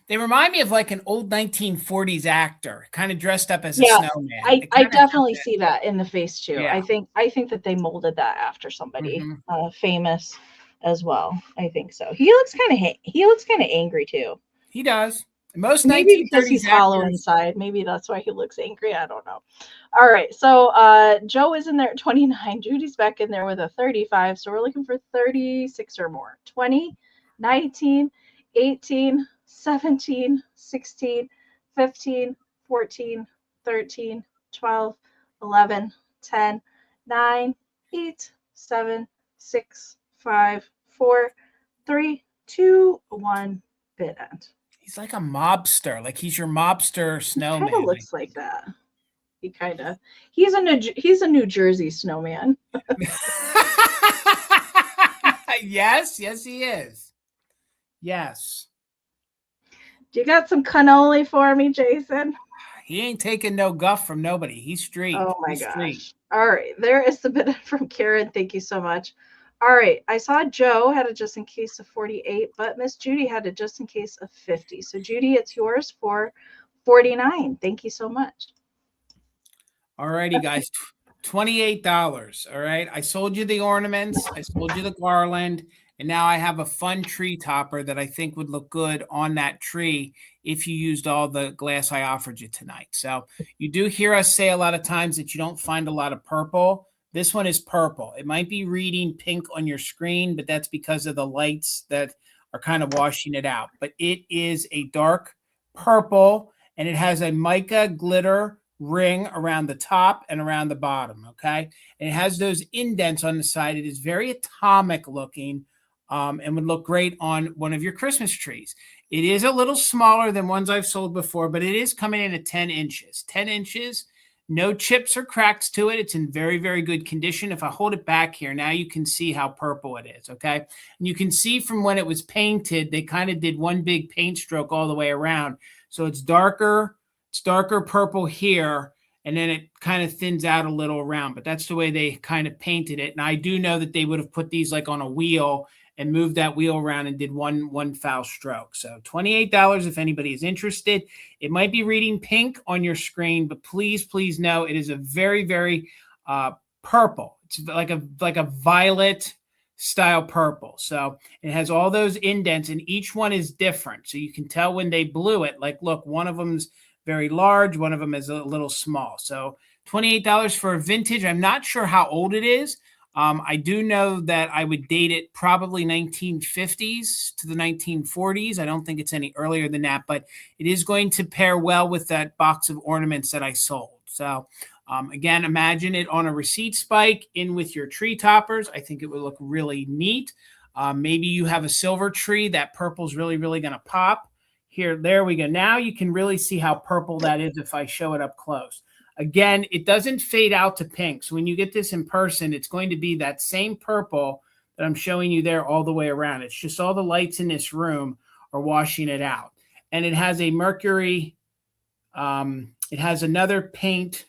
They remind me of like an old 1940s actor, kind of dressed up as a yes, snowman. I definitely see that in the face too. Yeah. I think that they molded that after somebody famous as well. I think so. He looks kind of angry too. He does. Most maybe 1930s because he's actors, hollow inside. Maybe that's why he looks angry. I don't know. All right. So Joe is in there at 29. Judy's back in there with a 35. So we're looking for 36 or more. 20, 19, 18, 17, 16, 15, 14, 13, 12, 11, 10, 9, 8, 7, 6, 5, 4, 3, 2, 1, bid end. He's like a mobster. Like he's your mobster snowman. He kind of looks like that. He's a New Jersey snowman. Yes, he is. Yes. You got some cannoli for me, Jason? He ain't taking no guff from nobody. He's street. Oh my gosh. Street. All right. There is the bid from Karen. Thank you so much. All right. I saw Joe had a just in case of 48, but Miss Judy had a just in case of 50. So Judy, it's yours for 49. Thank you so much. All righty, guys. $28. All right. I sold you the ornaments. I sold you the garland. And now I have a fun tree topper that I think would look good on that tree if you used all the glass I offered you tonight. So you do hear us say a lot of times that you don't find a lot of purple. This one is purple. It might be reading pink on your screen, but that's because of the lights that are kind of washing it out. But it is a dark purple, and it has a mica glitter ring around the top and around the bottom, okay? And it has those indents on the side. It is very atomic looking. And would look great on one of your Christmas trees. It is a little smaller than ones I've sold before, but it is coming in at 10 inches. 10 inches, no chips or cracks to it. It's in very, very good condition. If I hold it back here, now you can see how purple it is, okay? And you can see from when it was painted, they kind of did one big paint stroke all the way around. So it's darker purple here, and then it kind of thins out a little around, but that's the way they kind of painted it. And I do know that they would have put these like on a wheel and moved that wheel around and did one foul stroke. So $28 if anybody is interested. It might be reading pink on your screen, but please, please know it is a very, very purple. It's like a violet style purple. So it has all those indents, and each one is different. So you can tell when they blew it. Like, look, one of them's very large, one of them is a little small. So $28 for a vintage. I'm not sure how old it is. I do know that I would date it probably 1950s to the 1940s. I don't think it's any earlier than that, but it is going to pair well with that box of ornaments that I sold. So again, imagine it on a receipt spike in with your tree toppers. I think it would look really neat. Maybe you have a silver tree. That purple's really, really going to pop. Here, there we go. Now you can really see how purple that is if I show it up close. Again, it doesn't fade out to pink. So when you get this in person, it's going to be that same purple that I'm showing you there all the way around. It's just all the lights in this room are washing it out. And it has a mercury. It has another paint.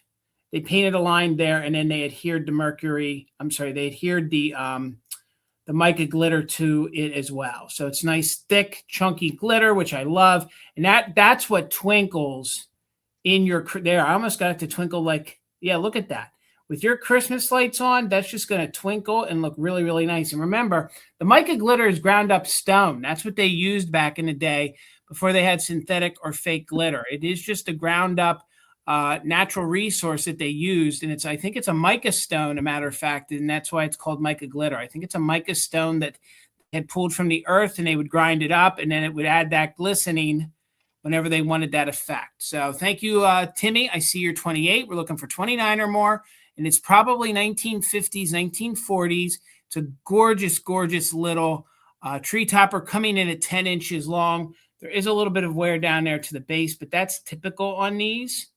They painted a line there, and then they adhered the mercury. I'm sorry, they adhered the mica glitter to it as well. So it's nice, thick, chunky glitter, which I love. And that's what twinkles in your, there, I almost got it to twinkle like, yeah, look at that. With your Christmas lights on, that's just going to twinkle and look really, really nice. And remember, the mica glitter is ground up stone. That's what they used back in the day before they had synthetic or fake glitter. It is just a ground up natural resource that they used. And I think it's a mica stone, a matter of fact, and that's why it's called mica glitter. I think it's a mica stone that had pulled from the earth, and they would grind it up, and then it would add that glistening whenever they wanted that effect. So thank you, Timmy. I see you're 28. We're looking for 29 or more, and it's probably 1950s, 1940s. It's a gorgeous, gorgeous little tree topper coming in at 10 inches long. There is a little bit of wear down there to the base, but that's typical on these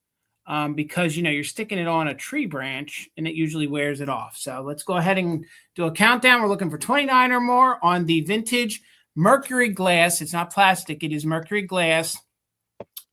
because, you know, you're sticking it on a tree branch and it usually wears it off. So let's go ahead and do a countdown. We're looking for 29 or more on the vintage mercury glass. It's not plastic. It is mercury glass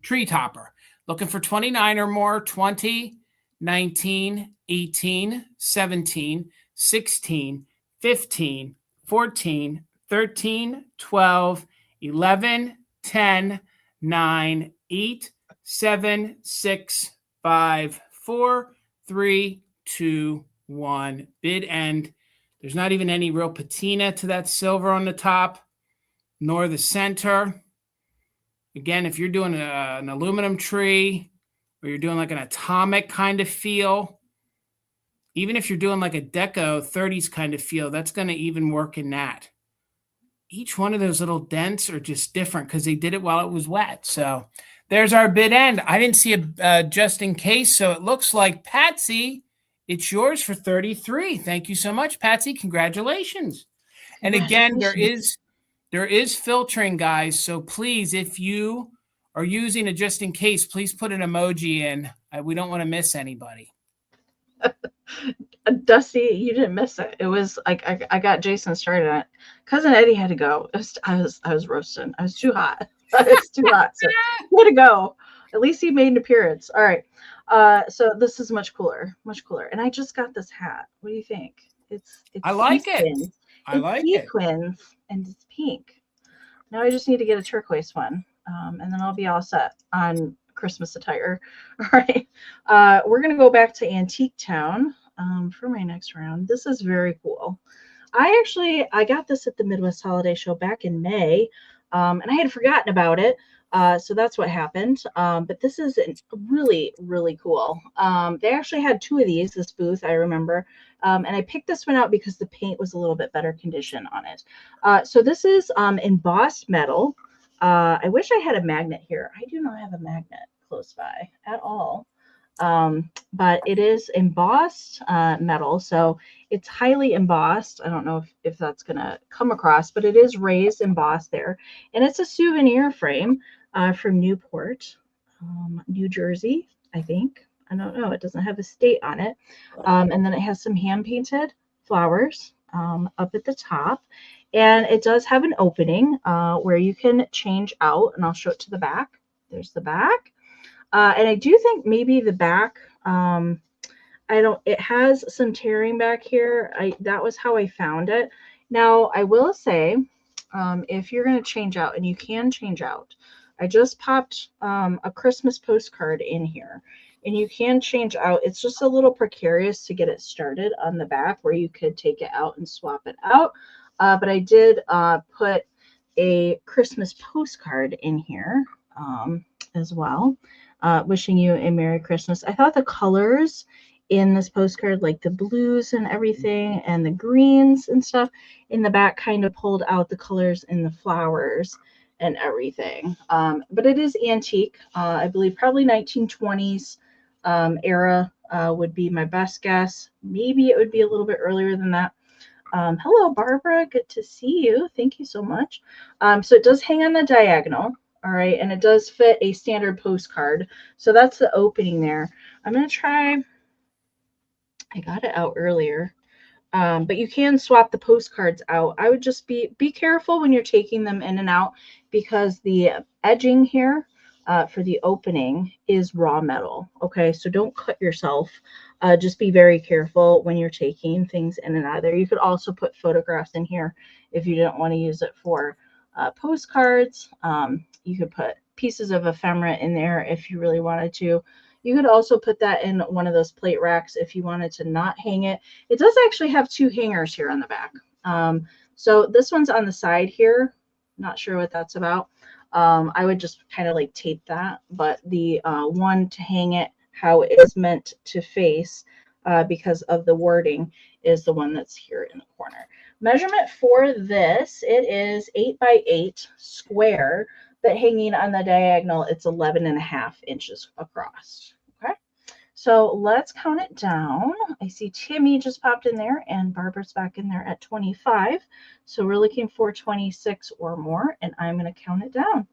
tree topper. Looking for 29 or more. 20, 19, 18, 17, 16, 15, 14, 13, 12, 11, 10, 9, 8, 7, 6, 5, 4, 3, 2, 1. Bid end. There's not even any real patina to that silver on the top, nor the center. Again, if you're doing an aluminum tree or you're doing like an atomic kind of feel, even if you're doing like a deco 30s kind of feel, that's going to even work in that. Each one of those little dents are just different because they did it while it was wet. So there's our bid end. I didn't see a just in case, so it looks like Patsy, it's yours for 33. Thank you so much, Patsy. Congratulations. And again, there is filtering, guys. So please, if you are using a just in case, please put an emoji in. We don't want to miss anybody. Dusty, you didn't miss it. It was like I got Jason started on it. Cousin Eddie had to go. I was roasting. I was too hot. It's too hot. So he had to go. At least he made an appearance. All right. So this is much cooler, much cooler. And I just got this hat. What do you think? It's I like it. sequins. I like it. Sequins and it's pink. Now I just need to get a turquoise one, and then I'll be all set on Christmas attire. All right. We're gonna go back to Antique Town for my next round. This is very cool. I got this at the Midwest Holiday Show back in May, and I had forgotten about it. So that's what happened. But this is really, really cool. They actually had two of these, this booth, I remember. And I picked this one out because the paint was a little bit better condition on it. So this is embossed metal. I wish I had a magnet here. I do not have a magnet close by at all. But it is embossed metal. So it's highly embossed. I don't know if that's going to come across, but it is raised embossed there. And it's a souvenir frame from Newport, New Jersey, I think. I don't know. It doesn't have a state on it. And then it has some hand-painted flowers up at the top. And it does have an opening where you can change out. And I'll show it to the back. There's the back. And I do think maybe the back, it has some tearing back here. That was how I found it. Now, I will say, if you're going to change out, and you can change out, I just popped a Christmas postcard in here, and you can change out. It's just a little precarious to get it started on the back where you could take it out and swap it out. But I did put a Christmas postcard in here as well. Wishing you a Merry Christmas. I thought the colors in this postcard, like the blues and everything, and the greens and stuff in the back kind of pulled out the colors in the flowers and everything. But it is antique. I believe probably 1920s era would be my best guess. Maybe it would be a little bit earlier than that. Hello, Barbara. Good to see you. Thank you so much. So it does hang on the diagonal. All right, and it does fit a standard postcard. So that's the opening there. I'm going to try, I got it out earlier, but you can swap the postcards out. I would just be careful when you're taking them in and out because the edging here for the opening is raw metal. Okay, so don't cut yourself. Just be very careful when you're taking things in and out of there. You could also put photographs in here if you didn't want to use it for postcards. You could put pieces of ephemera in there if you really wanted to. You could also put that in one of those plate racks if you wanted to not hang it. It does actually have two hangers here on the back. So this one's on the side here. Not sure what that's about. I would just kind of like tape that, but the one to hang it how it is meant to face because of the wording is the one that's here in the corner. Measurement for this, it is 8 by 8 square, but hanging on the diagonal, it's 11.5 inches across. Okay, So let's count it down. I see Timmy just popped in there and Barbara's back in there at 25. So we're looking for 26 or more, and I'm going to count it down.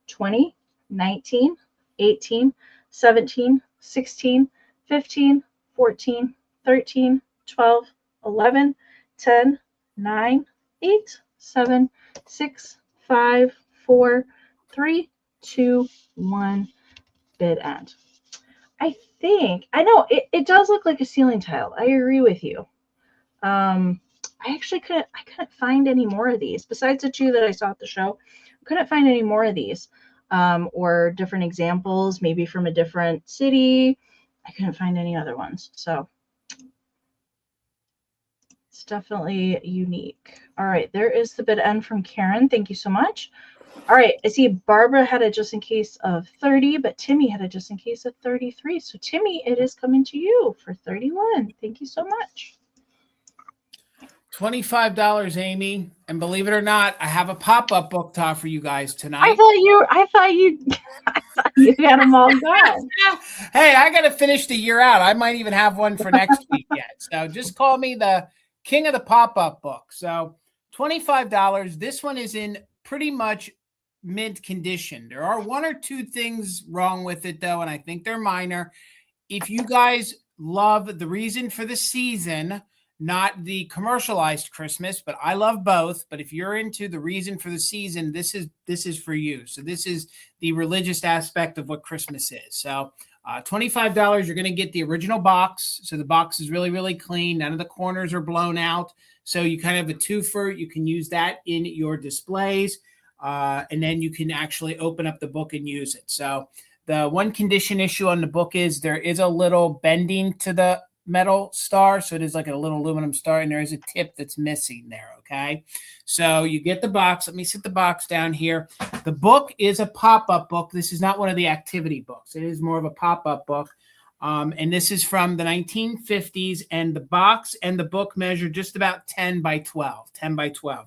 20, 19, 18, 17, 16, 15, 14, 13, 12, 11, 10, 9, 8, 7, 6, 5, 4, 3, 2, 1, bid end. I know it does look like a ceiling tile. I agree with you. I actually couldn't find any more of these besides the two that I saw at the show. I couldn't find any more of these, or different examples, maybe from a different city. I couldn't find any other ones. So it's definitely unique. All right, there is the bid end from Karen. Thank you so much. All right, I see Barbara had it just in case of 30, but Timmy had it just in case of 33. So Timmy, it is coming to you for 31. Thank you so much. $25, Amy. And believe it or not, I have a pop-up book to offer you guys tonight. I thought you had them all gone. Hey, I got to finish the year out. I might even have one for next week yet. So just call me the king of the pop-up book. So $25. This one is in pretty much mint condition. There are one or two things wrong with it, though, and I think they're minor. If you guys love the reason for the season, not the commercialized Christmas, but I love both. But if you're into the reason for the season, this is for you. So this is the religious aspect of what Christmas is. So $25, you're going to get the original box. So the box is really, really clean. None of the corners are blown out. So you kind of have a twofer. You can use that in your displays. And then you can actually open up the book and use it. So the one condition issue on the book is there is a little bending to the metal star. So it is like a little aluminum star, and there is a tip that's missing there. Okay. So you get the box. Let me sit the box down here. The book is a pop-up book. This is not one of the activity books. It is more of a pop-up book. And this is from the 1950s, and the box and the book measure just about 10 by 12.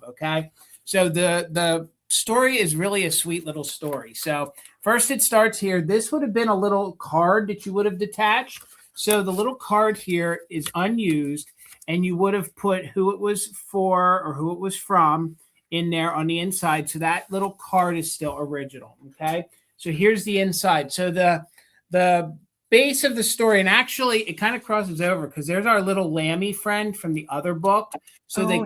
Okay. So the story is really a sweet little story. So first it starts here. This would have been a little card that you would have detached. So the little card here is unused, and you would have put who it was for or who it was from in there on the inside. So that little card is still original. Okay. So here's the inside. So the base of the story, and actually it kind of crosses over because there's our little lammy friend from the other book. So they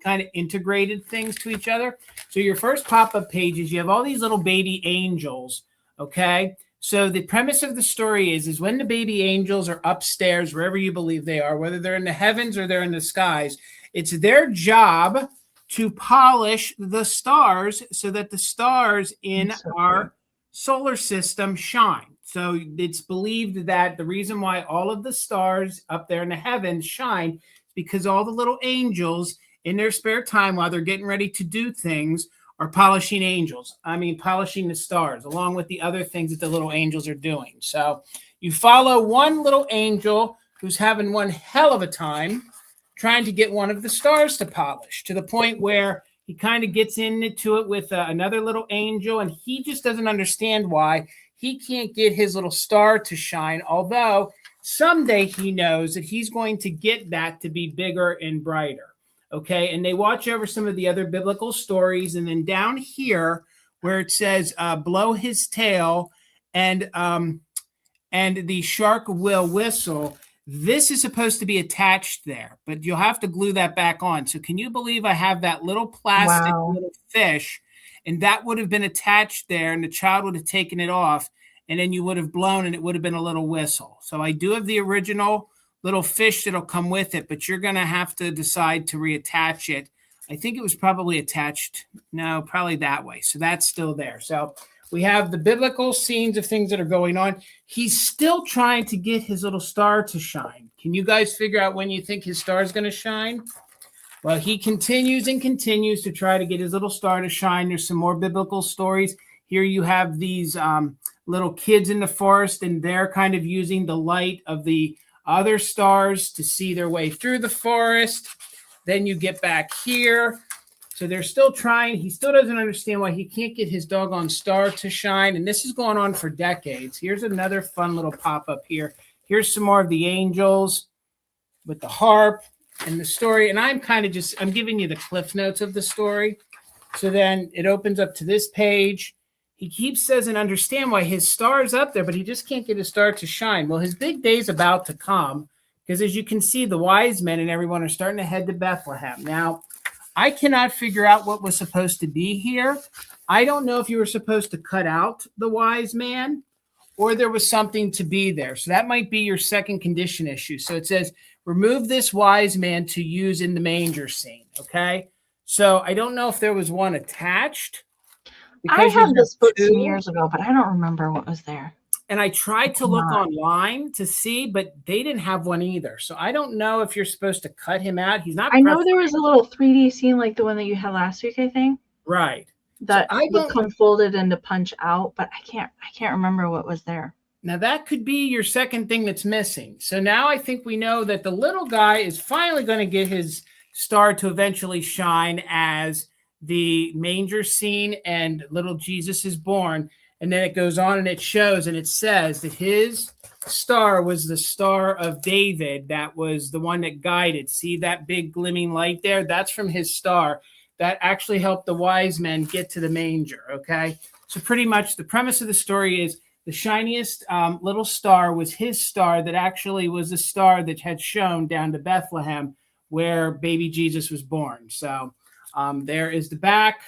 kind of integrated things to each other. So your first pop-up pages, you have all these little baby angels. Okay. So the premise of the story is when the baby angels are upstairs, wherever you believe they are, whether they're in the heavens or they're in the skies, it's their job to polish the stars so that the stars in our solar system shine. So it's believed that the reason why all of the stars up there in the heavens shine is because all the little angels in their spare time while they're getting ready to do things are polishing the stars, along with the other things that the little angels are doing. So you follow one little angel who's having one hell of a time trying to get one of the stars to polish, to the point where he kind of gets into it with another little angel, and he just doesn't understand why he can't get his little star to shine, although someday he knows that he's going to get that to be bigger and brighter. Okay, and they watch over some of the other biblical stories, and then down here where it says blow his tail and the shark will whistle, this is supposed to be attached there, but you'll have to glue that back on. So can you believe I have that little plastic little fish, and that would have been attached there, and the child would have taken it off, and then you would have blown, and it would have been a little whistle. So I do have the original little fish that'll come with it, but you're going to have to decide to reattach it. I think it was probably attached. No, probably that way. So that's still there. So we have the biblical scenes of things that are going on. He's still trying to get his little star to shine. Can you guys figure out when you think his star is going to shine? Well, he continues and continues to try to get his little star to shine. There's some more biblical stories. Here you have these little kids in the forest, and they're kind of using the light of the other stars to see their way through the forest. Then you get back here. So they're still trying. He still doesn't understand why he can't get his doggone star to shine. And this is going on for decades. Here's another fun little pop-up here. Here's some more of the angels with the harp and the story. And I'm kind of I'm giving you the cliff notes of the story. So then it opens up to this page. He doesn't understand why his star is up there, but he just can't get his star to shine. Well, his big day is about to come because, as you can see, the wise men and everyone are starting to head to Bethlehem. Now, I cannot figure out what was supposed to be here. I don't know if you were supposed to cut out the wise man or there was something to be there. So that might be your second condition issue. So it says, remove this wise man to use in the manger scene. Okay. So I don't know if there was one attached. I had this book some years ago, but I don't remember what was there. And I tried to look online to see, but they didn't have one either. So I don't know if you're supposed to cut him out. He's not. I know there was a little 3D scene like the one that you had last week, I think. Right. That would come folded into punch out, but I can't remember what was there. Now that could be your second thing that's missing. So now I think we know that the little guy is finally going to get his star to eventually shine as the manger scene and little Jesus is born. And then it goes on and it shows and it says that his star was the Star of David. That was the one that guided. See that big gleaming light there? That's from his star. That actually helped the wise men get to the manger, okay? So pretty much the premise of the story is the shiniest little star was his star that actually was the star that had shone down to Bethlehem where baby Jesus was born. So there is the back.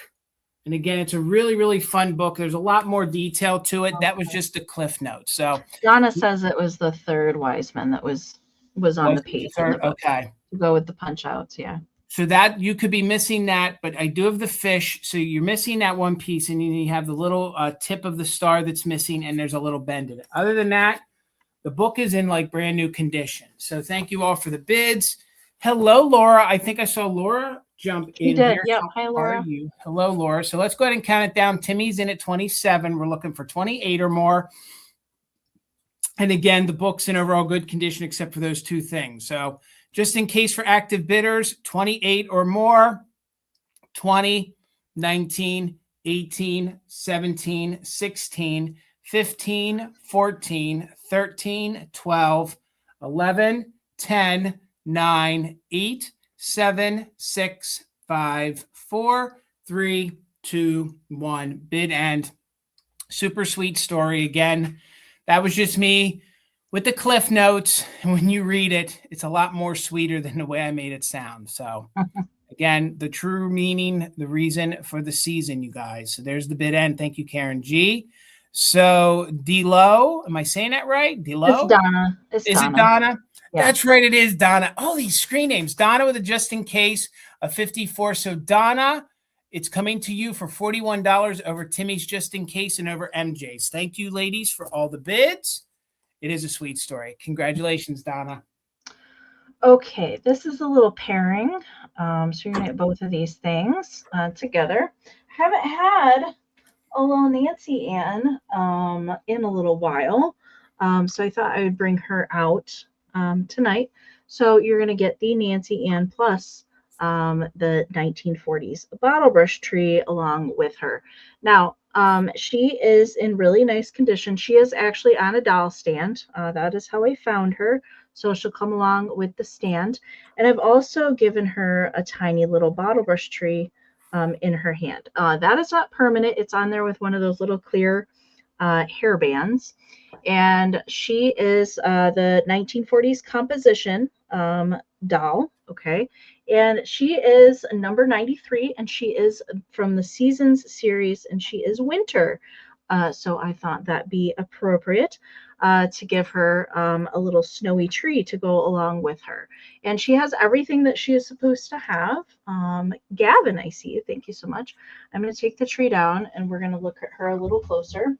And again, it's a really, really fun book. There's a lot more detail to it. Okay. That was just the cliff notes. So Donna says it was the third wise man that was on the page. Okay. To go with the punch outs, yeah. So that you could be missing that, but I do have the fish. So you're missing that one piece, and you have the little tip of the star that's missing, and there's a little bend in it. Other than that, the book is in like brand new condition. So thank you all for the bids. Hello, Laura. I think I saw Laura jump in. You did. Here. Yep. Hi, Laura. How are you? Hello, Laura. So let's go ahead and count it down. Timmy's in at 27. We're looking for 28 or more. And again, the book's in overall good condition except for those two things. So just in case for active bidders, 28 or more, 20, 19, 18, 17, 16, 15, 14, 13, 12, 11, 10, 9, 8, 7, 6, 5, 4, 3, 2, 1. Bid end. Super sweet story. Again, that was just me with the cliff notes. And when you read it, it's a lot more sweeter than the way I made it sound. So again, the true meaning, the reason for the season, you guys. So there's the bid end. Thank you, Karen G. So D-Lo, am I saying that right? D-Lo? It's Donna. Is it Donna? Yeah. That's right. It is Donna. All these screen names. Donna with a just in case of 54. So Donna, it's coming to you for $41 over Timmy's just in case and over MJ's. Thank you, ladies, for all the bids. It is a sweet story. Congratulations, Donna. Okay, this is a little pairing. So you're going to get both of these things together. I haven't had a little Nancy Ann in a little while. So I thought I would bring her out tonight. So you're going to get the Nancy Ann plus the 1940s bottle brush tree along with her. Now, she is in really nice condition. She is actually on a doll stand. That is how I found her. So she'll come along with the stand. And I've also given her a tiny little bottle brush tree in her hand. That is not permanent. It's on there with one of those little clear hair bands. And she is the 1940s composition doll. Okay. And she is number 93, and she is from the Seasons series, and she is winter. So I thought that'd be appropriate to give her a little snowy tree to go along with her. And she has everything that she is supposed to have. Gavin, I see you. Thank you so much. I'm going to take the tree down, and we're going to look at her a little closer.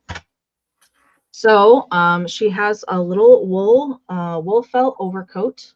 So she has a little wool felt overcoat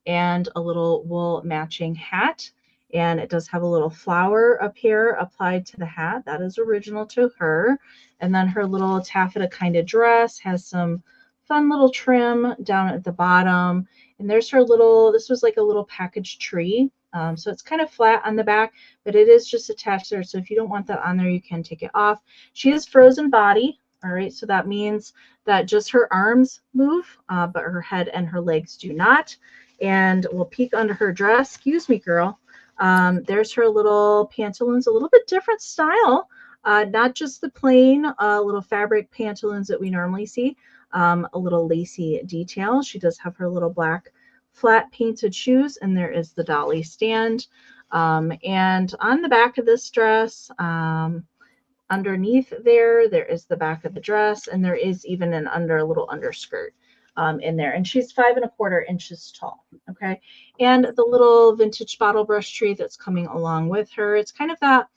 and a little wool matching hat. And it does have a little flower up here applied to the hat. That is original to her. And then her little taffeta kind of dress has some fun little trim down at the bottom. And there's her little, this was like a little package tree So it's kind of flat on the back, but it is just attached there. So if you don't want that on there, you can take it off. She is frozen body. All right, so that means that just her arms move, but her head and her legs do not. And we'll peek under her dress. Excuse me, girl. There's her little pantaloons, a little bit different style. Not just the plain little fabric pantaloons that we normally see. A little lacy detail. She does have her little black flat painted shoes, and there is the dolly stand. And on the back of this dress, underneath there is the back of the dress, and there is even a little underskirt in there. And she's 5 1/4 inches tall. Okay. And the little vintage bottle brush tree that's coming along with her. It's kind of that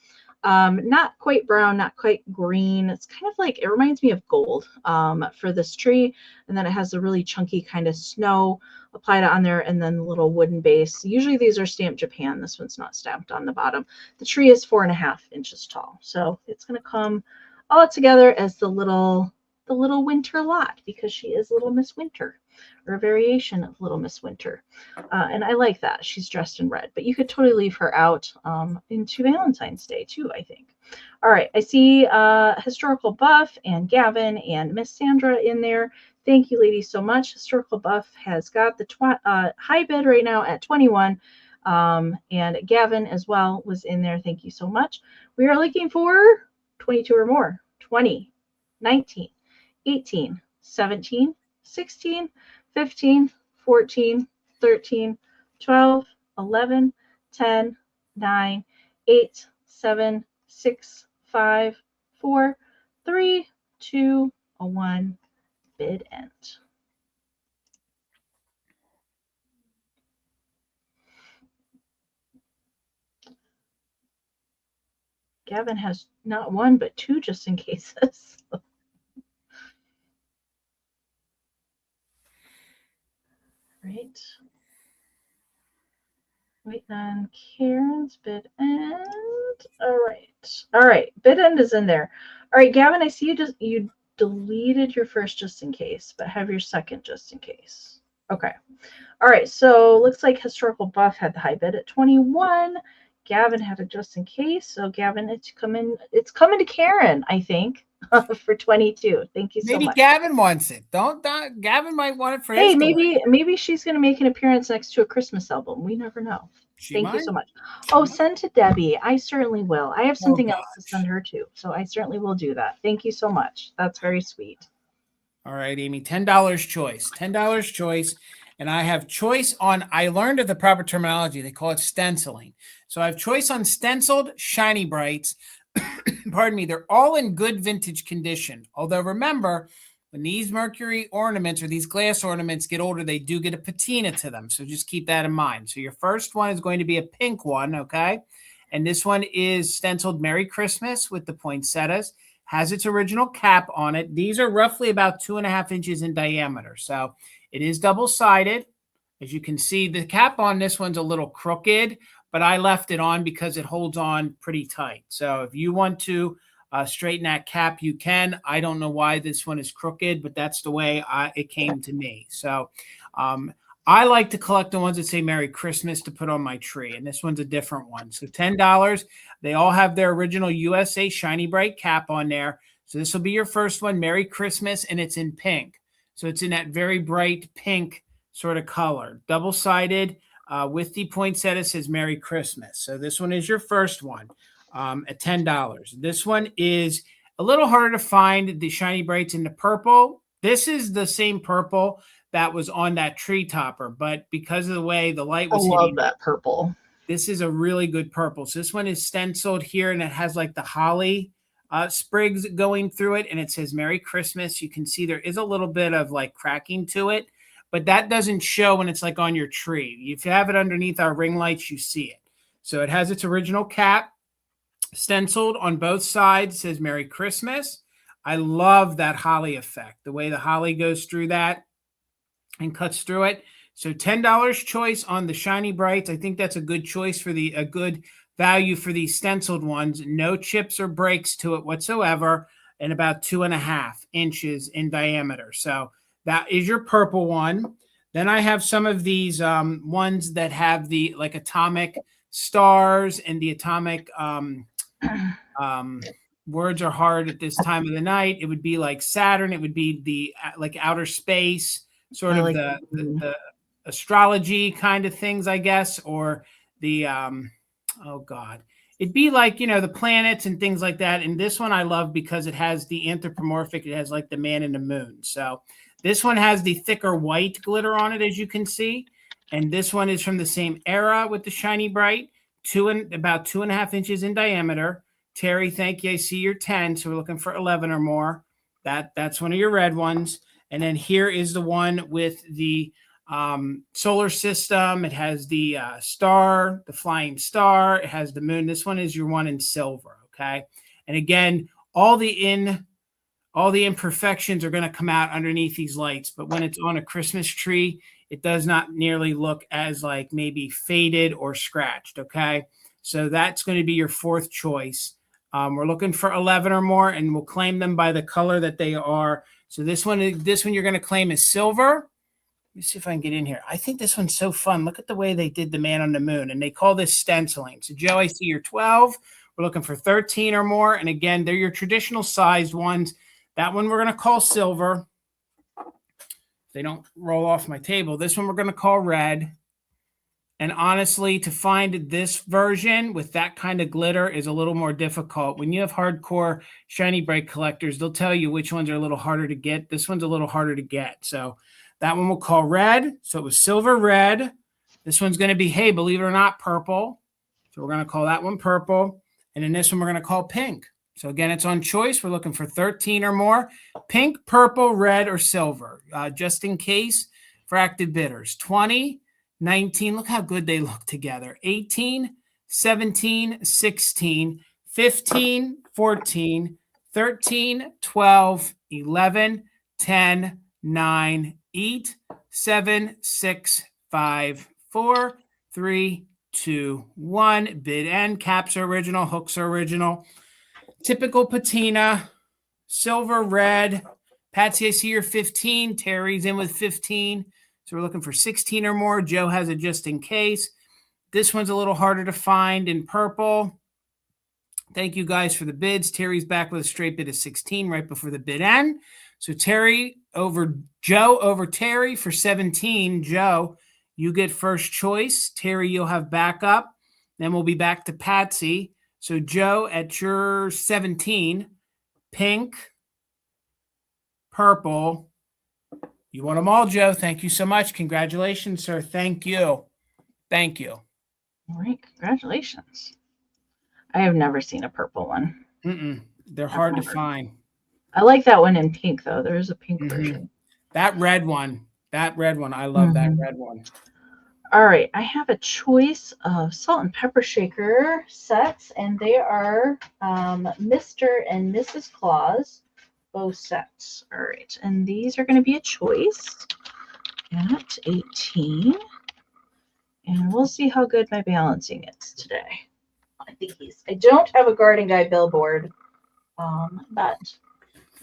not quite brown, not quite green. It's kind of like, it reminds me of gold for this tree. And then it has a really chunky kind of snow applied on there, and then the little wooden base. Usually these are stamped Japan. This one's not stamped on the bottom. The tree is 4 1/2 inches tall. So it's going to come all together as the little winter lot, because she is Little Miss Winter, or a variation of Little Miss Winter. And I like that. She's dressed in red, but you could totally leave her out into Valentine's Day too, I think. All right, I see Historical Buff and Gavin and Miss Sandra in there. Thank you, ladies, so much. Historical Buff has got the high bid right now at 21. And Gavin as well was in there. Thank you so much. We are looking for 22 or more. 20, 19, 18, 17, 16, 15, 14, 13, 12, 11, 10, 9, 8, 7, 6, 5, 4, 3, 2, 1. Bid end. Gavin has not one, but 2 just in cases. Right. Wait on Karen's bid end. All right. All right. Bid end is in there. All right, Gavin, I see you deleted your first just in case, but have your second just in case. Okay. All right. So looks like Historical Buff had the high bid at 21. Gavin had a just in case. So Gavin, it's coming to Karen, I think, for 22. Thank you so much. Maybe Gavin wants it. Don't Gavin might want it for his. Hey, maybe she's going to make an appearance next to a Christmas album. We never know. Thank you so much. Oh, send to Debbie. I certainly will. I have something else to send her too, so I certainly will do that. Thank you so much. That's very sweet. All right, Amy, $10 choice. $10 choice. And I have choice on, I learned of the proper terminology. They call it stenciling. So I have choice on stenciled shiny brights. Pardon me. They're all in good vintage condition. Although remember, when these mercury ornaments or these glass ornaments get older, they do get a patina to them. So just keep that in mind. So your first one is going to be a pink one, okay? And this one is stenciled Merry Christmas with the poinsettias. Has its original cap on it. These are roughly about 2.5 inches in diameter. So it is double-sided. As you can see, the cap on this one's a little crooked, but I left it on because it holds on pretty tight. So if you want to straighten that cap, you can. I don't know why this one is crooked, but that's the way it came to me. So I like to collect the ones that say Merry Christmas to put on my tree, and this one's a different one. So $10. They all have their original USA Shiny Bright cap on there. So this will be your first one, Merry Christmas, and it's in pink. So it's in that very bright pink sort of color. Double-sided with the poinsettia says Merry Christmas. So this one is your first one at $10. This one is a little harder to find, the Shiny Brights in the purple. This is the same purple that was on that tree topper, but because of the way the light was hitting, I love that purple. This is a really good purple. So this one is stenciled here, and it has like the holly sprigs going through it, and it says Merry Christmas. You can see there is a little bit of like cracking to it, but that doesn't show when it's like on your tree. If you have it underneath our ring lights, you see it. So it has its original cap, stenciled on both sides, says Merry Christmas. I love that holly effect, the way the holly goes through that and cuts through it. So $10 choice on the Shiny Brights. I think that's a good choice for a good value for these stenciled ones. No chips or breaks to it whatsoever, and about 2.5 inches in diameter. So that is your purple one. Then I have some of these ones that have the like atomic stars and the atomic words are hard at this time of the night. It would be like Saturn. It would be the like outer space, sort of like the astrology kind of things, I guess, or the oh God, it'd be like, you know, the planets and things like that. And this one I love because it has the anthropomorphic. It has like the man and the moon. So this one has the thicker white glitter on it, as you can see. And this one is from the same era with the shiny bright, about 2.5 inches in diameter. Terry, thank you. I see you're 10, so we're looking for 11 or more. That's one of your red ones. And then here is the one with the solar system. It has the star, the flying star. It has the moon. This one is your one in silver, okay? And again, all the imperfections are going to come out underneath these lights, but when it's on a Christmas tree, it does not nearly look as like maybe faded or scratched, okay? So that's going to be your fourth choice. We're looking for 11 or more, and we'll claim them by the color that they are. So this one you're going to claim is silver. Let me see if I can get in here. I think this one's so fun. Look at the way they did the man on the moon, and they call this stenciling. So Joe, I see you're 12. We're looking for 13 or more, and again, they're your traditional sized ones. That one we're going to call silver. They don't roll off my table. This one we're going to call red. And honestly, to find this version with that kind of glitter is a little more difficult. When you have hardcore shiny bright collectors, they'll tell you which ones are a little harder to get. This one's a little harder to get. So that one we'll call red. So it was silver red. This one's going to be, hey, believe it or not, purple. So we're going to call that one purple. And then this one we're going to call pink. So again, it's on choice. We're looking for 13 or more. Pink, purple, red, or silver. Just in case for active bidders. 20, 19, look how good they look together. 18, 17, 16, 15, 14, 13, 12, 11, 10, 9, 8, 7, 6, 5, 4, 3, 2, 1. Bid end. Caps are original. Hooks are original. Typical patina. Silver, red. Patsy, I see you're 15. Terry's in with 15. So we're looking for 16 or more. Joe has it just in case. This one's a little harder to find in purple. Thank you guys for the bids. Terry's back with a straight bid of 16 right before the bid end. So Terry over Joe over Terry for 17. Joe, you get first choice. Terry, you'll have backup. Then we'll be back to Patsy. So Joe, at your 17, pink, purple. You want them all, Joe. Thank you so much. Congratulations, sir. Thank you. Thank you. All right. Congratulations. I have never seen a purple one. They're hard to find. I like that one in pink, though. There is a pink version. That red one. I love that red one. All right. I have a choice of salt and pepper shaker sets, and they are Mr. and Mrs. Claus. Both sets. All right, and these are going to be a choice at 18, and we'll see how good my balancing is today. I don't have a garden guide billboard, but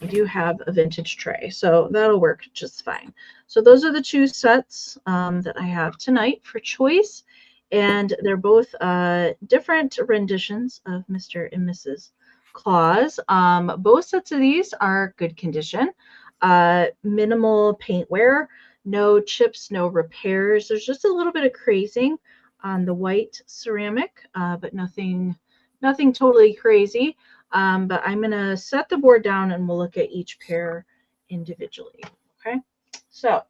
I do have a vintage tray, so that'll work just fine. So those are the two sets that I have tonight for choice, and they're both different renditions of Mr. and Mrs. Claus. Both sets of these are good condition. Minimal paint wear, no chips, no repairs. There's just a little bit of crazing on the white ceramic, but nothing totally crazy. But I'm gonna set the board down and we'll look at each pair individually. Okay, so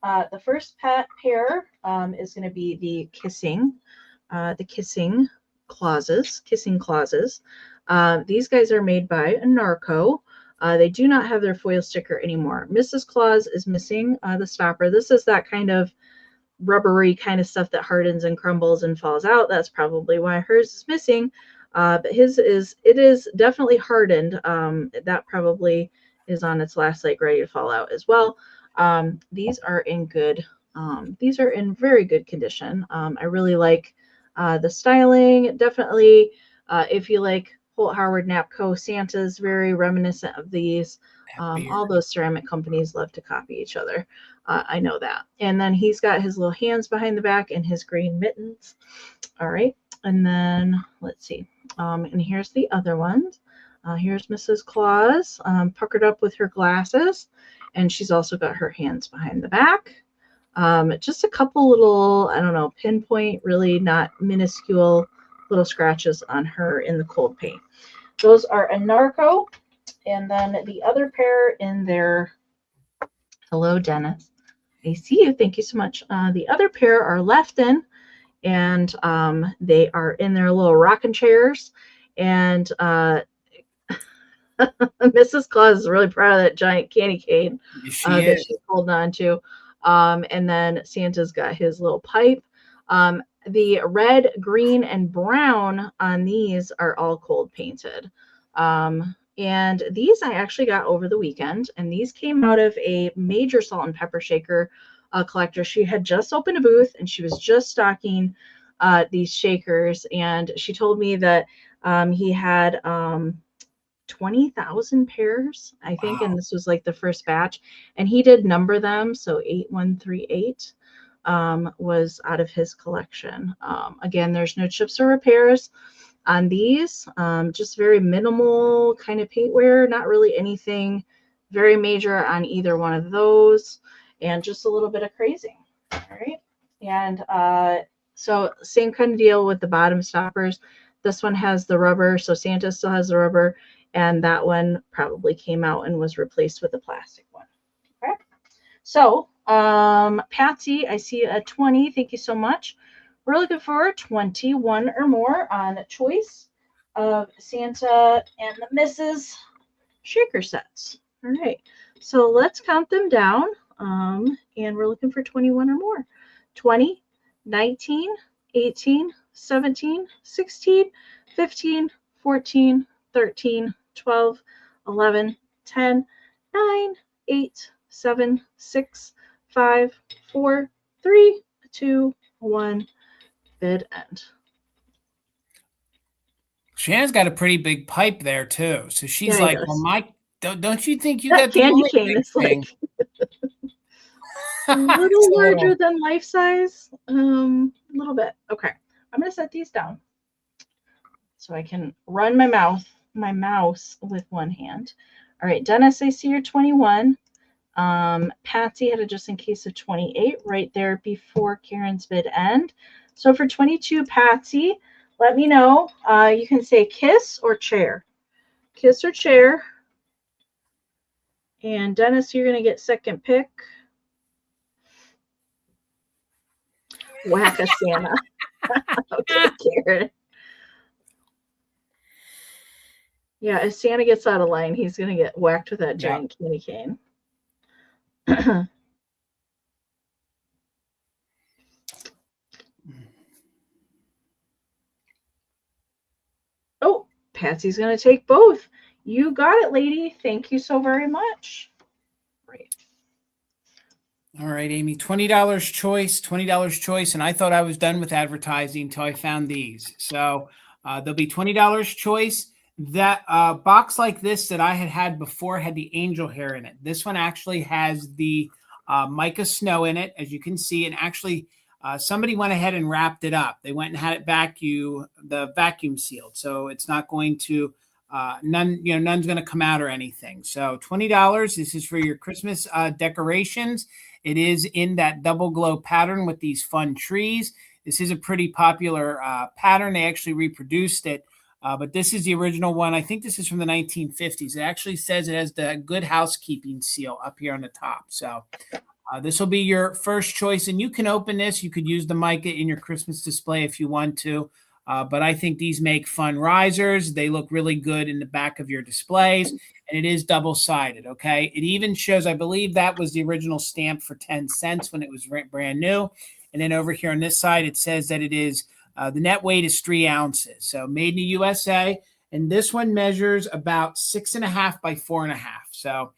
the first pair is going to be the kissing clauses. These guys are made by Narco. They do not have their foil sticker anymore. Mrs. Claus is missing the stopper. This is that kind of rubbery kind of stuff that hardens and crumbles and falls out. That's probably why hers is missing. But it is definitely hardened. That probably is on its last leg, ready to fall out as well. These are in very good condition. I really like the styling. Definitely, if you like Holt Howard Napco Santas, very reminiscent of these. All those ceramic companies love to copy each other. I know that. And then he's got his little hands behind the back and his green mittens. All right. And then let's see. And here's the other ones. Here's Mrs. Claus, puckered up with her glasses. And she's also got her hands behind the back. Just a couple little, I don't know, pinpoint, really not minuscule little scratches on her in the cold paint. Those are a Narco. And then the other pair in there, hello, Dennis. I see you. Thank you so much. The other pair are Lefton, and they are in their little rocking chairs. And Mrs. Claus is really proud of that giant candy cane that she's holding on to. And then Santa's got his little pipe. The red, green, and brown on these are all cold painted. And these I actually got over the weekend, and these came out of a major salt and pepper shaker collector. She had just opened a booth, and she was just stocking these shakers, and she told me that he had 20,000 pairs, I think, and this was like the first batch, and he did number them, so 8138 was out of his collection. Again, there's no chips or repairs on these, just very minimal kind of paintwear, not really anything very major on either one of those, and just a little bit of crazing. All right. And so same kind of deal with the bottom stoppers. This one has the rubber, so Santa still has the rubber, and that one probably came out and was replaced with a plastic one. Okay. So Patsy, I see a 20. Thank you so much. We're looking for 21 or more on a choice of Santa and the Mrs. shaker sets. All right, so let's count them down, and we're looking for 21 or more. 20, 19, 18, 17, 16, 15, 14, 13, 12, 11, 10, 9, 8, 7, 6, 5, 4, 3, 2, 1. Bid end. Shannon's got a pretty big pipe there too, so she's Yeah, like, "Well, don't you think you got the candy only cane big is thing?" Like a little larger than life size, a little bit. Okay, I'm gonna set these down so I can run my mouse with one hand. All right, Dennis, I see you're 21. Patsy had a just in case of 28 right there before Karen's bid end. So for 22, Patsy, let me know. You can say kiss or chair. Kiss or chair. And Dennis, you're going to get second pick. Whack a Santa. Okay, Karen. Yeah, if Santa gets out of line, he's going to get whacked with that giant candy cane. Oh, Patsy's going to take both. You got it, lady. Thank you so very much. Great. All right, Amy, $20 choice. And I thought I was done with advertising until I found these. So there'll be $20 choice. That box like this that I had before had the angel hair in it. This one actually has the mica snow in it, as you can see. And actually, somebody went ahead and wrapped it up. They went and had it vacuum sealed. So it's not going to, none's going to come out or anything. So $20. This is for your Christmas decorations. It is in that double glow pattern with these fun trees. This is a pretty popular pattern. They actually reproduced it. But this is the original one. I think this is from the 1950s. It actually says it has the Good Housekeeping seal up here on the top. So this will be your first choice. And you can open this. You could use the mica in your Christmas display if you want to. But I think these make fun risers. They look really good in the back of your displays. And it is double-sided, okay? It even shows, I believe that was the original stamp for 10 cents when it was brand new. And then over here on this side, it says that it is the net weight is 3 ounces. So made in the USA. And this one measures about 6.5 by 4.5. So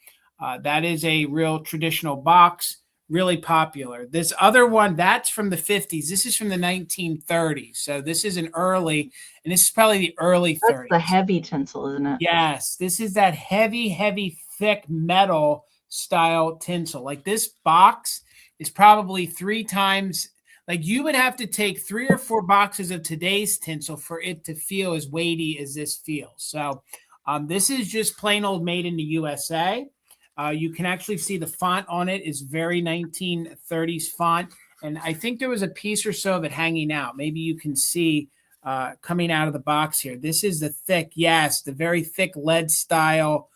that is a real traditional box. really popular. This other one, that's from the 50s. This is from the 1930s. So this is an early, and this is probably the early 30s. That's the heavy tinsel, isn't it? Yes, this is that heavy, heavy, thick metal style tinsel. Like this box is probably 3 times, like you would have to take 3 or 4 boxes of today's tinsel for it to feel as weighty as this feels. So this is just plain old made in the USA. You can actually see the font on it is very 1930s font. And I think there was a piece or so of it hanging out. Maybe you can see coming out of the box here. This is the thick, yes, the very thick lead style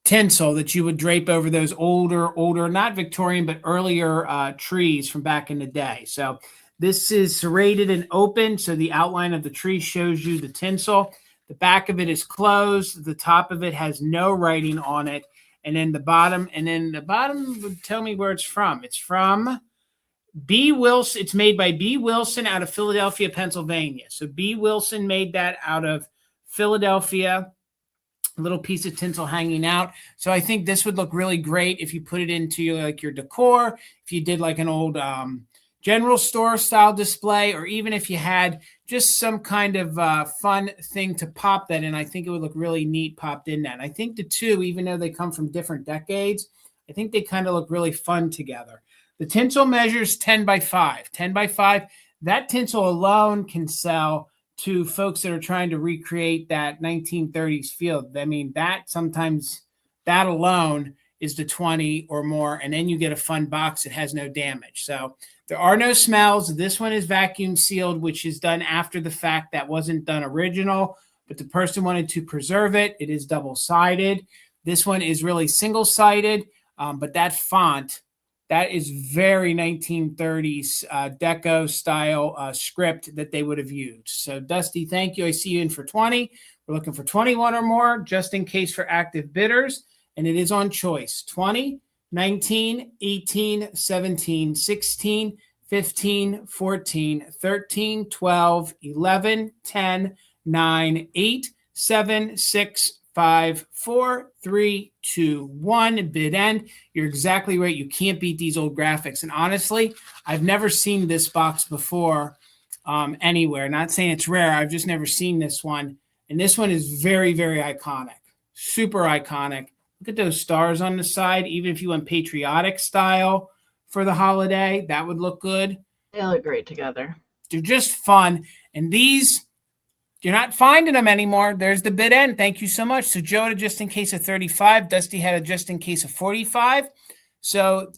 tinsel that you would drape over those older, not Victorian, but earlier trees from back in the day. So this is serrated and open. So the outline of the tree shows you the tinsel. The back of it is closed. The top of it has no writing on it. And then the bottom would tell me where it's from. It's from B. Wilson. It's made by B. Wilson out of Philadelphia, Pennsylvania. So B. Wilson made that out of Philadelphia. A little piece of tinsel hanging out. So I think this would look really great if you put it into like your decor, if you did like an old general store style display, or even if you had just some kind of fun thing to pop that in. I think it would look really neat popped in that. And I think the two, even though they come from different decades, I think they kind of look really fun together. The tinsel measures 10 by 5. 10 by 5. That tinsel alone can sell to folks that are trying to recreate that 1930s feel. I mean, that sometimes that alone is the 20 or more, and then you get a fun box that has no damage. So there are no smells. This one is vacuum sealed, which is done after the fact. That wasn't done original, but the person wanted to preserve it. It is double-sided. This one is really single-sided, but that font, that is very 1930s deco style script that they would have used. So Dusty, thank you. I see you in for 20. We're looking for 21 or more, just in case for active bidders. And it is on choice: 20, 19, 18, 17, 16, 15, 14, 13, 12, 11, 10, 9, 8, 7, 6, 5, 4, 3, 2, 1. Bid end. You're exactly right. You can't beat these old graphics. And honestly, I've never seen this box before anywhere. Not saying it's rare. I've just never seen this one. And this one is very, very iconic. Super iconic. Look at those stars on the side. Even if you went patriotic style for the holiday, that would look good. They look great together. They're just fun. And these, you're not finding them anymore. There's the bid end. Thank you so much. So Joe had a just in case of 35. Dusty had a just in case of 45. So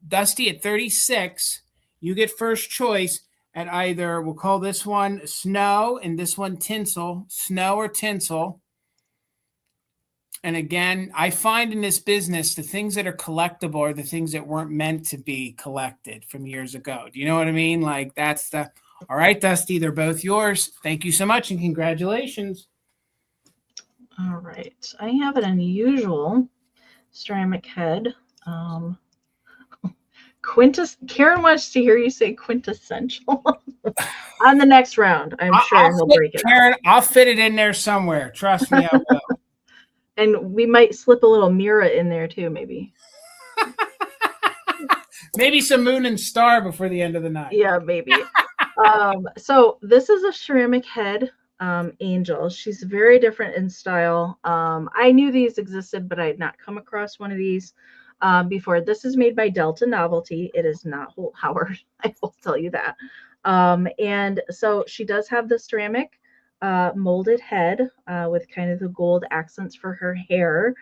Dusty at 36, you get first choice at either, we'll call this one snow and this one tinsel, snow or tinsel. And again, I find in this business, the things that are collectible are the things that weren't meant to be collected from years ago. Do you know what I mean? Like that's the, all right, Dusty, they're both yours. Thank you so much and congratulations. All right. I have an unusual ceramic head. Karen wants to hear you say quintessential on the next round. I'm sure he'll break it. Karen, I'll fit it in there somewhere. Trust me, I will. And we might slip a little Mira in there too, maybe. Maybe some moon and star before the end of the night. Yeah, maybe. So this is a ceramic head angel. She's very different in style. I knew these existed, but I had not come across one of these before. This is made by Delta Novelty. It is not Holt Howard. I will tell you that. And so she does have the ceramic molded head with kind of the gold accents for her hair.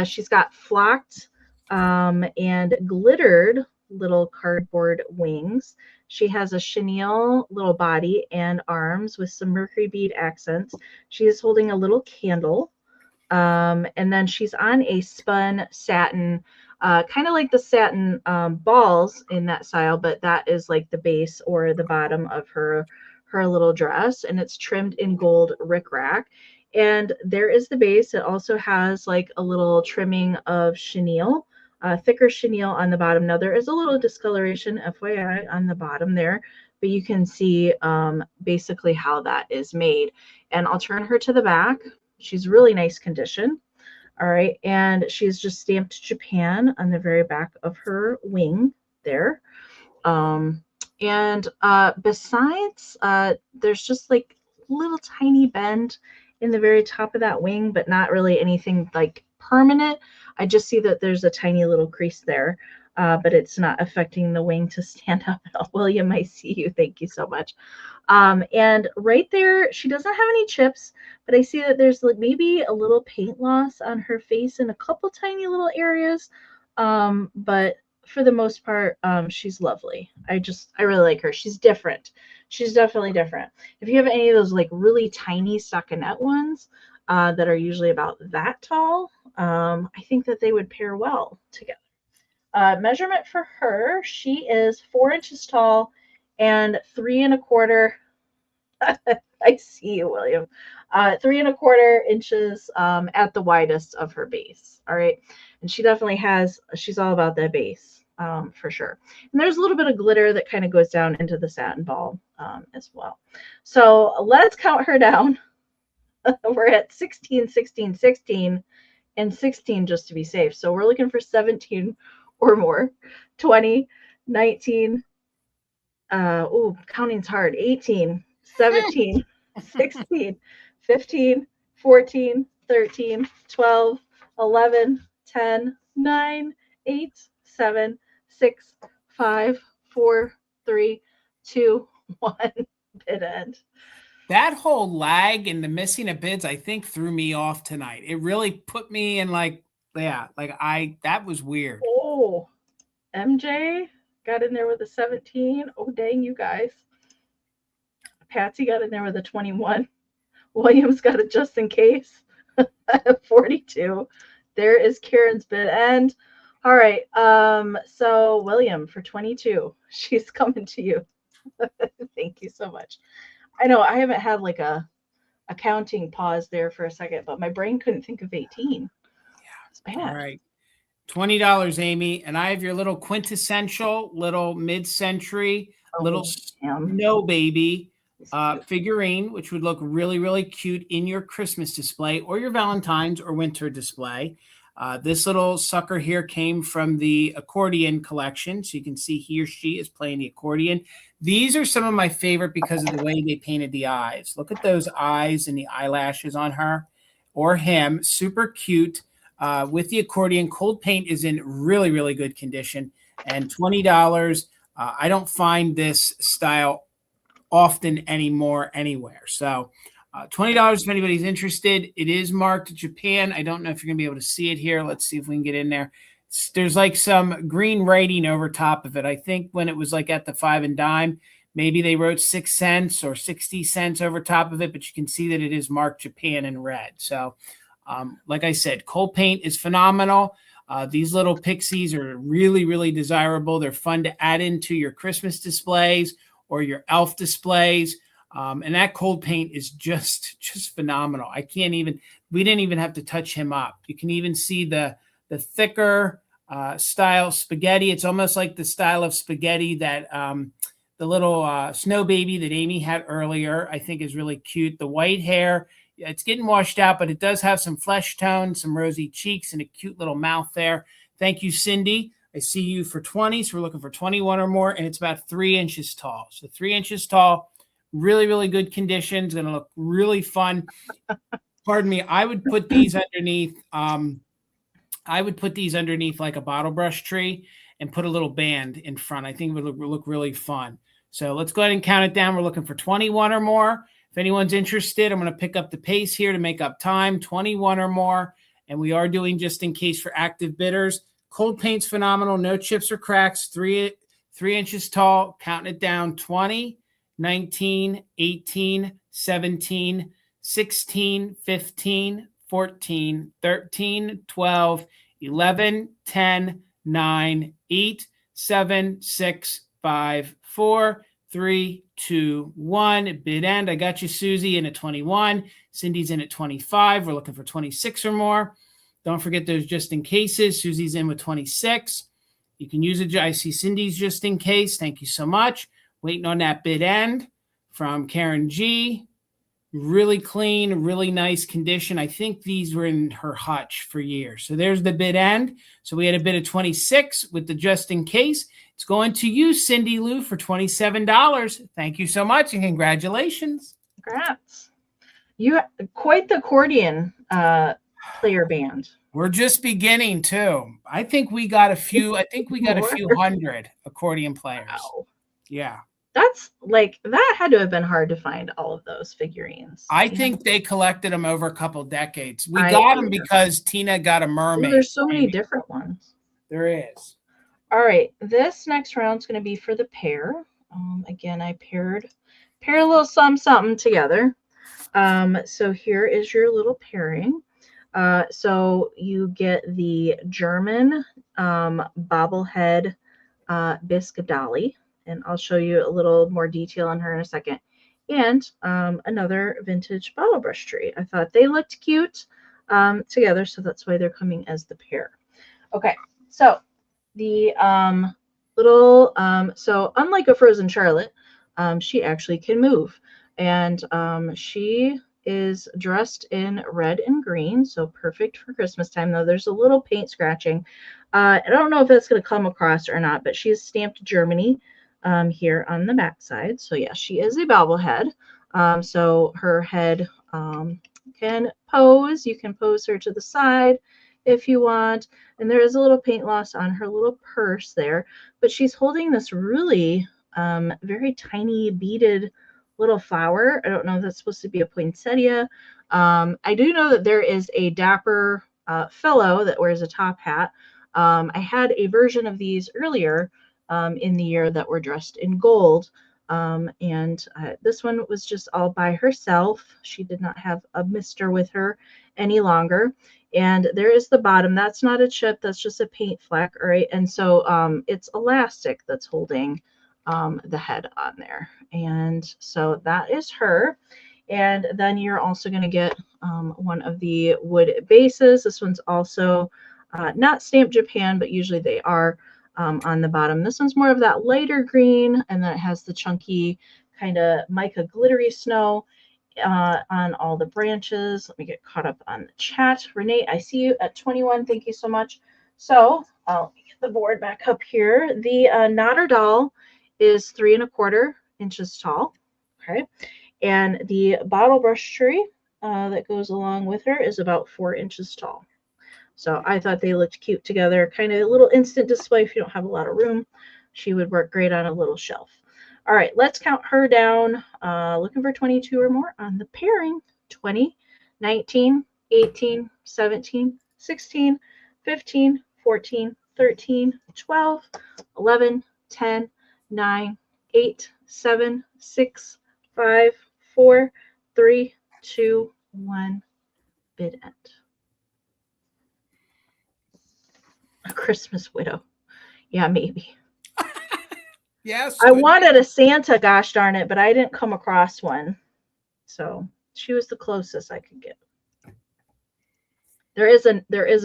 She's got flocked and glittered little cardboard wings. She has a chenille little body and arms with some mercury bead accents. She is holding a little candle. And then she's on a spun satin, kind of like the satin balls in that style, but that is like the base or the bottom of her little dress, and it's trimmed in gold rickrack. And there is the base. It also has like a little trimming of chenille, thicker chenille on the bottom. Now there is a little discoloration, FYI, on the bottom there, but you can see basically how that is made. And I'll turn her to the back. She's really nice condition. All right. And she's just stamped Japan on the very back of her wing there. And besides, there's just like little tiny bend in the very top of that wing, but not really anything like permanent. I just see that there's a tiny little crease there, but it's not affecting the wing to stand up at all. William, I see you. Thank you so much. And right there, she doesn't have any chips, but I see that there's like maybe a little paint loss on her face in a couple tiny little areas. But for the most part, she's lovely. I really like her. She's different. She's definitely different. If you have any of those like really tiny stockinette ones that are usually about that tall, I think that they would pair well together. Measurement for her, she is 4 inches tall and 3 1/4. I see you, William. 3 1/4 inches at the widest of her base. All right. And she definitely she's all about that base for sure. And there's a little bit of glitter that kind of goes down into the satin ball as well. So let's count her down. We're at 16, 16, 16, and 16 just to be safe. So we're looking for 17 or more. 20, 19, counting's hard. 18, 17, 16, 15, 14, 13, 12, 11, 10, 9, 8, 7, 6, 5, 4, 3, 2, 1. Bid end. That whole lag and the missing of bids, I think, threw me off tonight. It really put me in that was weird. Oh, MJ got in there with a 17. Oh, dang, you guys. Patsy got in there with a 21. Williams got it just in case. 42. There is Karen's bid end. All right. So William for 22. She's coming to you. Thank you so much. I know I haven't had like a counting pause there for a second, but my brain couldn't think of 18. Yeah, it's bad. All right. $20, Amy. And I have your little quintessential, little mid-century, little snow baby figurine, which would look really, really cute in your Christmas display or your Valentine's or winter display. This little sucker here came from the accordion collection. So you can see he or she is playing the accordion. These are some of my favorite because of the way they painted the eyes. Look at those eyes and the eyelashes on her or him. Super cute. With the accordion, cold paint is in really, really good condition. And $20, I don't find this style often anymore anywhere. So $20 if anybody's interested. It is marked Japan. I don't know if you're going to be able to see it here. Let's see if we can get in there. There's like some green writing over top of it. I think when it was like at the 5 and dime, maybe they wrote 6 cents or 60 cents over top of it, but you can see that it is marked Japan in red. So like I said, cold paint is phenomenal. These little pixies are really, really desirable. They're fun to add into your Christmas displays or your elf displays. And that cold paint is just phenomenal. We didn't even have to touch him up. You can even see the thicker style spaghetti. It's almost like the style of spaghetti that the little snow baby that Amy had earlier, I think is really cute. The white hair, it's getting washed out, but it does have some flesh tone, some rosy cheeks, and a cute little mouth there. Thank you, Cindy. I see you for 20, so we're looking for 21 or more, and it's about 3 inches tall. So 3 inches tall, really, really good condition. It's going to look really fun. Pardon me. I would put these underneath. Like a bottle brush tree and put a little band in front. I think it would look really fun. So let's go ahead and count it down. We're looking for 21 or more. If anyone's interested, I'm going to pick up the pace here to make up time. 21 or more. And we are doing just in case for active bidders. Cold paint's phenomenal. No chips or cracks. 3 inches tall. Counting it down. 20, 19, 18, 17, 16, 15, 14, 13, 12, 11, 10, 9, 8, 7, 6, 5, 4, 3, 2, 1. Bid end. I got you, Susie, in at 21. Cindy's in at 25. We're looking for 26 or more. Don't forget those just in cases. Susie's in with 26. You can use it. I see Cindy's just in case. Thank you so much. Waiting on that bid end from Karen G. Really clean, really nice condition. I think these were in her hutch for years. So there's the bid end. So we had a bid of 26 with the just in case. It's going to you, Cindy Lou, for $27. Thank you so much and congratulations. Congrats. You quite the accordion player band. We're just beginning too. I think we got a few. I think we got a few hundred accordion players. Wow. Yeah. That's like, that had to have been hard to find all of those figurines. I think they collected them over a couple decades. We got them because Tina got a mermaid. There's so many different ones. There is. All right. This next round is going to be for the pair. Again, I paired a little something together. So here is your little pairing. So you get the German bobblehead biscuit dolly, and I'll show you a little more detail on her in a second. And another vintage bottle brush tree. I thought they looked cute together, so that's why they're coming as the pair. Okay, so the so unlike a frozen Charlotte, she actually can move, and she is dressed in red and green, so perfect for Christmas time. Though there's a little paint scratching. I don't know if that's going to come across or not, but she is stamped Germany here on the back side. So yeah, she is a bobblehead. So her head can pose. You can pose her to the side if you want. And there is a little paint loss on her little purse there, but she's holding this really very tiny beaded little flower. I don't know if that's supposed to be a poinsettia. I do know that there is a dapper fellow that wears a top hat. I had a version of these earlier in the year that were dressed in gold. And this one was just all by herself. She did not have a mister with her any longer. And there is the bottom. That's not a chip. That's just a paint fleck. All right. And so it's elastic that's holding the head on there. And so that is her. And then you're also going to get one of the wood bases. This one's also not stamped Japan, but usually they are on the bottom. This one's more of that lighter green, and then it has the chunky kind of mica glittery snow on all the branches. Let me get caught up on the chat. Renee, I see you at 21. Thank you so much. So I'll get the board back up here. The Nodder doll is 3 1/4 inches tall. Okay. And the bottle brush tree that goes along with her is about 4 inches tall. So I thought they looked cute together. Kind of a little instant display if you don't have a lot of room. She would work great on a little shelf. All right, let's count her down. Looking for 22 or more on the pairing. 20, 19, 18, 17, 16, 15, 14, 13, 12, 11, 10, 9, 8, 7, 6, 5, 4, 3, 2, 1. Bid end. A Christmas widow. Yeah, maybe. Yes. I wanted a Santa, gosh darn it, but I didn't come across one. So she was the closest I could get. There is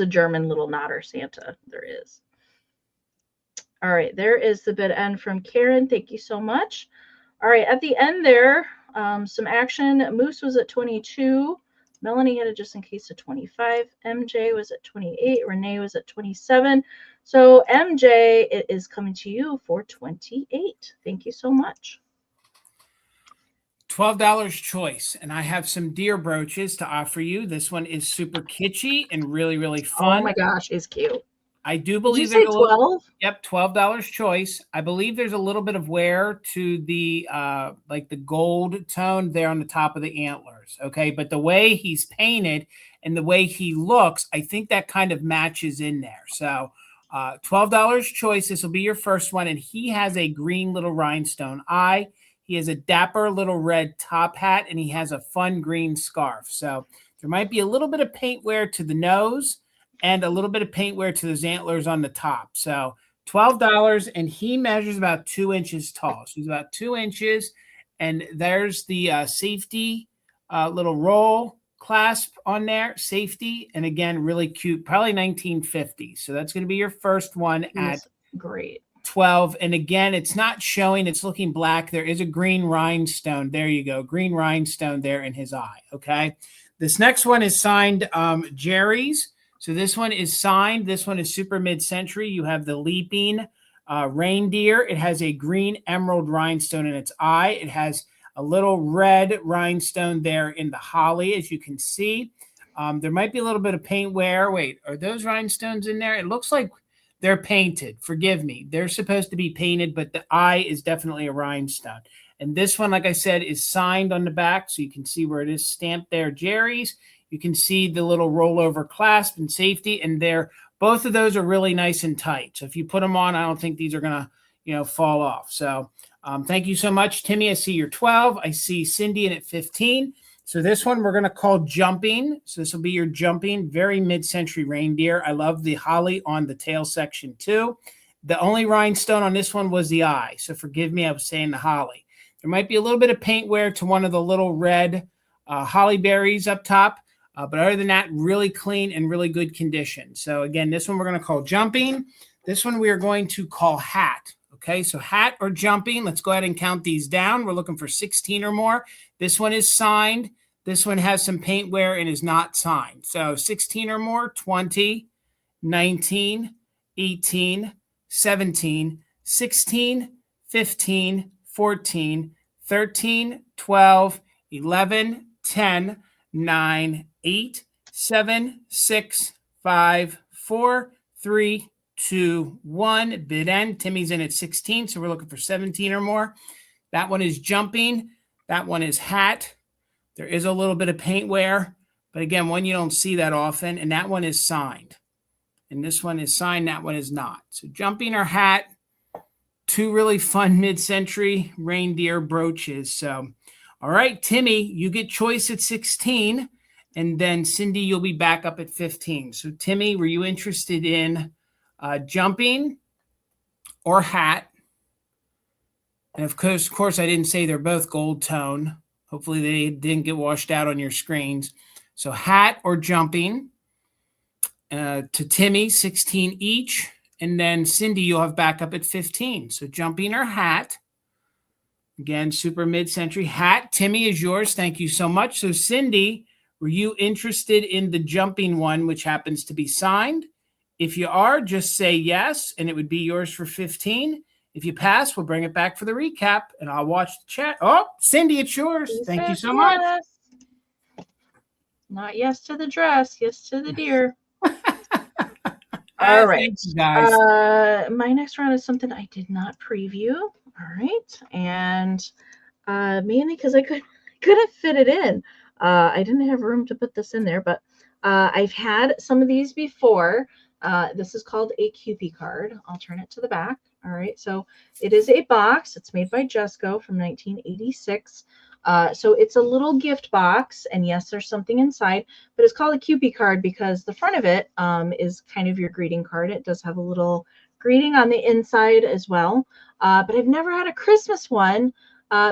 a German little Nodder Santa. There is. All right, there is the bid end from Karen. Thank you so much. All right, at the end there, some action. Moose was at 22. Melanie had a just in case of 25. MJ was at 28. Renee was at 27. So MJ, it is coming to you for 28. Thank you so much. $12 choice. And I have some deer brooches to offer you. This one is super kitschy and really, really fun. Oh my gosh, it's cute. I do believe there's a little, 12? Yep, $12 choice. I believe there's a little bit of wear to the like the gold tone there on the top of the antlers. Okay, but the way he's painted and the way he looks, I think that kind of matches in there. So $12 choice. This will be your first one, and he has a green little rhinestone eye. He has a dapper little red top hat, and he has a fun green scarf. So there might be a little bit of paint wear to the nose and a little bit of paint wear to those antlers on the top. So $12, and he measures about 2 inches tall. So he's about 2 inches, and there's the safety little roll clasp on there, safety, and again, really cute, probably 1950. So that's going to be your first one at great 12. And again, it's not showing, it's looking black. There is a green rhinestone. There you go. Green rhinestone there in his eye. Okay. This next one is signed Jerry's. So this one is signed. This one is super mid-century. You have the leaping reindeer. It has a green emerald rhinestone in its eye. It has a little red rhinestone there in the holly, as you can see. There might be a little bit of paint wear. Wait, are those rhinestones in there? It looks like they're painted. Forgive me. They're supposed to be painted, but the eye is definitely a rhinestone. And this one, like I said, is signed on the back, so you can see where it is stamped there, Jerry's. You can see the little rollover clasp and safety, and both of those are really nice and tight. So if you put them on, I don't think these are going to, fall off. So thank you so much, Timmy. I see you're 12. I see Cindy in at 15. So this one we're going to call Jumping. So this will be your Jumping, very mid-century reindeer. I love the holly on the tail section too. The only rhinestone on this one was the eye. So forgive me, I was saying the holly. There might be a little bit of paint wear to one of the little red holly berries up top. But other than that, really clean and really good condition. So again, this one we're going to call Jumping. This one we are going to call Hat. Okay, so Hat or Jumping. Let's go ahead and count these down. We're looking for 16 or more. This one is signed. This one has some paint wear and is not signed. So 16 or more, 20, 19, 18, 17, 16, 15, 14, 13, 12, 11, 10, 9, 8, 7, 6, 5, 4, 3, 2, 1. Bid end. Timmy's in at 16, so we're looking for 17 or more. That one is Jumping. That one is Hat. There is a little bit of paint wear, but again, one you don't see that often, and that one is signed. And this one is signed, that one is not. So Jumping or Hat, two really fun mid-century reindeer brooches. So, all right, Timmy, you get choice at 16, and then Cindy, you'll be back up at 15. So Timmy, were you interested in Jumping or Hat? And of course, I didn't say they're both gold tone. Hopefully they didn't get washed out on your screens. So Hat or Jumping to Timmy, 16 each. And then Cindy, you'll have back up at 15. So Jumping or Hat. Again, super mid-century. Hat, Timmy, is yours. Thank you so much. So Cindy, were you interested in the Jumping one, which happens to be signed? If you are, just say yes, and it would be yours for 15. If you pass, we'll bring it back for the recap, and I'll watch the chat. Oh, Cindy, it's yours. Thank you so much. Not yes to the dress, yes to the deer. All right. Thanks, guys. My next round is something I did not preview. All right. And mainly because I couldn't fit it in. I didn't have room to put this in there, but I've had some of these before. This is called a Qpie card. I'll turn it to the back. All right, so it is a box. It's made by Jesco from 1986. So it's a little gift box, and yes, there's something inside, but it's called a Qpie card because the front of it is kind of your greeting card. It does have a little greeting on the inside as well, but I've never had a Christmas one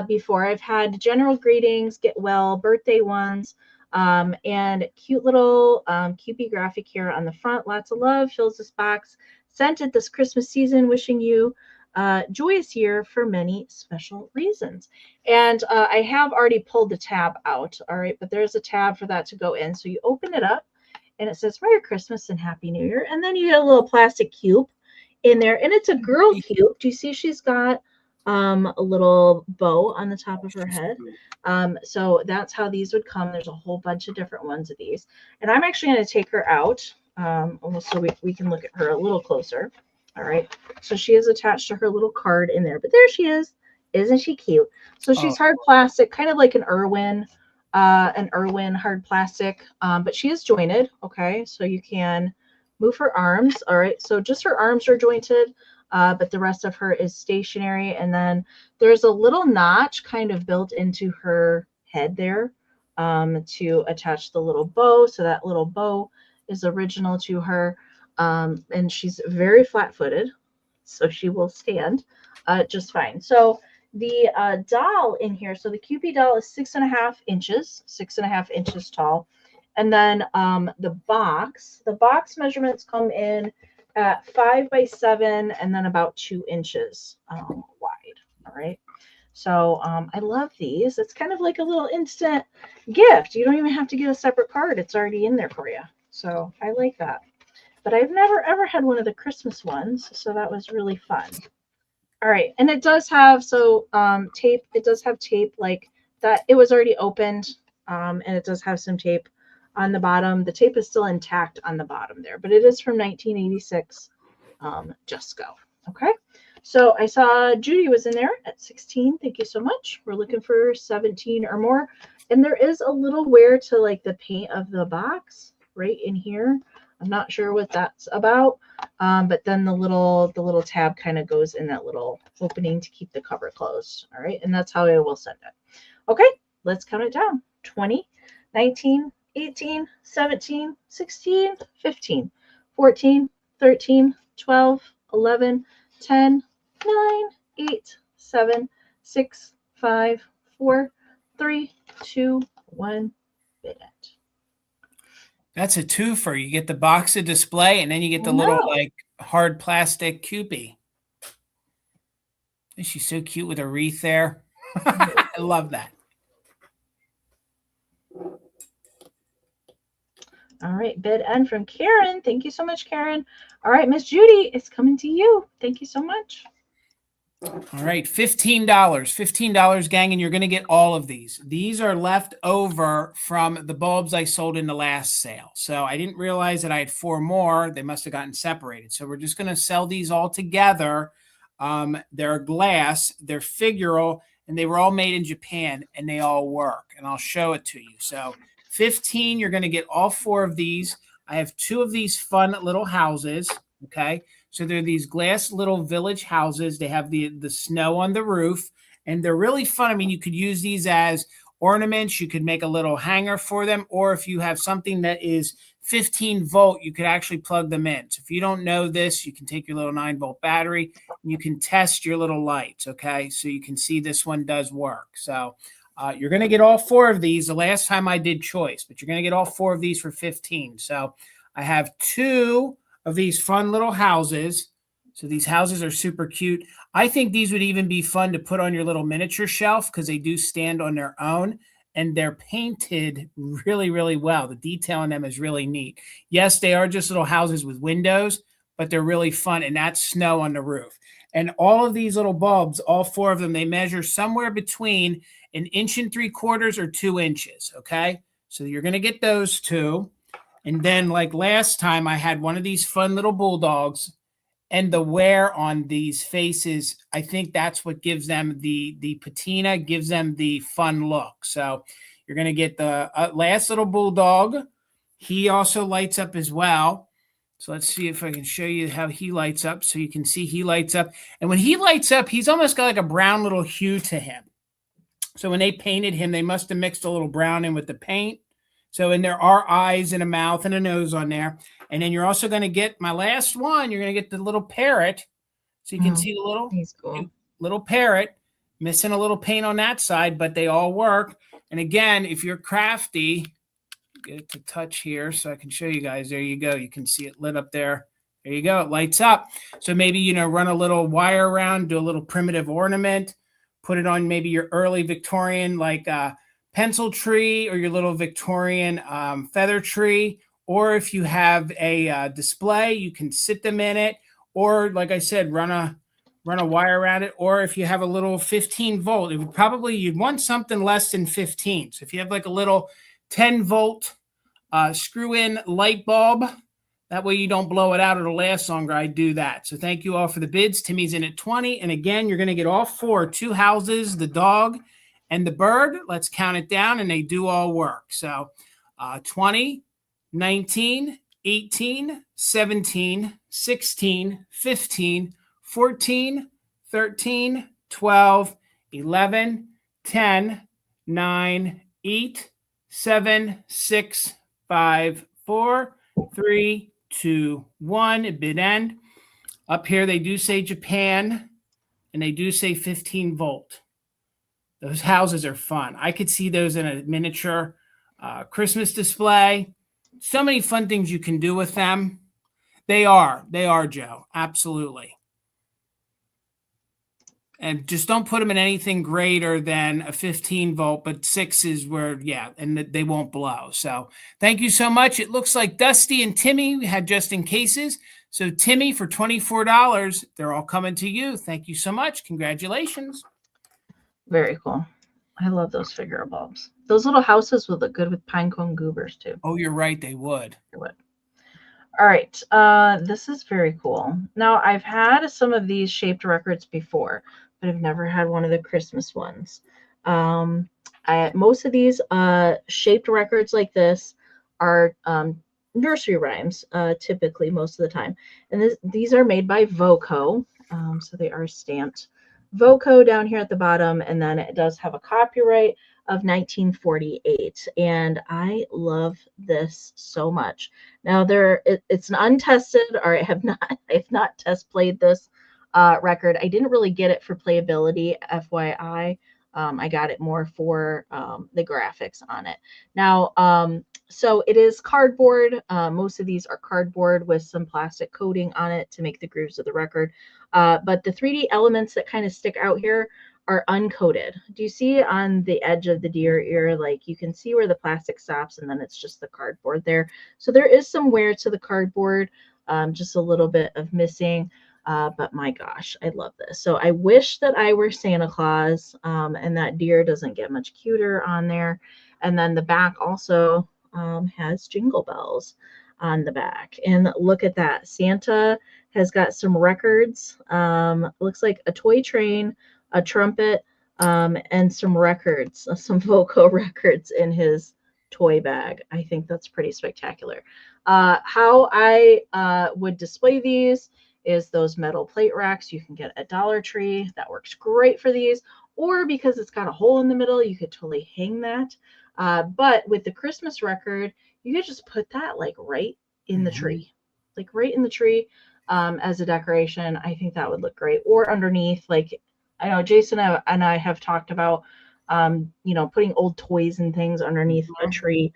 before. I've had general greetings, get well, birthday ones, and cute little Qpie graphic here on the front. Lots of love fills this box. Sent it this Christmas season, wishing you a joyous year for many special reasons. And I have already pulled the tab out, all right, but there's a tab for that to go in. So you open it up, and it says Merry Christmas and Happy New Year. And then you get a little plastic cube in there, and it's a girl cube. Do you see she's got a little bow on the top of her head? So that's how these would come. There's a whole bunch of different ones of these. And I'm actually going to take her out. So we can look at her a little closer. All right. So she is attached to her little card in there, but there she is. Isn't she cute? So she's hard plastic, kind of like an Irwin hard plastic, but she is jointed. Okay. So you can move her arms. All right. So just her arms are jointed, but the rest of her is stationary. And then there's a little notch kind of built into her head there, to attach the little bow. So that little bow is original to her, and she's very flat-footed, so she will stand just fine. So the doll in here, so the Qpie doll is 6.5 inches tall, and then the box measurements come in at 5 by 7 and then about 2 inches wide. All right. So I love these. It's kind of like a little instant gift. You don't even have to get a separate card. It's already in there for you. So I like that. But I've never ever had one of the Christmas ones. So that was really fun. All right. And it does have, tape. It does have tape like that. It was already opened. And it does have some tape on the bottom. The tape is still intact on the bottom there, but it is from 1986. Just go. Okay. So I saw Judy was in there at 16. Thank you so much. We're looking for 17 or more. And there is a little wear to like the paint of the box right in here. I'm not sure what that's about. But then the little tab kind of goes in that little opening to keep the cover closed. All right. And that's how I will send it. Okay. Let's count it down. 20, 19, 18, 17, 16, 15, 14, 13, 12, 11, 10, 9, 8, 7, 6, 5, 4, 3, 2, 1, bid it. That's a twofer. You get the box of display, and then you get the little like hard plastic Qpie. She's so cute with a wreath there. I love that. All right, bid end from Karen. Thank you so much, Karen. All right, Miss Judy, it's coming to you. Thank you so much. All right, $15. $15, gang, and you're going to get all of these. These are left over from the bulbs I sold in the last sale. So I didn't realize that I had 4 more. They must have gotten separated. So we're just going to sell these all together. They're glass, they're figural, and they were all made in Japan, and they all work. And I'll show it to you. So 15, you're going to get all 4 of these. I have 2 of these fun little houses, okay? So they're these glass little village houses. They have the snow on the roof, and they're really fun. I mean, you could use these as ornaments. You could make a little hanger for them, or if you have something that is 15 volt, you could actually plug them in. So if you don't know this, you can take your little 9-volt battery, and you can test your little lights, okay? So you can see this one does work. So you're going to get all 4 of these. The last time I did choice, but you're going to get all 4 of these for 15. So I have 2 of these fun little houses. So these houses are super cute. I think these would even be fun to put on your little miniature shelf because they do stand on their own, and they're painted really, really well. The detail on them is really neat. Yes, they are just little houses with windows, but they're really fun, and that's snow on the roof. And all of these little bulbs, all 4 of them, they measure somewhere between 1 3/4 inches or 2 inches, okay? So you're going to get those 2. And then like last time, I had one of these fun little bulldogs, and the wear on these faces, I think that's what gives them the patina, gives them the fun look. So you're going to get the last little bulldog. He also lights up as well. So let's see if I can show you how he lights up. So you can see he lights up. And when he lights up, he's almost got like a brown little hue to him. So when they painted him, they must have mixed a little brown in with the paint. So, and there are eyes and a mouth and a nose on there. And then you're also going to get my last one. You're going to get the little parrot. So you can see the little parrot, missing a little paint on that side, but they all work. And again, if you're crafty, get it to touch here so I can show you guys. There you go. You can see it lit up there. There you go. It lights up. So maybe, run a little wire around, do a little primitive ornament, put it on maybe your early Victorian, like pencil tree, or your little Victorian feather tree. Or if you have a display, you can sit them in it. Or like I said, run a wire around it. Or if you have a little 15 volt, it would probably, you'd want something less than 15. So if you have like a little 10 volt screw in light bulb, that way you don't blow it out, it'll last longer. I do that. So thank you all for the bids. Timmy's in at 20. And again, you're going to get all 4, 2 houses, the dog, and the bird. Let's count it down, and they do all work. So 20, 19, 18, 17, 16, 15, 14, 13, 12, 11, 10, 9, 8, 7, 6, 5, 4, 3, 2, 1. Bid end. Up here, they do say Japan, and they do say 15 volt. Those houses are fun. I could see those in a miniature Christmas display. So many fun things you can do with them. They are, Joe. Absolutely. And just don't put them in anything greater than a 15 volt, but 6 is where, yeah, and they won't blow. So thank you so much. It looks like Dusty and Timmy had just in cases. So Timmy, for $24, they're all coming to you. Thank you so much. Congratulations. Very cool. I love those Figural bulbs. Those little houses would look good with pinecone goobers too. Oh, you're right. They would. They would. All right. This is very cool. Now, I've had some of these shaped records before, but I've never had one of the Christmas ones. Most of these shaped records like this are nursery rhymes, typically most of the time. And these are made by Voco. So they are stamped Voco down here at the bottom, and then it does have a copyright of 1948, and I love this so much. Now it's an untested, or I have not test played this record. I didn't really get it for playability, FYI. I got it more for the graphics on it. Now, so it is cardboard. Most of these are cardboard with some plastic coating on it to make the grooves of the record. But the 3D elements that kind of stick out here are uncoated. Do you see on the edge of the deer ear, like you can see where the plastic stops and then it's just the cardboard there. So there is some wear to the cardboard, just a little bit of missing. But my gosh, I love this. So I wish that I were Santa Claus, and that deer doesn't get much cuter on there. And then the back also has jingle bells on the back. And look at that. Santa has got some records. Looks like a toy train, a trumpet, and some records, some Voco records in his toy bag. I think that's pretty spectacular. How I would display these is those metal plate racks you can get at Dollar Tree. That works great for these. Or because it's got a hole in the middle, you could totally hang that. But with the Christmas record, you could just put that like right in the tree, like right in the tree as a decoration. I think that would look great. Or underneath, like I know Jason and I have talked about, putting old toys and things underneath a tree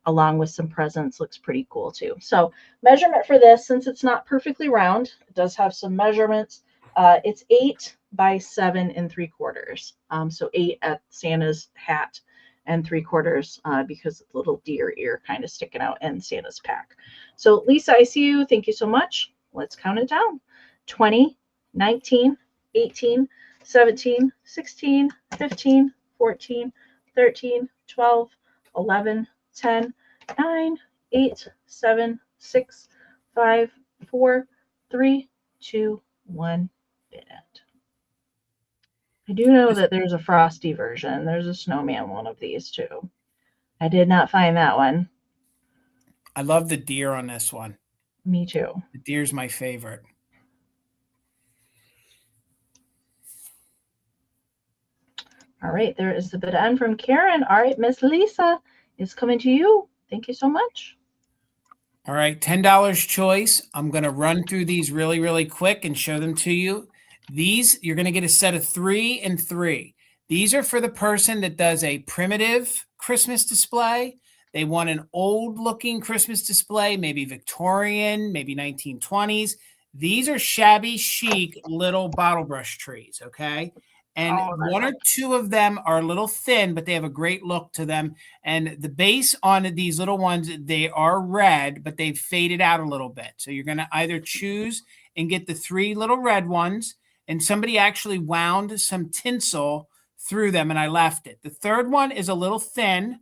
along with some presents looks pretty cool too. So measurement for this, since it's not perfectly round, it does have some measurements. It's 8 by 7 3/4. So 8 at Santa's hat and 3/4 because the little deer ear kind of sticking out in Santa's pack. So Lisa, I see you. Thank you so much. Let's count it down. 20, 19, 18, 17, 16, 15, 14, 13, 12, 11, 10, 9, 8, 7, 6, 5, 4, 3, 2, 1. I do know that there's a frosty version. There's a snowman one of these too. I did not find that one. I love the deer on this one. Me too. The deer's my favorite. All right, there is the bid end from Karen. All right, Miss Lisa is coming to you. Thank you so much. All right, $10 choice. I'm going to run through these really, really quick and show them to you. These, you're going to get a set of 3 and 3. These are for the person that does a primitive Christmas display. They want an old-looking Christmas display, maybe Victorian, maybe 1920s. These are shabby chic little bottle brush trees, okay? And one or two of them are a little thin, but they have a great look to them. And the base on these little ones, they are red, but they've faded out a little bit. So you're going to either choose and get the 3 little red ones. And somebody actually wound some tinsel through them, and I left it. The third one is a little thin.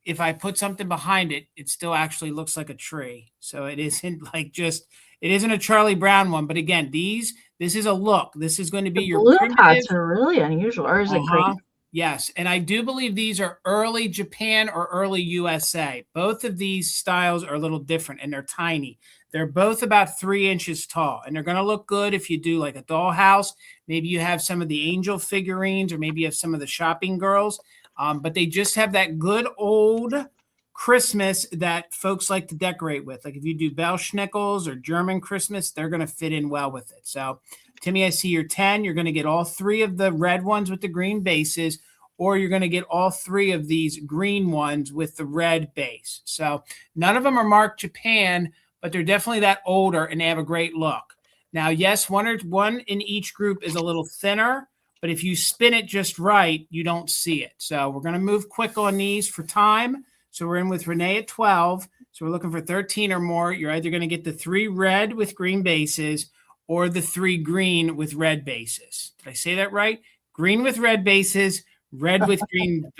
If I put something behind it, it still actually looks like a tree. So it isn't like just, it isn't a Charlie Brown one. But again, this is a look. This is going to be your blue primitive. pots are really unusual. Or is it green? Yes. And I do believe these are early Japan or early USA. Both of these styles are a little different, and they're tiny. They're both about 3 inches tall, and they're going to look good if you do like a dollhouse. Maybe you have some of the angel figurines, or maybe you have some of the shopping girls. But they just have that good old Christmas that folks like to decorate with. Like if you do Belschnickels or German Christmas, they're going to fit in well with it. So, Timmy, I see you're 10. You're going to get all 3 of the red ones with the green bases, or you're going to get all 3 of these green ones with the red base. So none of them are marked Japan, but they're definitely that older and they have a great look. Now, yes, one in each group is a little thinner, but if you spin it just right, you don't see it. So we're going to move quick on these for time. So we're in with Renee at 12. So we're looking for 13 or more. You're either going to get the 3 red with green bases or the 3 green with red bases. Did I say that right? Green with red bases, red with green.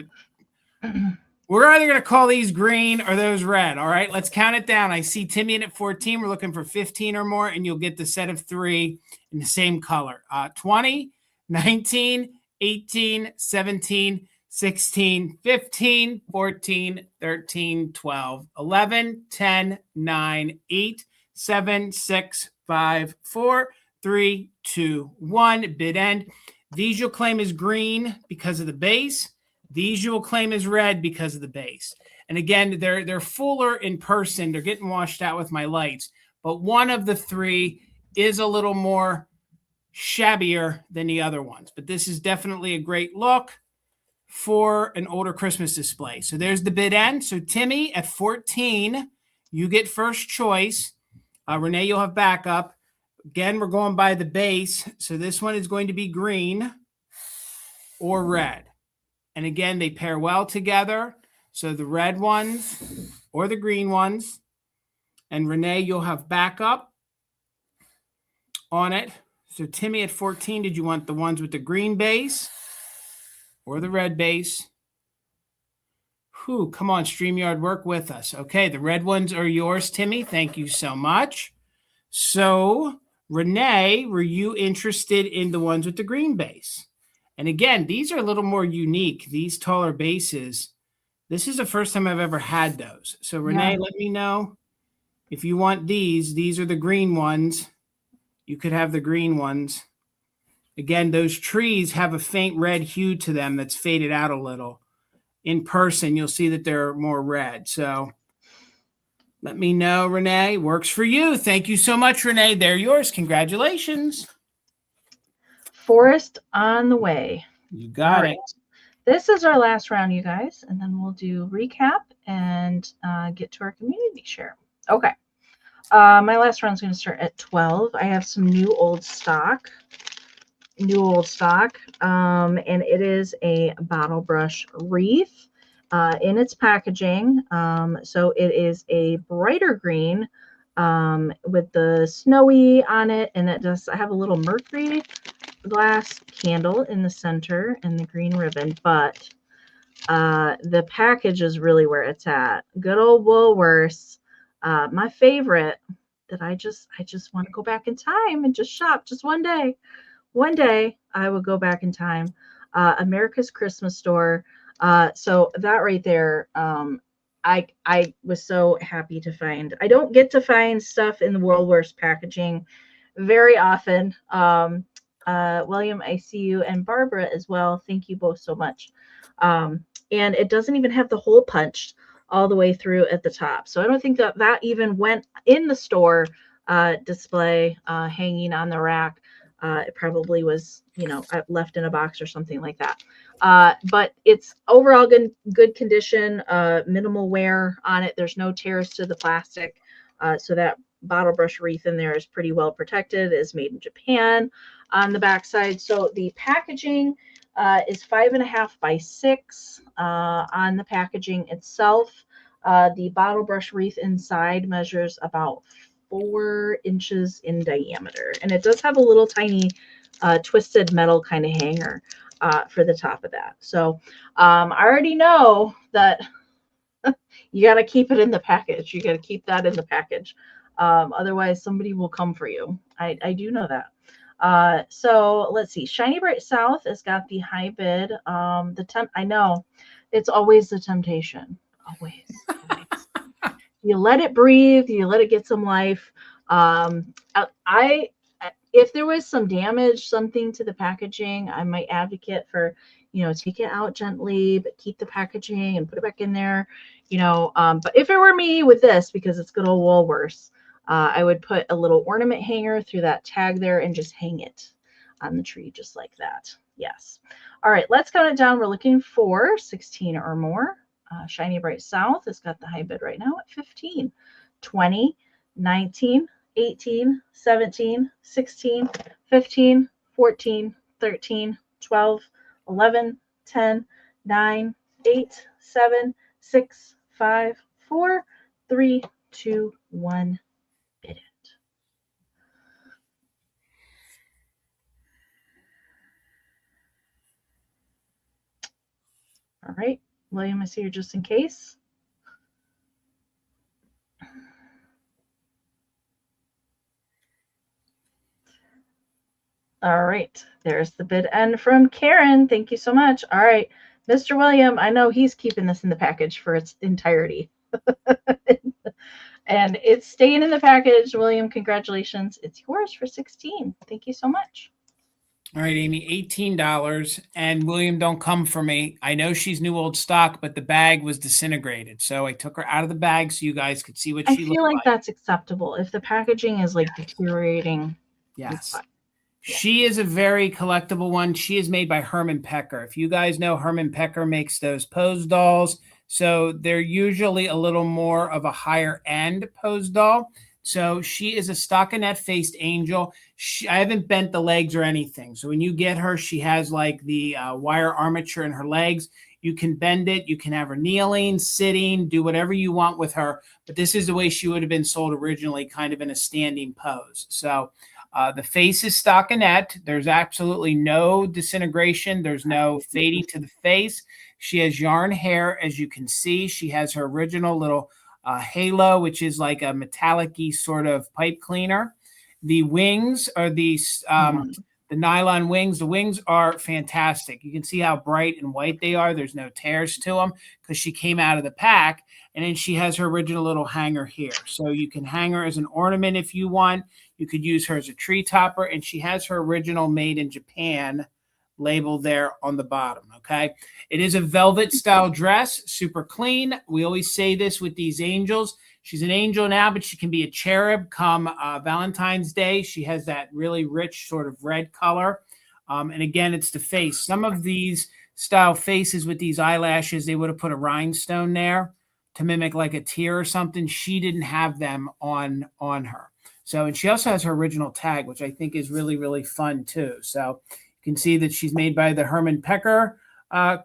We're either going to call these green or those red. All right, let's count it down. I see Timmy in at 14. We're looking for 15 or more, and you'll get the set of 3 in the same color. 20, 19, 18, 17, 16, 15, 14, 13, 12, 11, 10, 9, 8, 7, 6, 5, 4, 3, 2, 1. Bid end. These you'll claim as green because of the base. These you will claim as red because of the base. And again, they're fuller in person. They're getting washed out with my lights. But one of the 3 is a little more shabbier than the other ones. But this is definitely a great look for an older Christmas display. So there's the bid end. So Timmy at 14, you get first choice. Renee, you'll have backup. Again, we're going by the base. So this one is going to be green or red. And again, they pair well together. So the red ones or the green ones. And Renee, you'll have backup on it. So Timmy at 14, did you want the ones with the green base or the red base? Whew, come on, StreamYard, work with us. Okay, the red ones are yours, Timmy. Thank you so much. So Renee, were you interested in the ones with the green base? And again, these are a little more unique, these taller bases. This is the first time I've ever had those. So Renee, let me know if you want these. These are the green ones. You could have the green ones. Again, those trees have a faint red hue to them that's faded out a little. In person, you'll see that they're more red. So let me know, Renee. Works for you. Thank you so much, Renee. They're yours. Congratulations. Forest on the way. You got it. This is our last round, you guys, and then we'll do recap and get to our community share. Okay. My last round is going to start at 12. I have some new old stock, and it is a bottle brush wreath in its packaging. So it is a brighter green with the snowy on it, and it does have a little mercury glass candle in the center and the green ribbon, but the package is really where it's at. Good old Woolworths, my favorite, that I just want to go back in time and just shop just one day. One day I will go back in time. America's Christmas Store. So that right there, I was so happy to find. I don't get to find stuff in the Woolworths packaging very often. William, I see you, and Barbara as well. Thank you both so much. And it doesn't even have the hole punched all the way through at the top. So I don't think that even went in the store display hanging on the rack. It probably was, left in a box or something like that. But it's overall good condition, minimal wear on it. There's no tears to the plastic. So that bottle brush wreath in there is pretty well protected. It is made in Japan on the backside. So the packaging is 5.5 by 6 on the packaging itself. The bottle brush wreath inside measures about 4 inches in diameter, and it does have a little tiny twisted metal kind of hanger for the top of that. So I already know that you got to keep it in the package. You got to keep that in the package. Otherwise somebody will come for you. I do know that. So let's see. Shiny Bright South has got the high bid. I know it's always the temptation. Always. You let it breathe. You let it get some life. If there was some damage, something to the packaging, I might advocate for, take it out gently, but keep the packaging and put it back in there, But if it were me with this, because it's good old Woolworths, I would put a little ornament hanger through that tag there and just hang it on the tree just like that. Yes. All right, let's count it down. We're looking for 16 or more. Shiny Bright South has got the high bid right now at 15, 20, 19, 18, 17, 16, 15, 14, 13, 12, 11, 10, 9, 8, 7, 6, 5, 4, 3, 2, 1. Bid it. All right, William is here just in case. All right, there's the bid end from Karen. Thank you so much. All right, Mr. William, I know he's keeping this in the package for its entirety. And it's staying in the package. William, congratulations. It's yours for 16. Thank you so much. All right, Amy, $18. And William, don't come for me. I know she's new old stock, but the bag was disintegrated. So I took her out of the bag so you guys could see what she looked like. I feel like that's acceptable. If the packaging is like deteriorating. Yes. She is a very collectible one. She is made by Herman Pecker. If you guys know, Herman Pecker makes those pose dolls. So they're usually a little more of a higher end pose doll. So she is a stockinette faced angel. I haven't bent the legs or anything. So when you get her, she has like the wire armature in her legs. You can bend it. You can have her kneeling, sitting, do whatever you want with her. But this is the way she would have been sold originally, kind of in a standing pose. So the face is stockinette. There's absolutely no disintegration. There's no fading to the face. She has yarn hair, as you can see. She has her original little halo, which is like a metallic-y sort of pipe cleaner. The wings are these the nylon wings. The wings are fantastic. You can see how bright and white they are. There's no tears to them because she came out of the pack. And then she has her original little hanger here. So you can hang her as an ornament if you want. You could use her as a tree topper. And she has her original made in Japan label there on the bottom, okay? It is a velvet style dress, super clean. We always say this with these angels. She's an angel now, but she can be a cherub come Valentine's Day. She has that really rich sort of red color. And again, it's the face. Some of these style faces with these eyelashes, they would have put a rhinestone there to mimic like a tear or something. She didn't have them on her. So, and she also has her original tag, which I think is really, really fun too. So you can see that she's made by the Herman Pecker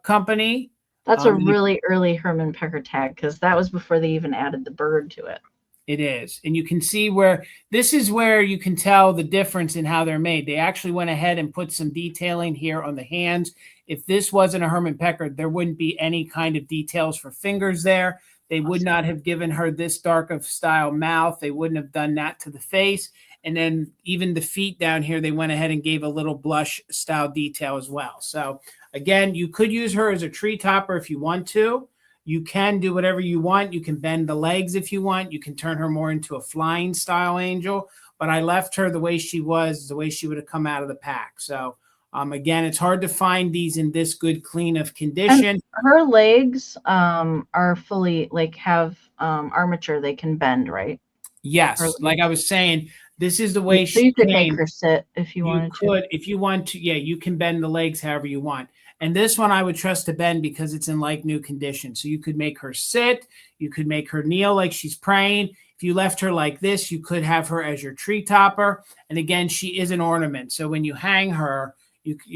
company. That's a really early Herman Pecker tag because that was before they even added the bird to it. It is. And you can see where this is where you can tell the difference in how they're made. They actually went ahead and put some detailing here on the hands. If this wasn't a Herman Pecker, there wouldn't be any kind of details for fingers there. They would not have given her this dark of style mouth. They wouldn't have done that to the face. And then even the feet down here, they went ahead and gave a little blush style detail as well. So again, you could use her as a tree topper if you want to. You can do whatever you want. You can bend the legs if you want. You can turn her more into a flying style angel. But I left her the way she was, the way she would have come out of the pack. So again, it's hard to find these in this good, clean of condition. And her legs are fully have armature. They can bend, right? Yes. Like I was saying, this is the way so you could make her sit if you wanted to. If you want to, yeah, you can bend the legs however you want. And this one I would trust to bend because it's in like new condition. So you could make her sit. You could make her kneel like she's praying. If you left her like this, you could have her as your tree topper. And again, she is an ornament. So when you hang her,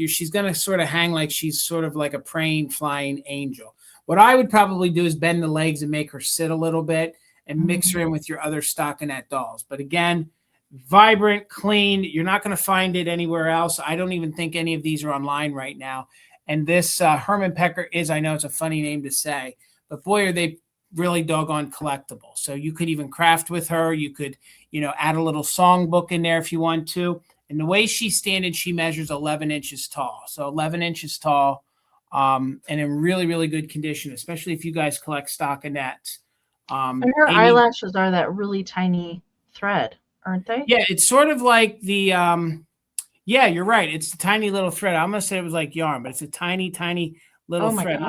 she's going to sort of hang like she's sort of like a praying, flying angel. What I would probably do is bend the legs and make her sit a little bit and mix her in with your other stockinette dolls. But again, vibrant, clean. You're not going to find it anywhere else. I don't even think any of these are online right now. And this Herman Pecker is, I know it's a funny name to say, but boy, are they really doggone collectible. So you could even craft with her. You could, add a little songbook in there if you want to. And the way she's standing, she measures 11 inches tall. So 11 inches tall and in really, really good condition, especially if you guys collect stockinettes. And her eyelashes are that really tiny thread, aren't they? Yeah, it's sort of like the yeah, you're right. It's a tiny little thread. I almost said it was like yarn, but it's a tiny, tiny little thread.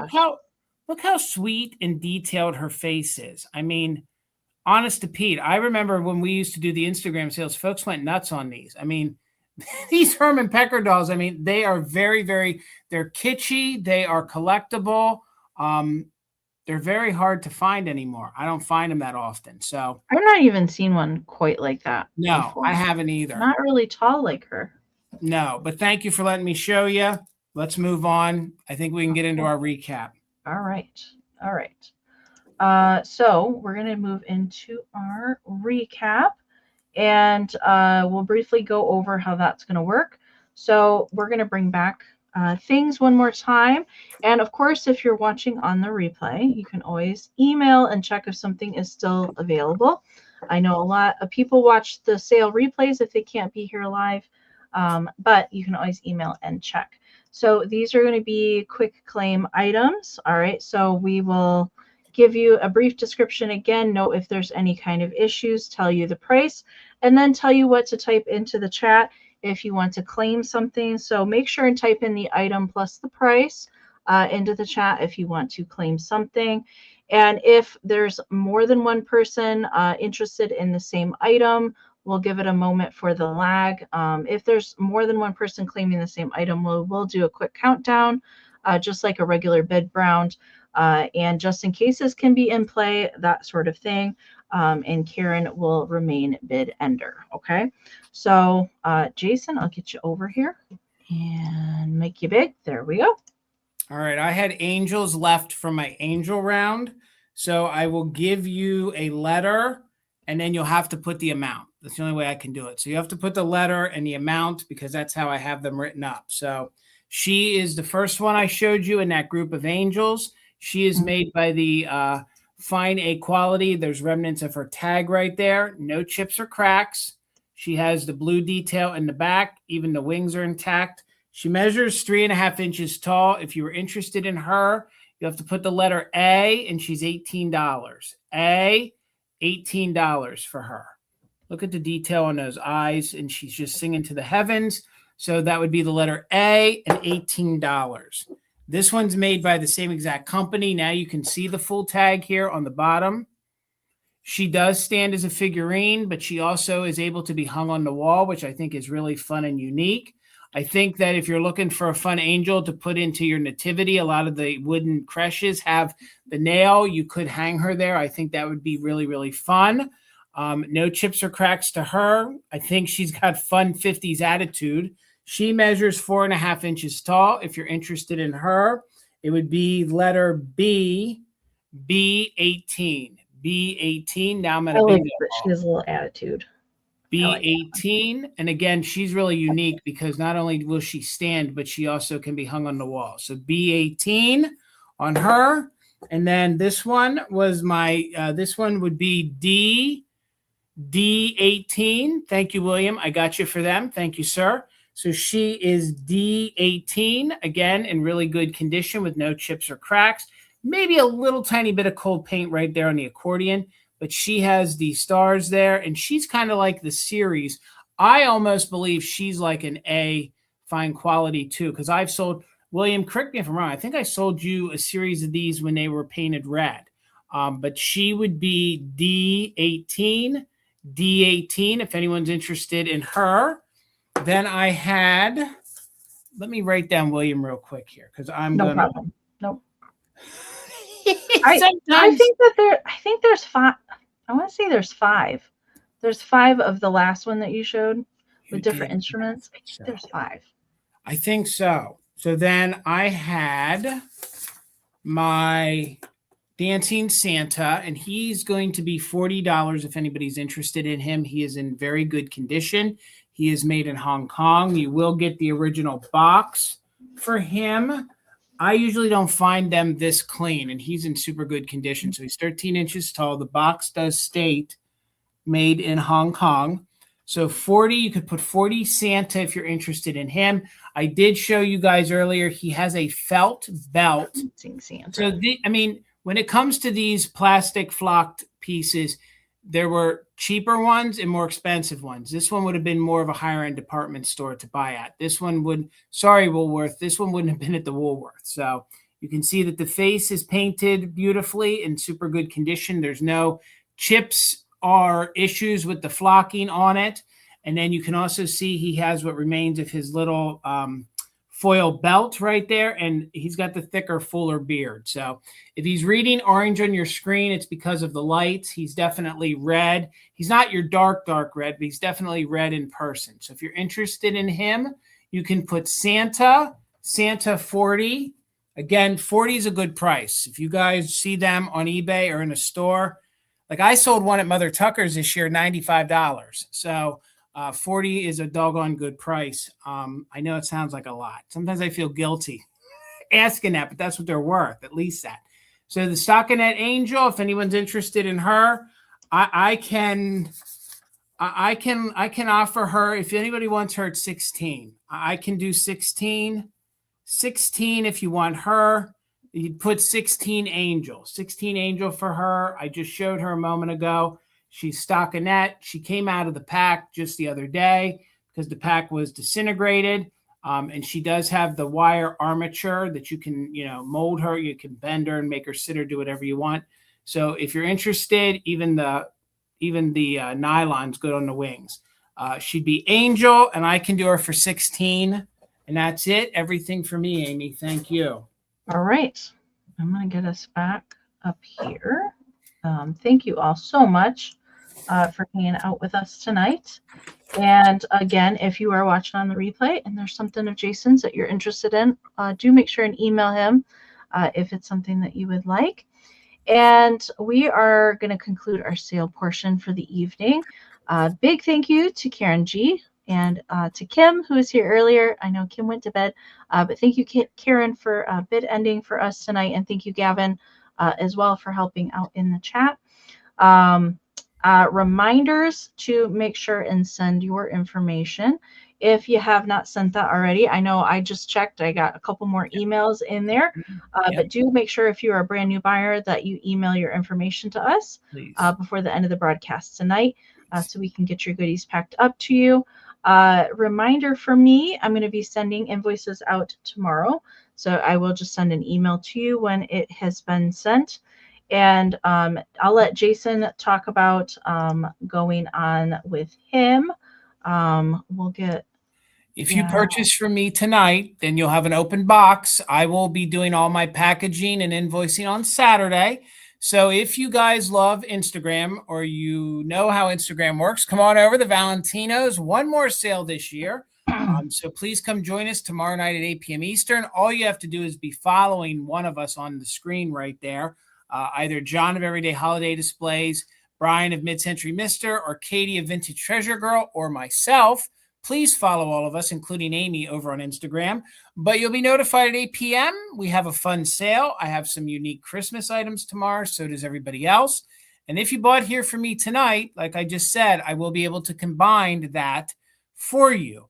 Look how sweet and detailed her face is. I mean, honest to Pete, I remember when we used to do the Instagram sales, folks went nuts on these. I mean, these Herman Pecker dolls, I mean, they are very, very, they're kitschy. They are collectible. They're very hard to find anymore. I don't find them that often. So I've not even seen one quite like that no, before. I haven't either. Not really tall like her. No, but thank you for letting me show you. Let's move on. I think we can get into our recap. All right. All right. So we're going to move into our recap, and we'll briefly go over how that's going to work. So we're going to bring back things one more time. And of course, if you're watching on the replay, you can always email and check if something is still available. I know a lot of people watch the sale replays if they can't be here live, but you can always email and check. So these are going to be quick claim items. All right, so we will give you a brief description again, note if there's any kind of issues, tell you the price, and then tell you what to type into the chat if you want to claim something. So make sure and type in the item plus the price into the chat if you want to claim something. And if there's more than one person interested in the same item, we'll give it a moment for the lag. If there's more than one person claiming the same item, we'll do a quick countdown, just like a regular bid round. And just in cases can be in play, that sort of thing. And Karen will remain bid ender. Okay. So Jason, I'll get you over here and make you big. There we go. All right. I had angels left from my angel round. So I will give you a letter and then you'll have to put the amount. That's the only way I can do it. So you have to put the letter and the amount because that's how I have them written up. So she is the first one I showed you in that group of angels. She is made by the fine A quality. There's remnants of her tag right there. No chips or cracks. She has the blue detail in the back. Even the wings are intact. She measures 3.5 inches tall. If you were interested in her, you have to put the letter A, and she's $18. A, $18 for her. Look at the detail on those eyes, and she's just singing to the heavens. So that would be the letter A and $18. This one's made by the same exact company. Now you can see the full tag here on the bottom. She does stand as a figurine, but she also is able to be hung on the wall, which I think is really fun and unique. I think that if you're looking for a fun angel to put into your nativity, a lot of the wooden creches have the nail. You could hang her there. I think that would be really, really fun. No chips or cracks to her. I think she's got fun 50s attitude. She measures 4.5 inches tall. If you're interested in her, it would be letter B, B18. B18. Now I'm at a big She has a little attitude. B18. And again, she's really unique because not only will she stand, but she also can be hung on the wall. So B18 on her. And then this one was this one would be D18. Thank you, William. I got you for them. Thank you, sir. So she is D18, again, in really good condition with no chips or cracks. Maybe a little tiny bit of cold paint right there on the accordion, but she has the stars there, and she's kind of like the series. I almost believe she's like an A fine quality too, because I've sold, William, correct me if I'm wrong, I think I sold you a series of these when they were painted red. But she would be D18, D18, if anyone's interested in her. Then I had, let me write down William real quick here, because I'm no gonna. problem. Nope. I think there's 5. I want to say there's 5. There's 5 of the last one that you showed with different instruments. I think there's 5. I think so. So then I had my Dancing Santa, and he's going to be $40 if anybody's interested in him. He is in very good condition. He is made in Hong Kong. You will get the original box for him. I usually don't find them this clean, and he's in super good condition. So he's 13 inches tall. The box does state made in Hong Kong. So 40, you could put 40 Santa if you're interested in him. I did show you guys earlier, he has a felt belt. Santa. So, when it comes to these plastic flocked pieces, there were cheaper ones and more expensive ones. This one would have been more of a higher end department store to buy at. This one would, sorry, Woolworth, this one wouldn't have been at the Woolworth. So you can see that the face is painted beautifully in super good condition. There's no chips or issues with the flocking on it. And then you can also see he has what remains of his little foil belt right there, and he's got the thicker, fuller beard. So if he's reading orange on your screen, it's because of the lights. He's definitely red. He's not your dark red, but he's definitely red in person. So if you're interested in him, you can put Santa 40. Again, 40 is a good price. If you guys see them on eBay or in a store, like I sold one at Mother Tucker's this year, $95. So 40 is a doggone good price. I know it sounds like a lot. Sometimes I feel guilty asking that, but that's what they're worth, at least that. So the stockinette angel, if anyone's interested in her, I can offer her, if anybody wants her at 16, I can do 16 if you want her. You'd put 16 angel for her. I just showed her a moment ago. She's stockinette. She came out of the pack just the other day because the pack was disintegrated. And she does have the wire armature that you can, mold her. You can bend her and make her sit or do whatever you want. So if you're interested, even the nylon's good on the wings. She'd be angel, and I can do her for 16. And that's it. Everything for me, Amy. Thank you. All right. I'm going to get us back up here. Thank you all so much for hanging out with us tonight. And again, if you are watching on the replay and there's something of Jason's that you're interested in, do make sure and email him if it's something that you would like. And we are going to conclude our sale portion for the evening. Big thank you to Karen G. and to Kim, who was here earlier. I know Kim went to bed, but thank you, Karen, for bid ending for us tonight. And thank you, Gavin, as well, for helping out in the chat. Reminders to make sure and send your information if you have not sent that already. I know I just checked. I got a couple more emails in there, but do make sure if you are a brand new buyer that you email your information to us before the end of the broadcast tonight so we can get your goodies packed up to you. Reminder for me, I'm going to be sending invoices out tomorrow. So I will just send an email to you when it has been sent. And I'll let Jason talk about going on with him. We'll get... If you purchase from me tonight, then you'll have an open box. I will be doing all my packaging and invoicing on Saturday. So if you guys love Instagram or you know how Instagram works, come on over to Valentino's. One more sale this year. So please come join us tomorrow night at 8 p.m. Eastern. All you have to do is be following one of us on the screen right there. Either John of Everyday Holiday Displays, Brian of Mid-Century Mister, or Katie of Vintage Treasure Girl, or myself. Please follow all of us, including Amy, over on Instagram. But you'll be notified at 8 p.m. We have a fun sale. I have some unique Christmas items tomorrow. So does everybody else. And if you bought here for me tonight, like I just said, I will be able to combine that for you.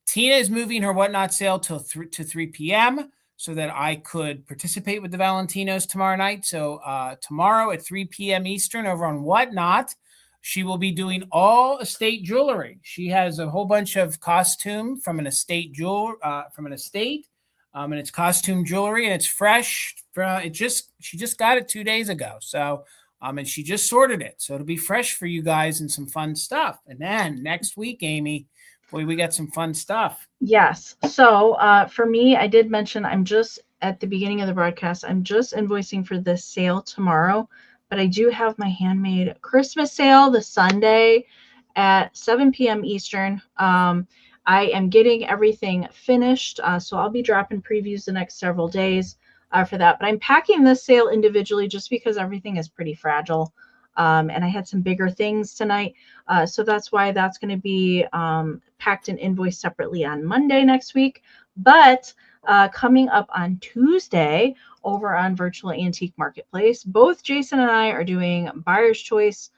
Tina is moving her Whatnot sale to 3 p.m. so that I could participate with the Valentinos tomorrow night. So tomorrow at 3 p.m. Eastern over on Whatnot, she will be doing all estate jewelry. She has a whole bunch of costume from an estate and it's costume jewelry, and it's fresh. She just got it 2 days ago. So and she just sorted it, so it'll be fresh for you guys and some fun stuff. And then next week, Amy, boy, we got some fun stuff. Yes. So for me, I did mention I'm just at the beginning of the broadcast. I'm just invoicing for this sale tomorrow. But I do have my handmade Christmas sale the Sunday at 7 p.m. Eastern. I am getting everything finished, so I'll be dropping previews the next several days for that. But I'm packing this sale individually just because everything is pretty fragile. And I had some bigger things tonight. So that's why that's going to be packed and invoiced separately on Monday next week. But coming up on Tuesday, over on Virtual Antique Marketplace, both Jason and I are doing Buyer's Choice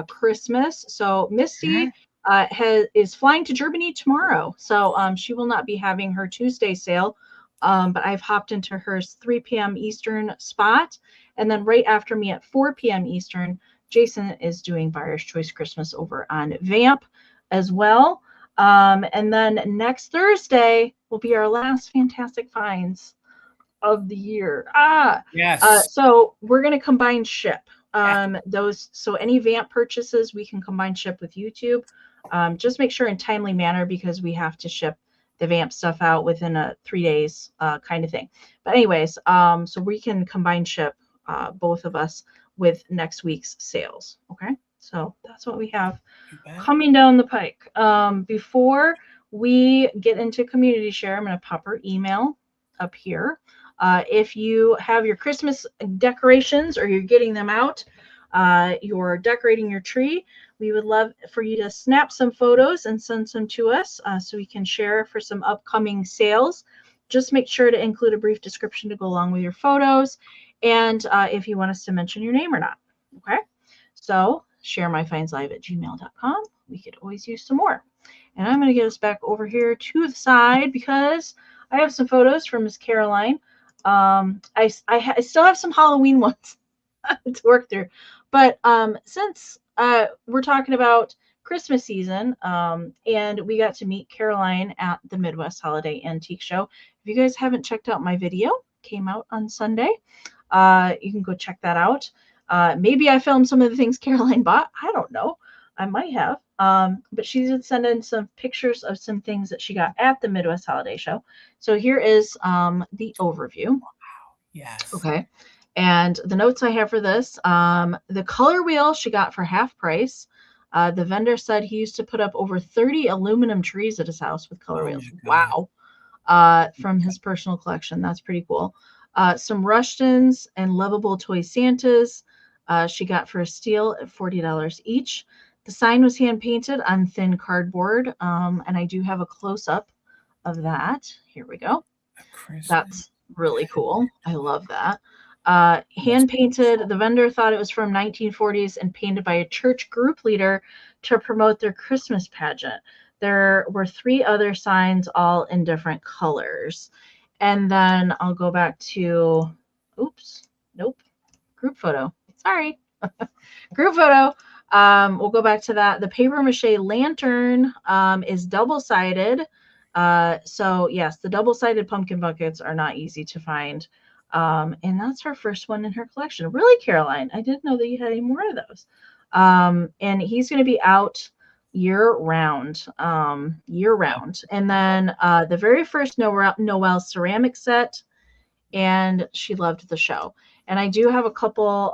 Christmas. So Misty is flying to Germany tomorrow. So she will not be having her Tuesday sale, but I've hopped into her 3 p.m. Eastern spot. And then right after me at 4 p.m. Eastern, Jason is doing Buyer's Choice Christmas over on Vamp as well. And then next Thursday will be our last Fantastic Finds of the year. Yes. So we're going to combine ship those. So any Vamp purchases, we can combine ship with YouTube. Just make sure in timely manner because we have to ship the vamp stuff out within 3 days kind of thing. But anyways, so we can combine ship both of us with next week's sales. Okay, so that's what we have coming down the pike. Before we get into community share, I'm going to pop our email up here. If you have your Christmas decorations or you're getting them out, you're decorating your tree, we would love for you to snap some photos and send some to us so we can share for some upcoming sales. Just make sure to include a brief description to go along with your photos, and if you want us to mention your name or not. Okay, so ShareMyFindsLive@gmail.com. We could always use some more. And I'm going to get us back over here to the side because I have some photos from Miss Caroline. I still have some Halloween ones to work through, but since we're talking about Christmas season, and we got to meet Caroline at the Midwest Holiday Antique Show. If you guys haven't checked out my video, came out on Sunday, you can go check that out. Maybe I filmed some of the things Caroline bought. I don't know. I might have. But she did send in some pictures of some things that she got at the Midwest Holiday Show. So here is the overview. Wow. Yes. Okay. And the notes I have for this, the color wheel she got for half price. The vendor said he used to put up over 30 aluminum trees at his house with color wheels. Wow. From his personal collection. That's pretty cool. Some Rushtons and lovable toy Santas she got for a steal at $40 each. The sign was hand painted on thin cardboard, and I do have a close-up of that. Here we go. That's really cool. I love that. Hand painted. The vendor thought it was from 1940s and painted by a church group leader to promote their Christmas pageant. There were 3 other signs, all in different colors. And then I'll go back to, oops, nope, group photo. Sorry, group photo. We'll go back to that. The paper mache lantern is double-sided. So yes, the double-sided pumpkin buckets are not easy to find. And that's her first one in her collection. Really, Caroline? I didn't know that you had any more of those. And he's going to be out year-round. And then the very first Noel ceramic set, and she loved the show. And I do have a couple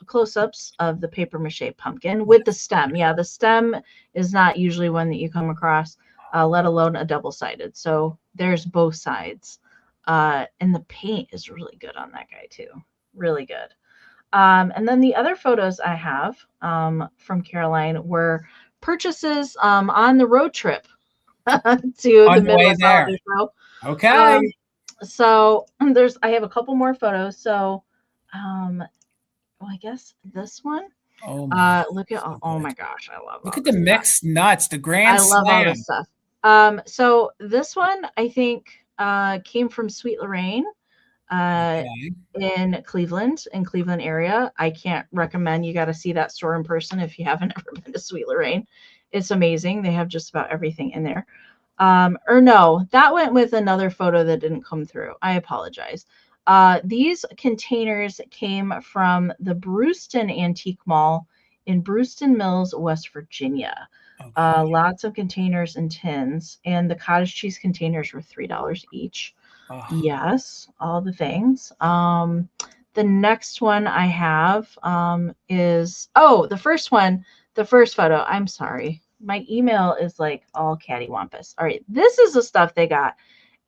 close-ups of the paper mache pumpkin with the stem. Yeah, the stem is not usually one that you come across, let alone a double-sided. So there's both sides. And the paint is really good on that guy too. Really good. And then the other photos I have from Caroline were purchases on the road trip to the Midwest Holiday Show. Okay. So I have a couple more photos. So, well, I guess this one. Oh look at oh my gosh, I love. Look at the mixed nuts, the grand. I love all this stuff. So this one I think came from Sweet Lorraine. In Cleveland area. I can't recommend. You got to see that store in person if you haven't ever been to Sweet Lorraine. It's amazing. They have just about everything in there. Or no, that went with another photo that didn't come through. I apologize. These containers came from the Brewston Antique Mall in Brewston Mills, West Virginia. Okay. Lots of containers and tins, and the cottage cheese containers were $3 each. Oh. Yes, all the things. The next one I have is, the first one, the first photo. I'm sorry. My email is like all cattywampus. All right. This is the stuff they got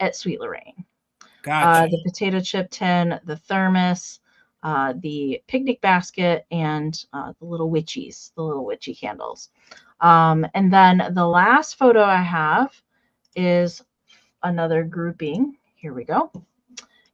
at Sweet Lorraine. Gotcha. The potato chip tin, the thermos, the picnic basket, and the little witchies, the little witchy candles. And then the last photo I have is another grouping. Here we go.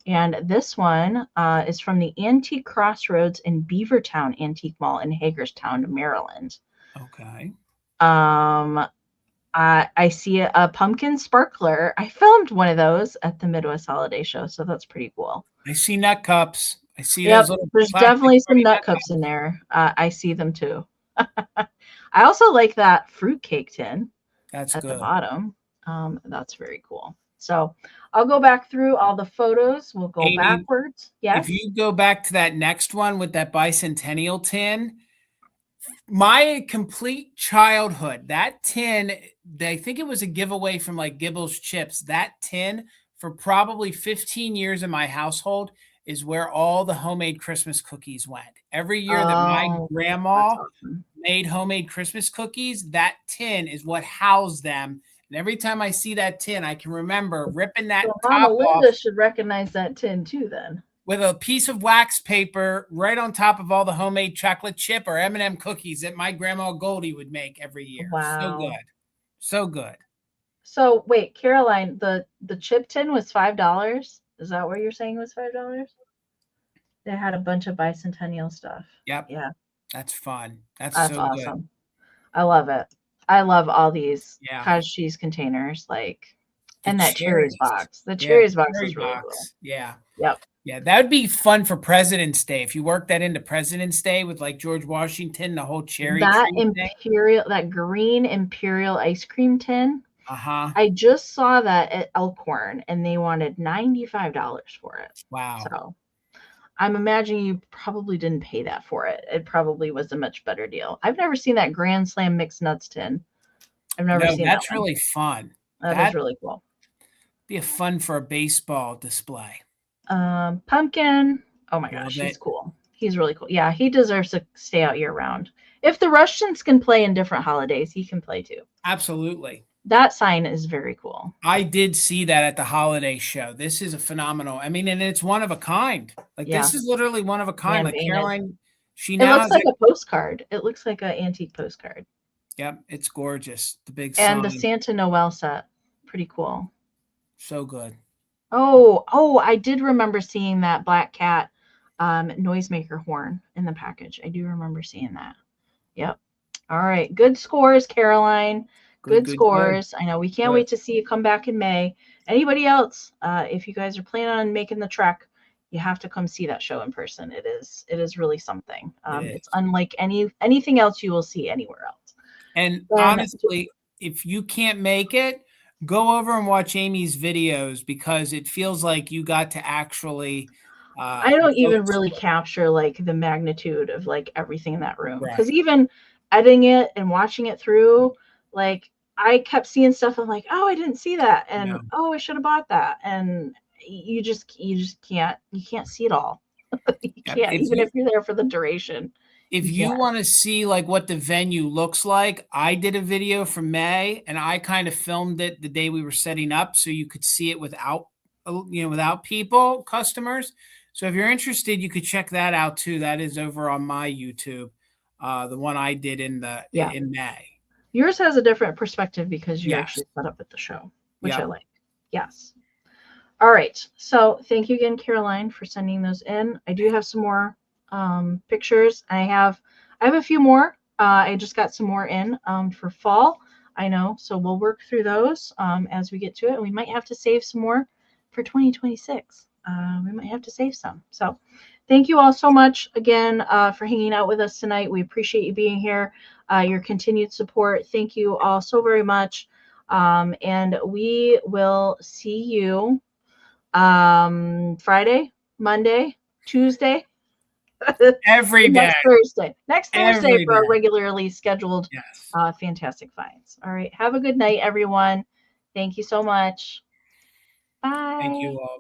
And this one is from the Antique Crossroads in Beavertown Antique Mall in Hagerstown, Maryland. Okay. I see a pumpkin sparkler. I filmed one of those at the Midwest Holiday Show, so that's pretty cool. I see nut cups. I see those little. There's definitely some nut cups in there. I see them too. I also like that fruitcake tin. That's at good. The bottom. That's very cool. So I'll go back through all the photos. We'll go backwards. Yes. If you go back to that next one with that bicentennial tin, My complete childhood, that tin, I think it was a giveaway from like Gibble's Chips. That tin for probably 15 years in my household is where all the homemade Christmas cookies went. Every year that my Oh, that's grandma awesome. made homemade Christmas cookies, that tin is what housed them. And every time I see that tin, I can remember ripping that So Mama top off Linda should recognize that tin too then. with a piece of wax paper right on top of all the homemade chocolate chip or M&M cookies that my grandma Goldie would make every year. So Wow. good. So good. So wait, Caroline, the chip tin was $5. Is that what you're saying was $5? They had a bunch of bicentennial stuff. Yep. Yeah, That's fun. That's that's so good. awesome. I love it. I love all these Yeah. cottage cheese containers, like, The and that cherries cherries. box. The Yeah, cherries box cherry is really cool. box. Yeah. Yep. Yeah, that would be fun for President's Day. If you work that into President's Day with like George Washington, the whole cherry That tree thing. imperial, that green imperial ice cream tin. Uh-huh. I just saw that at Elkhorn and they wanted $95 for it. Wow. So I'm imagining you probably didn't pay that for it. It probably was a much better deal. I've never seen that Grand Slam mixed nuts tin. I've never No, seen that that's one. really fun. That is really cool. Be a fun for a baseball display. Pumpkin. Oh my gosh, he's cool. He's really cool. Yeah, he deserves to stay out year round. If the Russians can play in different holidays, he can play too. Absolutely. That sign is very cool. I did see that at the holiday show. This is a phenomenal. I mean, and it's one of a kind. Like this is literally one of a kind. Like Caroline, it looks like a postcard. It looks like an antique postcard. Yep, it's gorgeous. The big and sign. the Santa Noel set. Pretty cool. So good. Oh, I did remember seeing that black cat noisemaker horn in the package. I do remember seeing that. Yep. All right. Good scores, Caroline. Good scores. Good. I know we can't wait to see you come back in May. Anybody else, if you guys are planning on making the trek, you have to come see that show in person. It is really something. It's unlike anything else you will see anywhere else. And honestly, if you can't make it, go over and watch Amie's videos because it feels like you got to actually. I don't even really capture like the magnitude of like everything in that room because even editing it and watching it through, like I kept seeing stuff. I'm like, oh, I didn't see that, and oh, I should have bought that, and you just can't see it all. You can't even if you're there for the duration. If you want to see like what the venue looks like, I did a video from May and I kind of filmed it the day we were setting up so you could see it without people, customers. So if you're interested, you could check that out too. That is over on my YouTube, the one I did in May. Yours has a different perspective because you actually set up at the show, which I like. Yes. All right. So thank you again, Caroline, for sending those in. I do have some more pictures. I have a few more. I just got some more in for fall. I know. So we'll work through those as we get to it. And we might have to save some more for 2026. We might have to save some. So thank you all so much again for hanging out with us tonight. We appreciate you being here, your continued support. Thank you all so very much. And we will see you Friday, Monday, Tuesday. Every day. Next Thursday for our regularly scheduled fantastic finds. All right. Have a good night, everyone. Thank you so much. Bye. Thank you all.